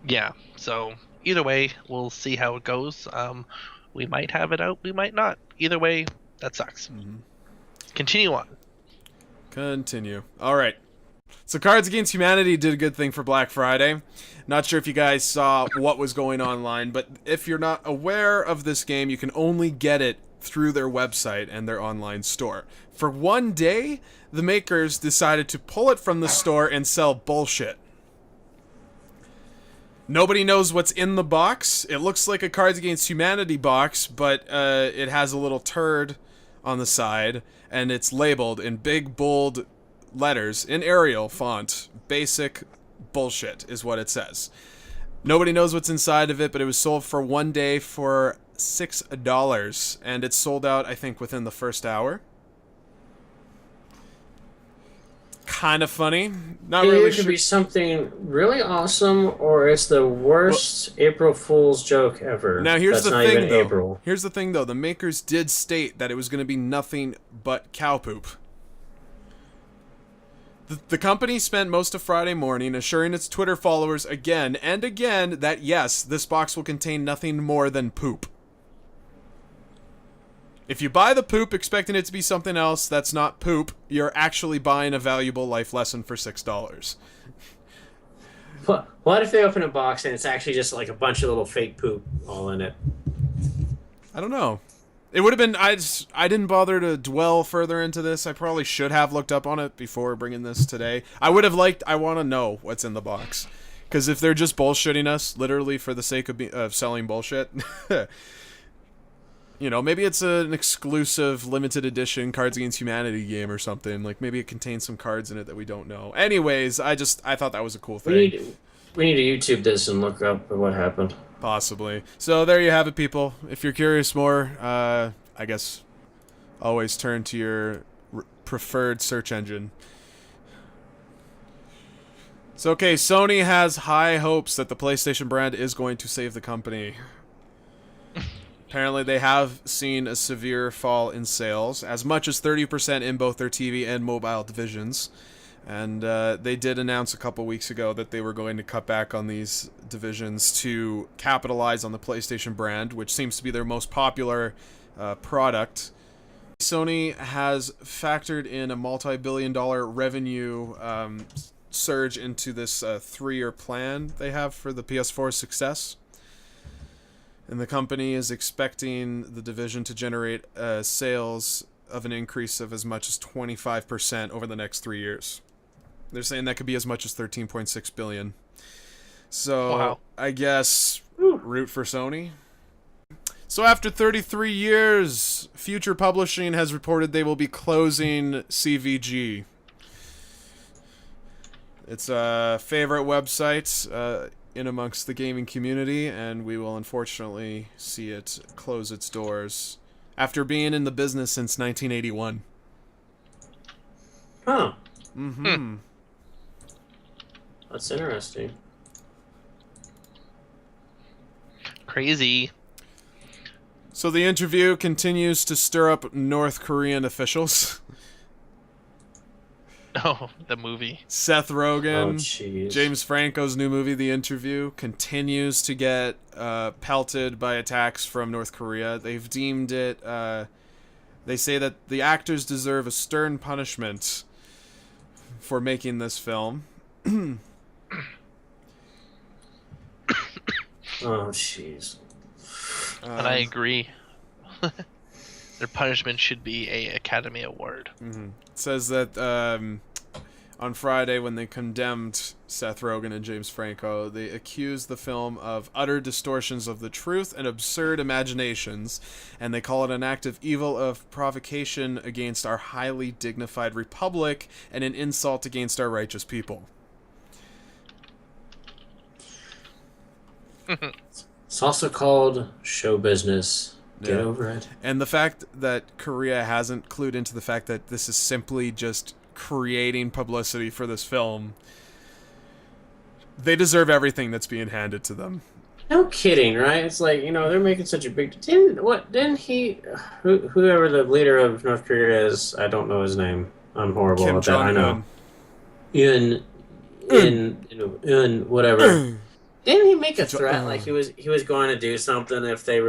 Yeah. So either way, we'll see how it goes. We might have it out, we might not. Either way, that sucks. Continue on. Continue. All right. So Cards Against Humanity did a good thing for Black Friday. Not sure if you guys saw what was going online, but if you're not aware of this game, you can only get it through their website and their online store. For one day, the makers decided to pull it from the store and sell bullshit. Nobody knows what's in the box. It looks like a Cards Against Humanity box, but it has a little turd on the side, and it's labeled in big, bold letters in Arial font. Basic bullshit is what it says. Nobody knows what's inside of it, but it was sold for one day for $6, and it sold out, I think, within the first hour. Kind of funny. Not really It could be something really awesome, or it's the worst April Fool's joke ever. Now here's That's the not thing, even though. April. Here's the thing, though. The makers did state that it was going to be nothing but cow poop. The company spent most of Friday morning assuring its Twitter followers again and again that yes, this box will contain nothing more than poop. If you buy the poop expecting it to be something else that's not poop, you're actually buying a valuable life lesson for $6. What if they open a box and it's actually just like a bunch of little fake poop all in it? I don't know. It would have been... I didn't bother to dwell further into this. I probably should have looked up on it before bringing this today. I would have liked... I want to know what's in the box. Because if they're just bullshitting us, literally for the sake of selling bullshit... You know, maybe it's an exclusive limited edition Cards Against Humanity game or something. Like, maybe it contains some cards in it that we don't know. Anyways, I thought that was a cool thing. We need to YouTube this and look up what happened. Possibly. So there you have it, people. If you're curious more, I guess always turn to your preferred search engine. So, okay, Sony has high hopes that the PlayStation brand is going to save the company. Apparently, they have seen a severe fall in sales, as much as 30% in both their TV and mobile divisions. And they did announce a couple weeks ago that they were going to cut back on these divisions to capitalize on the PlayStation brand, which seems to be their most popular product. Sony has factored in a multi-billion-dollar revenue surge into this 3-year plan they have for the PS4's success. And the company is expecting the division to generate sales of an increase of as much as 25% over the next 3 years. They're saying that could be as much as $13.6 billion. So, wow. I guess, root for Sony. So after 33 years, Future Publishing has reported they will be closing CVG. It's a favorite website in amongst the gaming community, and we will unfortunately see it close its doors after being in the business since 1981. Huh. Mm-hmm. That's interesting. Crazy. So the interview continues to stir up North Korean officials. Oh, the movie. Seth Rogen, jeez. James Franco's new movie, The Interview, continues to get pelted by attacks from North Korea. They've deemed it... they say that the actors deserve a stern punishment for making this film. Oh, jeez. And I agree. Their punishment should be a Academy Award. Mm-hmm. It says that on Friday when they condemned Seth Rogen and James Franco. They accused the film of utter distortions of the truth and absurd imaginations, and they call it an act of evil of provocation against our highly dignified republic and an insult against our righteous people. It's also called show business. Get over it. And the fact that Korea hasn't clued into the fact that this is simply just creating publicity for this film, they deserve everything that's being handed to them. No kidding, right? It's like, they're making such a big... Didn't he... Whoever the leader of North Korea is, I don't know his name. I'm horrible Kim at that, I know. Jong-un. Whatever. Didn't he make a threat like he was going to do something if they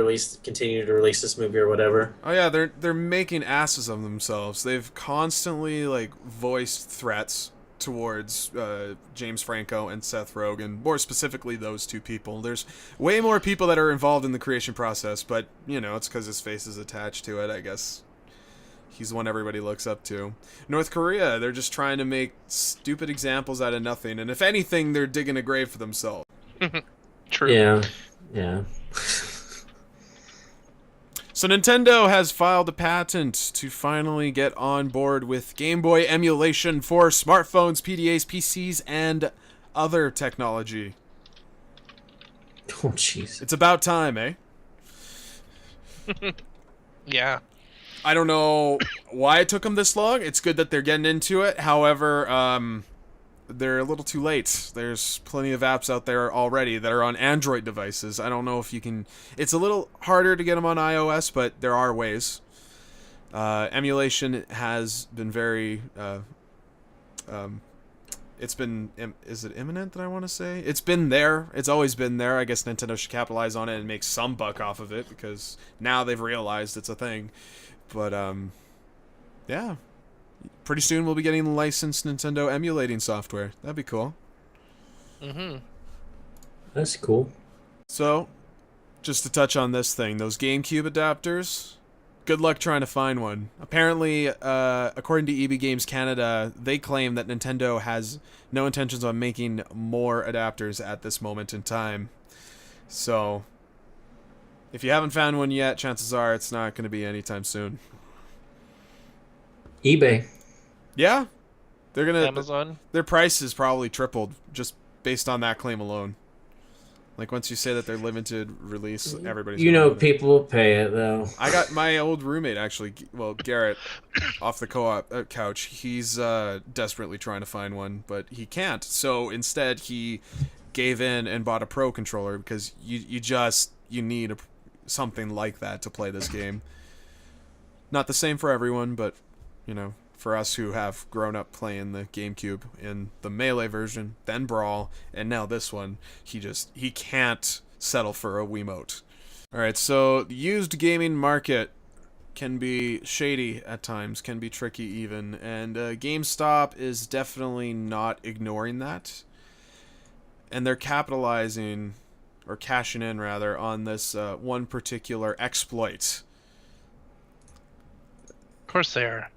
continue to release this movie or whatever? Oh yeah, they're making asses of themselves. They've constantly voiced threats towards James Franco and Seth Rogen, more specifically those two people. There's way more people that are involved in the creation process, but it's because his face is attached to it, I guess. He's the one everybody looks up to. North Korea, they're just trying to make stupid examples out of nothing, and if anything, they're digging a grave for themselves. True. Yeah. So Nintendo has filed a patent to finally get on board with Game Boy emulation for smartphones, PDAs, PCs, and other technology. Oh, jeez. It's about time, eh? Yeah. I don't know why it took them this long. It's good that they're getting into it. However, they're a little too late. There's plenty of apps out there already that are on Android devices. I don't know if you can... It's a little harder to get them on iOS, but there are ways. Emulation has been very... it's been... Is it imminent that I want to say? It's been there. It's always been there. I guess Nintendo should capitalize on it and make some buck off of it, because now they've realized it's a thing. But, yeah. Pretty soon we'll be getting licensed Nintendo emulating software. That'd be cool. Mm-hmm. That's cool. So, just to touch on this thing, those GameCube adapters, good luck trying to find one. Apparently, according to EB Games Canada, they claim that Nintendo has no intentions on making more adapters at this moment in time. So, if you haven't found one yet, chances are it's not going to be anytime soon. eBay. Yeah, they're gonna. Amazon. Their price is probably tripled just based on that claim alone. Once you say that they're limited release, everybody's. People will pay it though. I got my old roommate actually. Well, Garrett, off the co-op couch. He's desperately trying to find one, but he can't. So instead, he gave in and bought a Pro controller because you need something like that to play this game. Not the same for everyone, but for us who have grown up playing the GameCube in the Melee version, then Brawl, and now this one, he can't settle for a Wiimote. Alright, so the used gaming market can be shady at times, can be tricky even, and GameStop is definitely not ignoring that. And they're capitalizing, or cashing in rather, on this one particular exploit. Of course they are.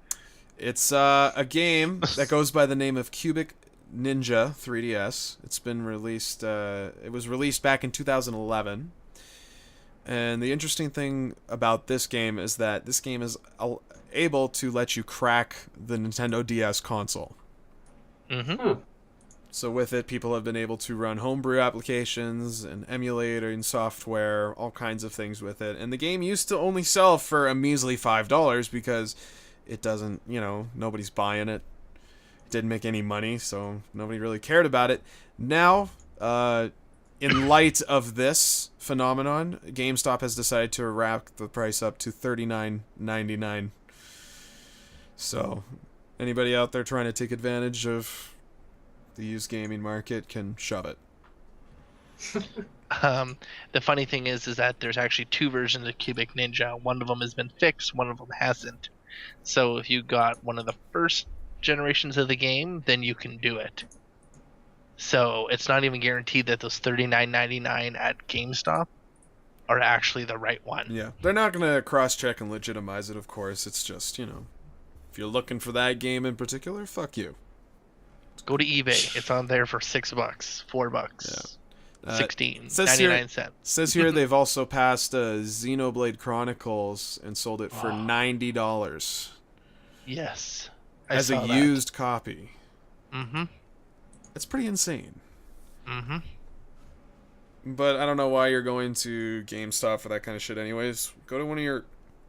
It's a game that goes by the name of Cubic Ninja 3DS. It's been released, it was released back in 2011. And the interesting thing about this game is that this game is able to let you crack the Nintendo DS console. Mm-hmm. So with it, people have been able to run homebrew applications and emulating software, all kinds of things with it. And the game used to only sell for a measly $5 because it doesn't, nobody's buying it. It didn't make any money, so nobody really cared about it. Now, in light of this phenomenon, GameStop has decided to rack the price up to $39.99. So, anybody out there trying to take advantage of the used gaming market can shove it. The funny thing is that there's actually two versions of Cubic Ninja. One of them has been fixed, one of them hasn't. So if you got one of the first generations of the game, then you can do it. So it's not even guaranteed that those $39.99 at GameStop are actually the right one. Yeah, they're not going to cross-check and legitimize it, of course. It's just, if you're looking for that game in particular, fuck you. Go to eBay. It's on there for $6, $4, 16, 99 cents. Says here they've also passed Xenoblade Chronicles and sold it for $90 Yes. as a used copy. Mm-hmm. That's pretty insane. Mm-hmm. But I don't know why you're going to GameStop for that kind of shit anyways. Go to one of your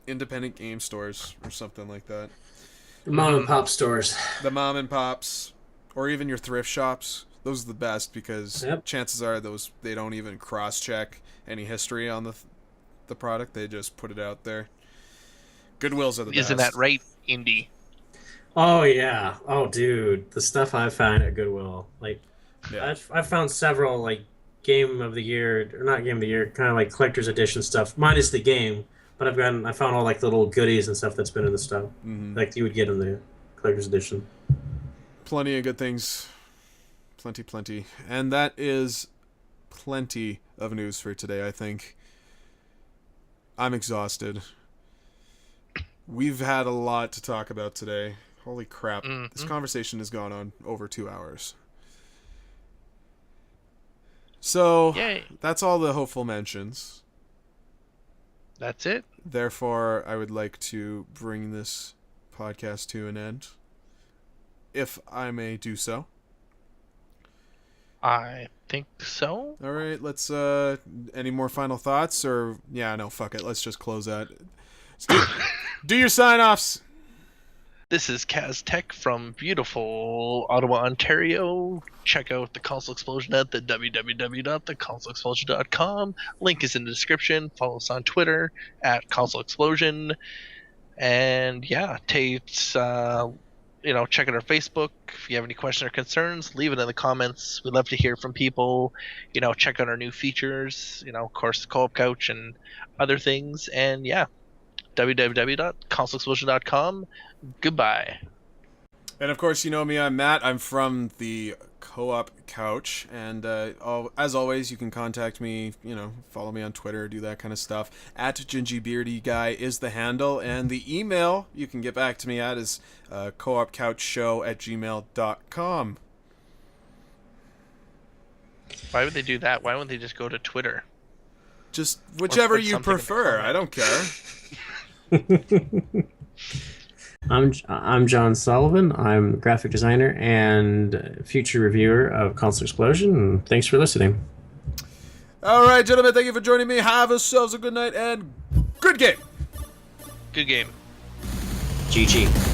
independent game stores or something like that. Mom and pop stores. The mom and pops, or even your thrift shops. Those are the best because chances are they don't even cross-check any history on the product. They just put it out there. Goodwills are the best. Isn't that right, Indy? Oh yeah. Oh dude, the stuff I found at Goodwill. Like, I've found several like game of the year, or not game of the year, kind of like collector's edition stuff. Minus the game, but I found all like the little goodies and stuff that's been in the stuff, like you would get in the collector's edition. Plenty of good things. Plenty. And that is plenty of news for today, I think. I'm exhausted. We've had a lot to talk about today. Holy crap. This conversation has gone on over 2 hours. So, that's all the hopeful mentions. That's it. Therefore, I would like to bring this podcast to an end, if I may do so. I think so. All right, let's, any more final thoughts? Or, no, fuck it. Let's just close that. Do your sign-offs. This is Kaz Tech from beautiful Ottawa, Ontario. Check out the Console Explosion at the www.theconsoleexplosion.com. Link is in the description. Follow us on Twitter at Console Explosion. And Tate's, check out our Facebook. If you have any questions or concerns, leave it in the comments. We'd love to hear from people. Check out our new features. Of course, the co-op couch and other things. And www.consoleexplosion.com. Goodbye. And of course, you know me, I'm Matt. I'm from the Co-op Couch. And as always, you can contact me, follow me on Twitter, do that kind of stuff. At GingyBeardyGuy is the handle. And the email you can get back to me at is coopcouchshow@gmail.com. Why would they do that? Why wouldn't they just go to Twitter? Just whichever you prefer. I don't care. I'm John Sullivan. I'm a graphic designer and future reviewer of Console Explosion. And thanks for listening. All right, gentlemen, thank you for joining me. Have yourselves a good night and good game. Good game. GG.